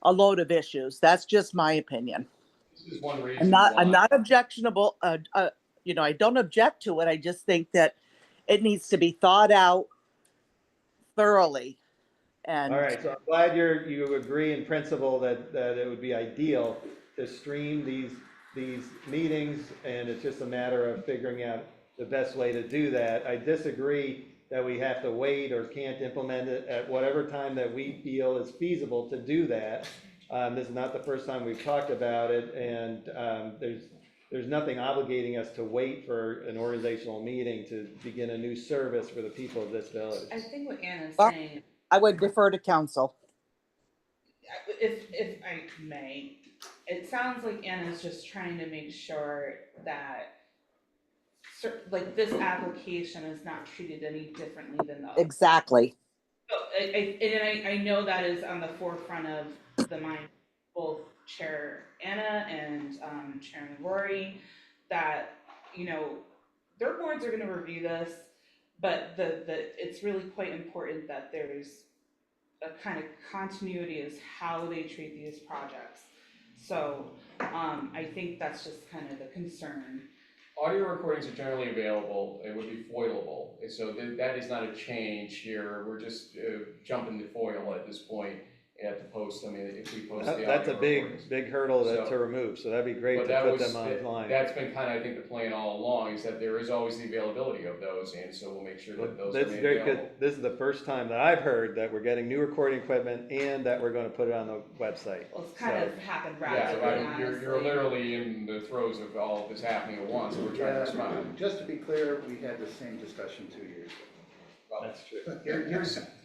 [SPEAKER 13] a load of issues. That's just my opinion.
[SPEAKER 9] This is one
[SPEAKER 13] I'm
[SPEAKER 9] reason
[SPEAKER 13] not, I'm
[SPEAKER 9] why.
[SPEAKER 13] not objectionable. I don't object to it. I just think that it needs to be thought out thoroughly. And
[SPEAKER 5] All right, so I'm glad you agree in principle that it would be ideal to stream these meetings, and it's just a matter of figuring out the best way to do that. I disagree that we have to wait or can't implement it at whatever time that we feel is feasible to do that. This is not the first time we've talked about it, and there's nothing obligating us to wait for an organizational meeting to begin a new service for the people of this village.
[SPEAKER 6] I think what Anna's
[SPEAKER 13] Well,
[SPEAKER 6] saying,
[SPEAKER 13] I would defer to council.
[SPEAKER 6] if I may, it sounds like Anna's just trying to make sure that like this application is not treated any differently than the other.
[SPEAKER 13] Exactly.
[SPEAKER 6] So I know that is on the forefront of the mind, both Chair Anna and Chairman Rory, that, their boards are gonna review this, but it's really quite important that there's a kind of continuity as how they treat these projects. So, I think that's just kind of the concern.
[SPEAKER 9] Audio recordings are generally available, it would be foilable, and so that is not a change here, we're just jumping the foil at this point at the post, I mean, if we post the audio
[SPEAKER 5] That's a
[SPEAKER 9] recordings.
[SPEAKER 5] big hurdle to remove, so that'd be great
[SPEAKER 9] But
[SPEAKER 5] to
[SPEAKER 9] that
[SPEAKER 5] put
[SPEAKER 9] was,
[SPEAKER 5] them online.
[SPEAKER 9] that's been kind of, I think, the plan all along, is that there is always the availability of those, and so we'll make sure that those are
[SPEAKER 5] That's
[SPEAKER 9] made
[SPEAKER 5] very
[SPEAKER 9] available.
[SPEAKER 5] good. This is the first time that I've heard that we're getting new recording equipment and that we're gonna put it on the website.
[SPEAKER 6] Well, it's kind of happened
[SPEAKER 9] Yeah,
[SPEAKER 6] rapidly,
[SPEAKER 9] right, you're
[SPEAKER 6] honestly.
[SPEAKER 9] literally in the throes of all of this happening at once, and we're trying to respond.
[SPEAKER 4] Just to be clear, we had the same discussion 2 years ago.
[SPEAKER 9] Well,
[SPEAKER 5] That's true.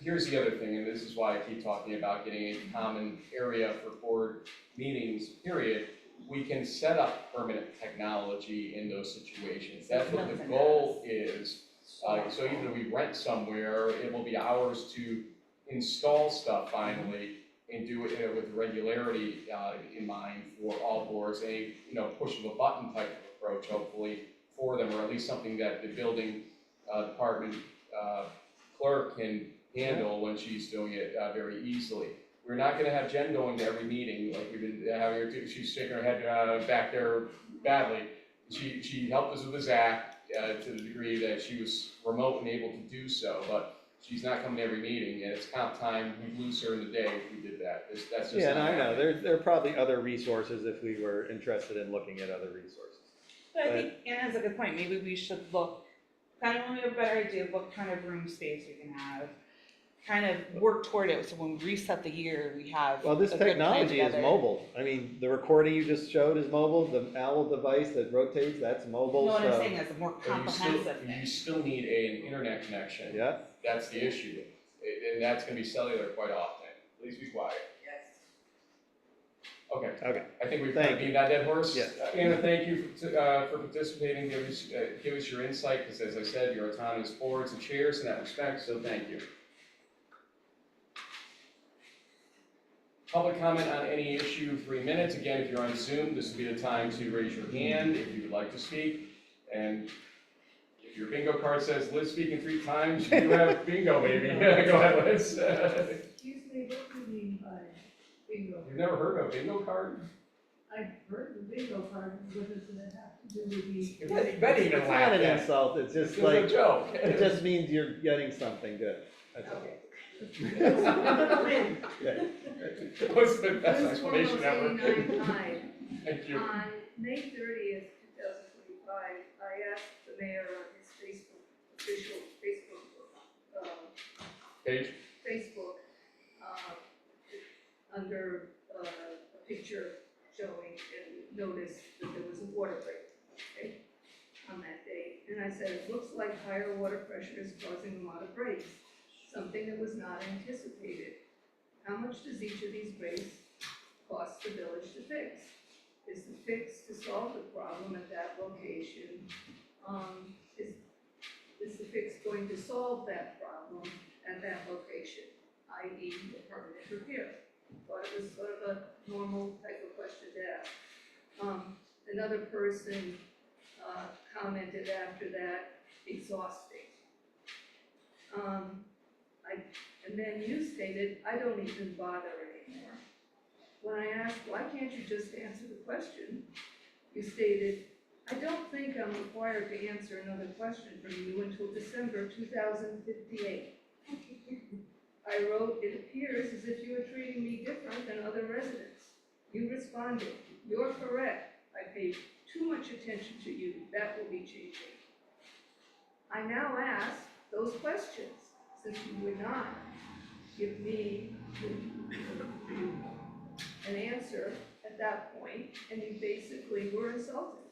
[SPEAKER 9] here's the other thing, and this is why I keep talking about getting a common area for board meetings, period. We can set up permanent technology in those situations. That's what the goal is. So even if we rent somewhere, it will be ours to install stuff finally and do it with regularity in mind for all boards, a push of a button type of approach, hopefully, for them, or at least something that the building department clerk can handle when she's doing it very easily. We're not gonna have Jen going to every meeting like we've been having her do. She's shaking her head back there badly. She helped us with the ZAC to the degree that she was remote and able to do so, but she's not coming to every meeting, and it's comp time, we'd lose her in the day if we did that. That's just
[SPEAKER 5] Yeah,
[SPEAKER 9] not
[SPEAKER 5] I know.
[SPEAKER 9] happening.
[SPEAKER 5] There are probably other resources if we were interested in looking at other resources.
[SPEAKER 6] But I think Anna has a good point, maybe we should look, kind of when we have a better idea of what kind of room space we can have, kind of work toward it, so when we reset the year, we have
[SPEAKER 5] Well, this
[SPEAKER 6] a good plan
[SPEAKER 5] technology is
[SPEAKER 6] together.
[SPEAKER 5] mobile. I mean, the recording you just showed is mobile. The OWL device that rotates, that's mobile.
[SPEAKER 6] No, what I'm
[SPEAKER 5] so-
[SPEAKER 6] saying is a more
[SPEAKER 9] But you
[SPEAKER 6] comprehensive thing.
[SPEAKER 9] you still need an internet connection.
[SPEAKER 5] Yeah.
[SPEAKER 9] That's the issue, and that's gonna be cellular quite often. Please be quiet. Okay.
[SPEAKER 5] Okay.
[SPEAKER 9] I think we've
[SPEAKER 5] Thank
[SPEAKER 9] kind of beaten that dead horse.
[SPEAKER 5] Yes.
[SPEAKER 9] Anna, thank you for participating, give us your insight, because as I said, you're autonomous boards and chairs in that respect, so thank you. Public comment on any issue, 3 minutes. Again, if you're on Zoom, this would be the time to raise your hand if you would like to speak. And if your bingo card says Liz speaking 3 times, you have bingo, maybe. Go ahead, Liz.
[SPEAKER 11] Excuse me, what do you mean by bingo?
[SPEAKER 9] You've never heard of a bingo card?
[SPEAKER 11] I've heard the bingo card, what does it have to do with the?
[SPEAKER 9] Betty even
[SPEAKER 5] It's
[SPEAKER 9] laughed
[SPEAKER 5] not an
[SPEAKER 9] at it.
[SPEAKER 5] insult. It's just
[SPEAKER 9] It was a
[SPEAKER 5] like,
[SPEAKER 9] joke.
[SPEAKER 5] it just means you're getting something good. That's all.
[SPEAKER 11] Win.
[SPEAKER 5] Yeah.
[SPEAKER 9] That was the best
[SPEAKER 11] Liz
[SPEAKER 9] explanation ever.
[SPEAKER 11] Warren's 89.9.
[SPEAKER 9] Thank you.
[SPEAKER 11] On May 30th, 2025, I asked the mayor on his official
[SPEAKER 9] Page?
[SPEAKER 11] Facebook, under a picture showing and noticed that there was a water break, okay, on that day. And I said, it looks like higher water pressure is causing a lot of breaks, something that was not anticipated. How much does each of these breaks cost the village to fix? is the fix to solve the problem at that location? Is the fix going to solve that problem at that location, i.e. the permanent repair? Thought it was sort of a normal type of question to ask. Another person commented after that, exhausting. And then you stated, I don't even bother anymore. When I asked, why can't you just answer the question? You stated, I don't think I'm required to answer another question from you until December 2058. I wrote, it appears as if you are treating me different than other residents. You responded, you're correct. I paid too much attention to you. That will be changing. I now ask those questions since you would not give me an answer at that point, and you basically were insulting,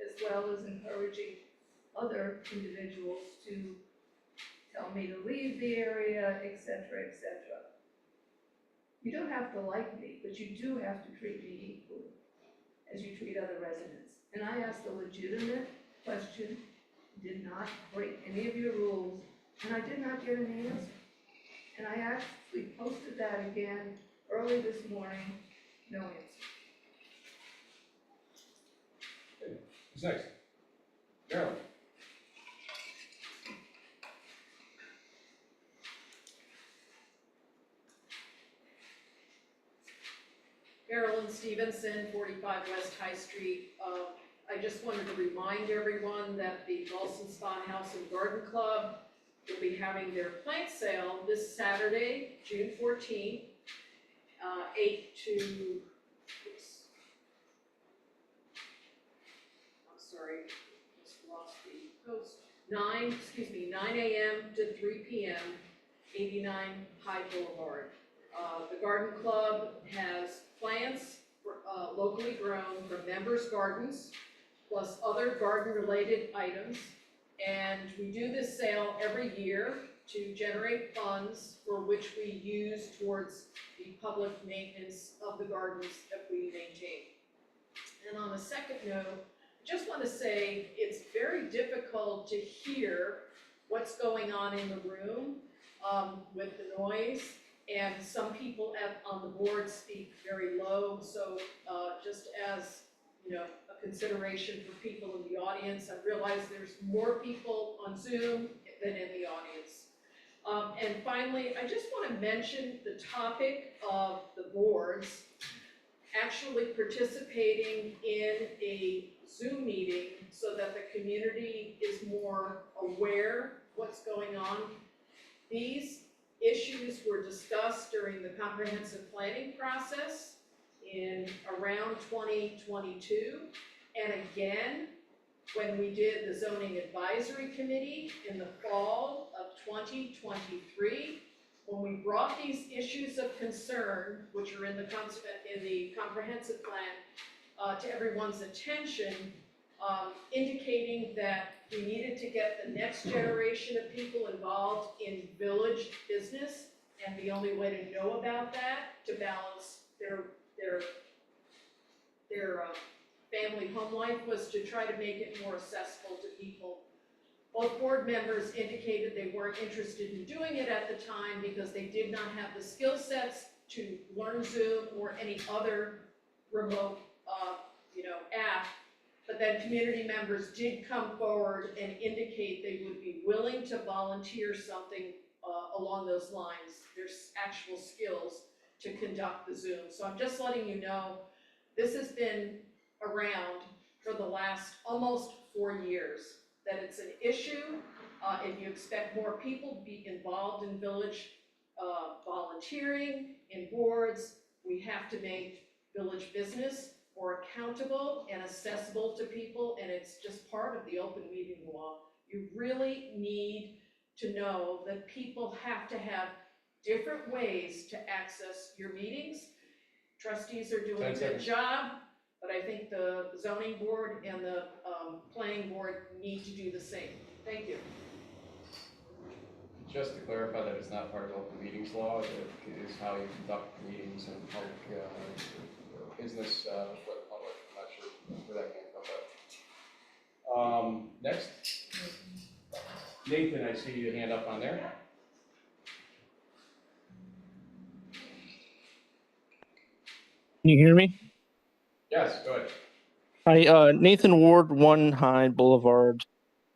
[SPEAKER 11] as well as encouraging other individuals to tell me to leave the area, etc., etc. You don't have to like me, but you do have to treat me equally as you treat other residents. And I asked a legitimate question, did not break any of your rules, and I did not get an answer. And I actually posted that again early this morning, no answer.
[SPEAKER 9] Who's next? Carol?
[SPEAKER 10] Carolyn Stevenson, 45 West High Street. I just wanted to remind everyone that the Ballston Spa House and Garden Club will be having their plant sale this Saturday, June 14th, 8 to, oops. I'm sorry, just lost the post. 9 a.m. to 3 p.m., 89 High Boulevard. The Garden Club has plants locally grown from members' gardens, plus other garden-related items. And we do this sale every year to generate funds for which we use towards the public maintenance of the gardens that we maintain. And on a second note, I just want to say it's very difficult to hear what's going on in the room with the noise. And some people on the board speak very low, so just as, you know, a consideration for people in the audience, I realize there's more people on Zoom than in the audience. And finally, I just want to mention the topic of the boards actually participating in a Zoom meeting so that the community is more aware of what's going on. These issues were discussed during the comprehensive planning process in around 2022, and again when we did the zoning advisory committee in the fall of 2023, when we brought these issues of concern, which are in the comprehensive plan, to everyone's attention, indicating that we needed to get the next generation of people involved in village business, and the only way to know about that, to balance their family home life, was to try to make it more accessible to people. Both board members indicated they weren't interested in doing it at the time because they did not have the skill sets to learn Zoom or any other remote app. But then community members did come forward and indicate they would be willing to volunteer something along those lines. There's actual skills to conduct the Zoom. So I'm just letting you know, this has been around for the last almost 4 years, that it's an issue. If you expect more people to be involved in village volunteering, in boards, we have to make village business more accountable and accessible to people, and it's just part of the open meeting law. You really need to know that people have to have different ways to access your meetings. Trustees are doing a good job, but I think the zoning board and the planning board need to do the same. Thank you.
[SPEAKER 9] Just to clarify that it's not part of open meetings law, that it is how you conduct meetings and public business for the public. I'm where that came from, but. Next, Nathan, I see your hand up on there.
[SPEAKER 14] Can you hear me?
[SPEAKER 9] Yes, go ahead.
[SPEAKER 14] Hi, Nathan Ward, 1 Hyde Boulevard.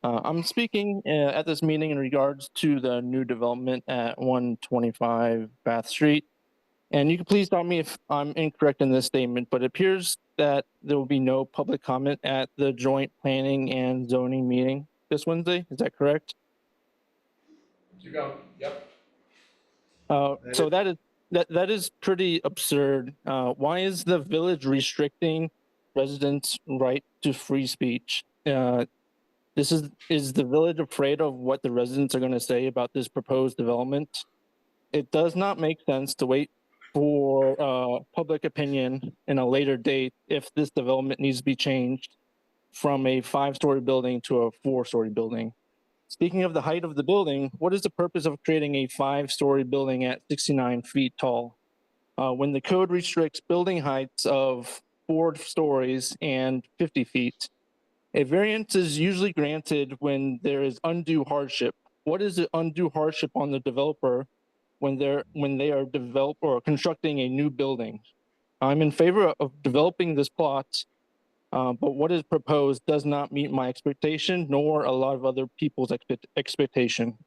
[SPEAKER 14] I'm speaking at this meeting in regards to the new development at 125 Bath Street. And you can please stop me if I'm incorrect in this statement, but it appears that there will be no public comment at the joint planning and zoning meeting this Wednesday. Is that correct?
[SPEAKER 9] You go. Yep.
[SPEAKER 14] So that is pretty absurd. Why is the village restricting residents' right to free speech? Is the village afraid of what the residents are going to say about this proposed development? It does not make sense to wait for public opinion in a later date if this development needs to be changed from a 5-story building to a 4-story building. Speaking of the height of the building, what is the purpose of creating a 5-story building at 69 feet tall? When the code restricts building heights of 4 stories and 50 feet, a variance is usually granted when there is undue hardship. What is the undue hardship on the developer when they are develop or constructing a new building? I'm in favor of developing this plot, but what is proposed does not meet my expectation, nor a lot of other people's expectation.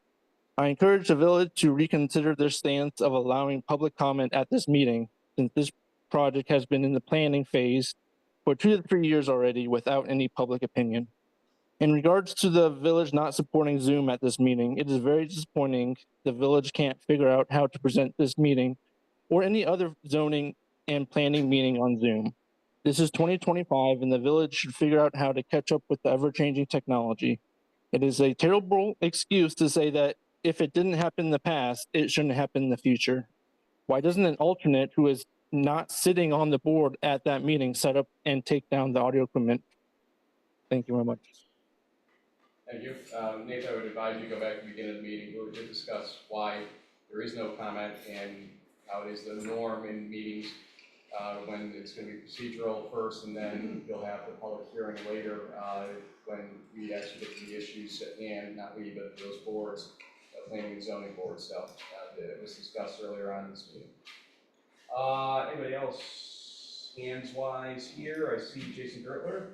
[SPEAKER 14] I encourage the village to reconsider their stance of allowing public comment at this meeting, since this project has been in the planning phase for 2 to 3 years already without any public opinion. In regards to the village not supporting Zoom at this meeting, it is very disappointing the village can't figure out how to present this meeting or any other zoning and planning meeting on Zoom. This is 2025 and the village should figure out how to catch up with the ever-changing technology. It is a terrible excuse to say that if it didn't happen in the past, it shouldn't happen in the future. Why doesn't an alternate who is not sitting on the board at that meeting set up and take down the audio equipment? Thank you very much.
[SPEAKER 9] Thank you. Nathan, I would advise you go back to the beginning of the meeting where we did discuss why there is no comment and how it is the norm in meetings when it's going to be procedural first and then you'll have the public hearing later when we actually get to the issues at hand, not we, but those boards, planning and zoning boards. So it was discussed earlier on in this meeting. Anybody else hands-wise here? I see Jason Gertler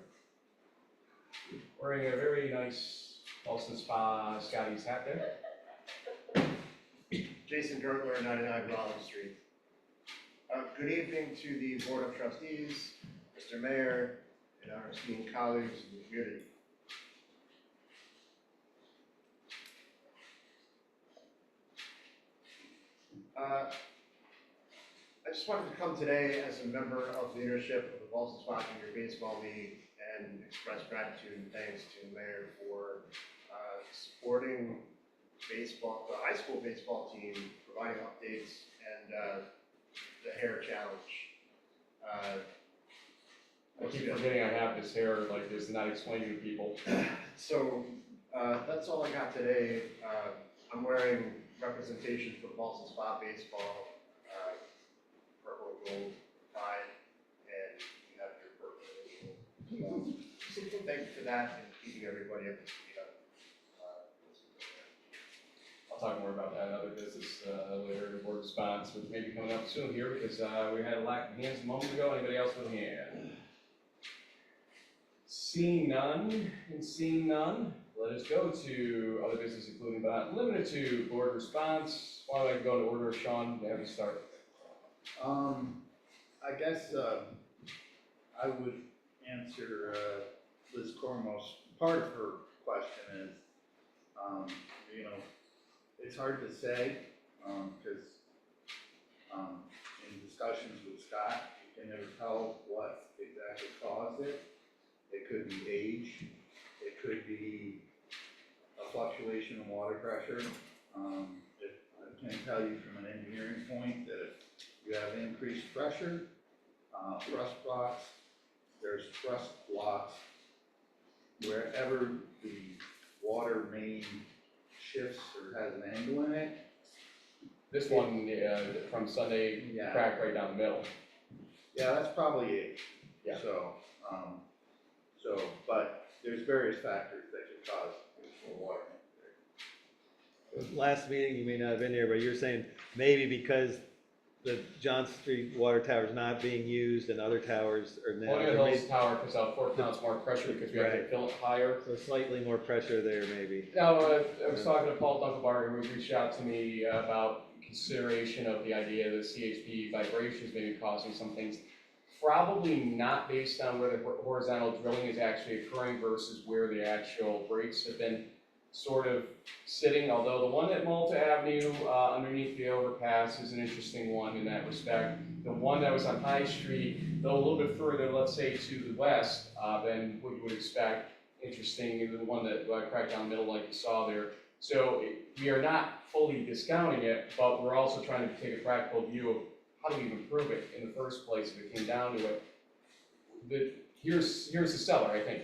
[SPEAKER 9] wearing a very nice Ballston Spa Scotty's hat there.
[SPEAKER 15] Jason Gertler, 99 Rollins Street. Good evening to the Board of Trustees, Mr. Mayor, and our esteemed colleagues in the community. I just wanted to come today as a member of the leadership of the Ballston Spa Junior Baseball League and express gratitude and thanks to the mayor for supporting baseball, the high school baseball team, providing updates, and the hair challenge.
[SPEAKER 9] I keep forgetting I have this hair like this and not explaining to people.
[SPEAKER 15] So that's all I got today. I'm wearing representation for Ballston Spa baseball, purple and gold pride, and you have your purple and gold. So thank you for that and keeping everybody up to speed on.
[SPEAKER 9] I'll talk more about that in other business later in board response, which may be coming up soon here because we had a lack of hands a moment ago. Anybody else with a hand? Seeing none and seeing none, let us go to other business, including but not limited to board response. Why don't I go in order, Sean? Have you start?
[SPEAKER 4] I guess I would answer Liz Cormos. Part of her question is, you know, it's hard to say because in discussions with Scott, you can never tell what exactly caused it. It could be age. It could be a fluctuation in water pressure. I can tell you from an engineering point that if you have increased pressure, there's thrust blocks wherever the water main shifts or has an angle in it.
[SPEAKER 9] This one from Sunday, cracked right down the middle.
[SPEAKER 4] Yeah, that's probably it.
[SPEAKER 9] Yeah.
[SPEAKER 4] So So, but there's various factors that can cause poor water.
[SPEAKER 5] Last meeting, you may not have been here, but you're saying maybe because the John Street water tower is not being used and other towers are now.
[SPEAKER 9] Colonial Hills Tower puts out 4 pounds more pressure because we have to
[SPEAKER 5] Right.
[SPEAKER 9] fill it higher.
[SPEAKER 5] So slightly more pressure there, maybe.
[SPEAKER 9] No, I was talking to Paul Dunkelbarger, who reached out to me about consideration of the idea that CHP vibrations may be causing some things. Probably not based on where the horizontal drilling is actually occurring versus where the actual breaks have been sort of sitting, although the one at Malta Avenue underneath the overpass is an interesting one in that respect. The one that was on High Street, though a little bit further, let's say to the west than what you would expect, interesting, the one that cracked down the middle like you saw there. So we are not fully discounting it, but we're also trying to take a practical view of how do we improve it in the first place if it came down to it. Here's the seller, I think.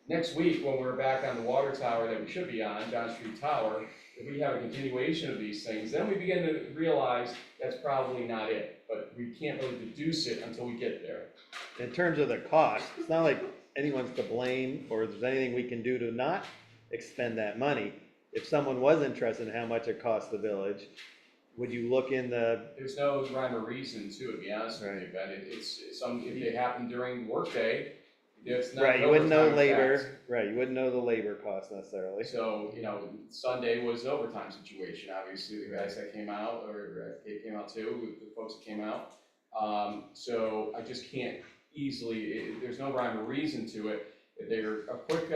[SPEAKER 9] Next week, when we're back on the water tower that we should be on, John Street Tower, if we have a continuation of these things, then we begin to realize that's probably not it. But we can't really deduce it until we get there.
[SPEAKER 5] In terms of the cost, it's not like anyone's to blame or there's anything we can do to not expend that money. If someone was interested in how much it costs the village, would you look in the?
[SPEAKER 9] There's no rhyme or reason to it, to be honest with you, Ben. If they happen during workday, it's not.
[SPEAKER 5] Right, you wouldn't know
[SPEAKER 9] overtime
[SPEAKER 5] labor,
[SPEAKER 9] tax.
[SPEAKER 5] right, you wouldn't know the labor cost necessarily.
[SPEAKER 9] So, Sunday was an overtime situation, obviously, the guys that came out, or Kate came out too, the folks that came out. So I just can't easily, there's no rhyme or reason to it. If they're a quick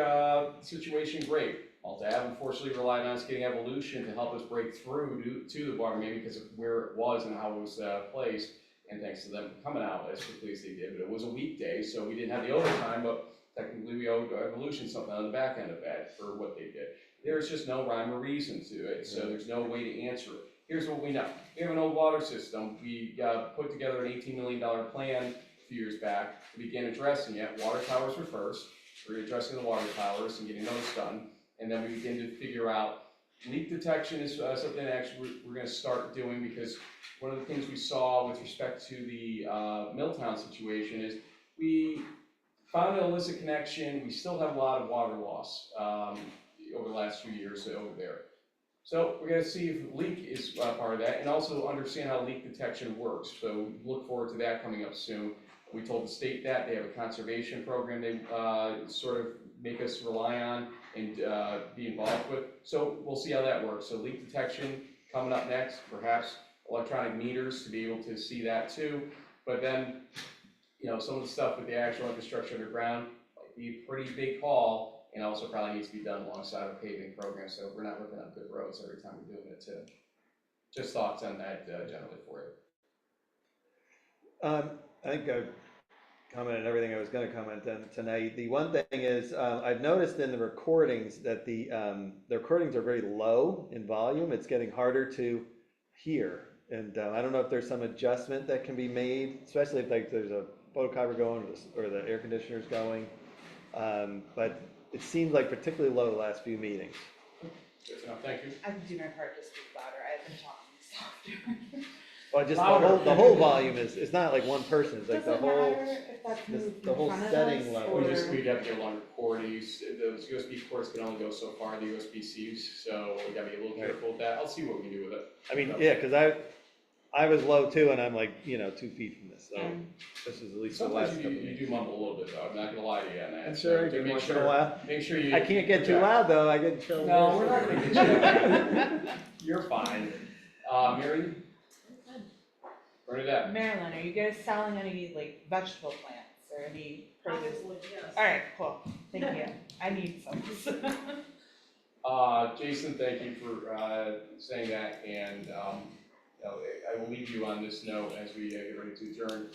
[SPEAKER 9] situation, great. Malta Ave unfortunately relied on us getting Evolution to help us break through to the water main because of where it was and how it was placed. And thanks to them coming out as quickly as they did, but it was a weekday, so we didn't have the overtime, but technically we owed Evolution something on the back end of that for what they did. There's just no rhyme or reason to it, so there's no way to answer it. Here's what we know. We have an old water system. We put together an $18 million plan a few years back to begin addressing it. Water towers were first. We're addressing the water towers and getting those done, and then we begin to figure out leak detection is something that actually we're going to start doing because one of the things we saw with respect to the Milltown situation is we found an illicit connection. We still have a lot of water loss over the last few years over there. So we're going to see if leak is part of that and also understand how leak detection works. So we look forward to that coming up soon. We told the state that they have a conservation program they sort of make us rely on and be involved with. So we'll see how that works. So leak detection coming up next, perhaps electronic meters to be able to see that too. But then, some of the stuff with the actual infrastructure underground might be a pretty big haul and also probably needs to be done alongside our paving program. So we're not ripping up good roads every time we're doing it too. Just thoughts on that generally for you.
[SPEAKER 5] I think I've commented everything I was going to comment on tonight. The one thing is, I've noticed in the recordings that the recordings are very low in volume. It's getting harder to hear. And I don't know if there's some adjustment that can be made, especially if there's a photocopy going or the air conditioner's going. But it seems like particularly low the last few meetings.
[SPEAKER 9] Good enough, thank you.
[SPEAKER 2] I can do my part to speak louder. I've been talking softer.
[SPEAKER 5] Well, just
[SPEAKER 9] Louder.
[SPEAKER 5] the whole volume it's not like one person, it's like
[SPEAKER 2] Does
[SPEAKER 5] the
[SPEAKER 2] it
[SPEAKER 5] whole,
[SPEAKER 2] matter if that's moved
[SPEAKER 5] the
[SPEAKER 2] in
[SPEAKER 5] whole
[SPEAKER 2] front of
[SPEAKER 5] setting
[SPEAKER 2] us,
[SPEAKER 5] level.
[SPEAKER 2] or-
[SPEAKER 9] We'd have to get longer cord. Those USB cords can only go so far, the USB-Cs, so we gotta be a little careful with that. I'll see what we can do with it.
[SPEAKER 5] I mean, yeah, because I was low too, and I'm like, 2 feet from this, so this is at least the last
[SPEAKER 9] Sometimes
[SPEAKER 5] couple.
[SPEAKER 9] you do mumble a little bit though, I'm not gonna lie to you on that.
[SPEAKER 5] I'm sure I
[SPEAKER 9] So
[SPEAKER 5] do
[SPEAKER 9] make
[SPEAKER 5] once in
[SPEAKER 9] sure-
[SPEAKER 5] a while.
[SPEAKER 9] Make sure you.
[SPEAKER 5] I can't get too
[SPEAKER 9] project.
[SPEAKER 5] loud though, I get in trouble.
[SPEAKER 9] No, we're not gonna get you. You're fine. Mary? Bernadette?
[SPEAKER 2] Marilyn, are you guys selling any vegetable plants or any produce?
[SPEAKER 7] Absolutely, yes.
[SPEAKER 2] All right, cool. Thank you. I need some.
[SPEAKER 9] Jason, thank you for saying that, and I will leave you on this note as we get ready to adjourn.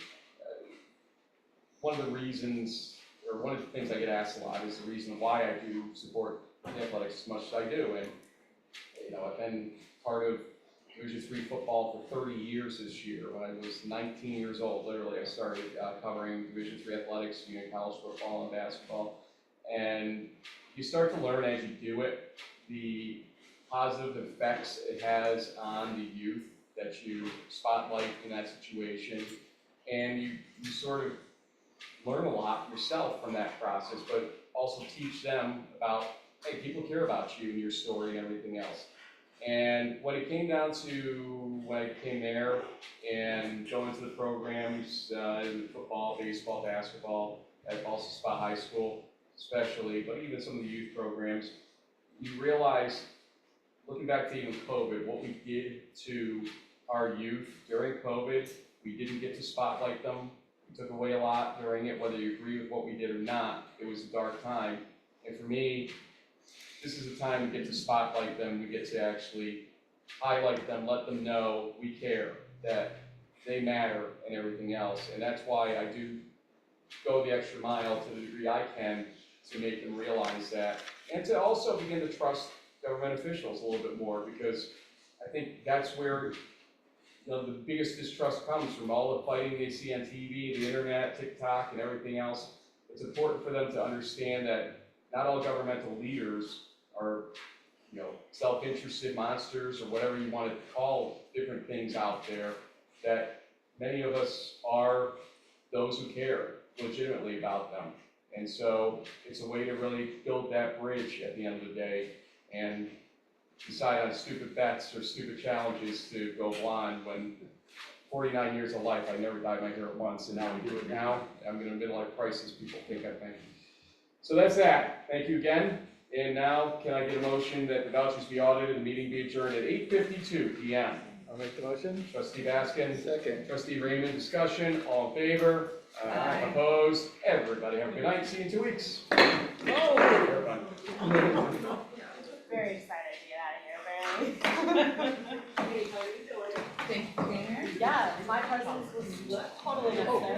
[SPEAKER 9] One of the reasons, or one of the things I get asked a lot is the reason why I do support athletics as much as I do, and I've been part of Division III football for 30 years this year. When I was 19 years old, literally, I started covering Division III athletics, college football and basketball, and you start to learn as you do it the positive effects it has on the youth that you spotlight in that situation, and you sort of learn a lot yourself from that process, but also teach them about, hey, people care about you and your story and everything else. And when it came down to when I became mayor and going to the programs, in football, baseball, basketball, at Ballston Spa High School especially, but even some of the youth programs, you realize, looking back to even COVID, what we did to our youth during COVID, we didn't get to spotlight them. We took away a lot during it, whether you agree with what we did or not. It was a dark time. And for me, this is a time to get to spotlight them, we get to actually highlight them, let them know we care, that they matter and everything else. And that's why I do go the extra mile to the degree I can to make them realize that. And to also begin to trust government officials a little bit more, because I think that's where the biggest distrust comes from, all the fighting they see on TV, the internet, TikTok, and everything else. It's important for them to understand that not all governmental leaders are, self-interested monsters or whatever you want to call different things out there, that many of us are those who care legitimately about them. And so it's a way to really build that bridge at the end of the day and decide on stupid bets or stupid challenges to go blonde when 49 years of life, I never dyed my hair at once, and now we do it now. I'm in a midlife crisis, people think, I think. So that's that. Thank you again. And now, can I get a motion that the vouchers be audited and the meeting be adjourned at 8:52 p.m.?
[SPEAKER 5] I'll make the motion.
[SPEAKER 9] Trustee Baskin.
[SPEAKER 5] Second.
[SPEAKER 9] Trustee Raymond, discussion, all in favor?
[SPEAKER 6] Aye.
[SPEAKER 9] Opposed? Everybody have a good night. See you in 2 weeks. Everybody.
[SPEAKER 3] Very excited to get out of here, apparently.
[SPEAKER 6] Thank you, Tanner.
[SPEAKER 3] Yeah, my presence was totally necessary.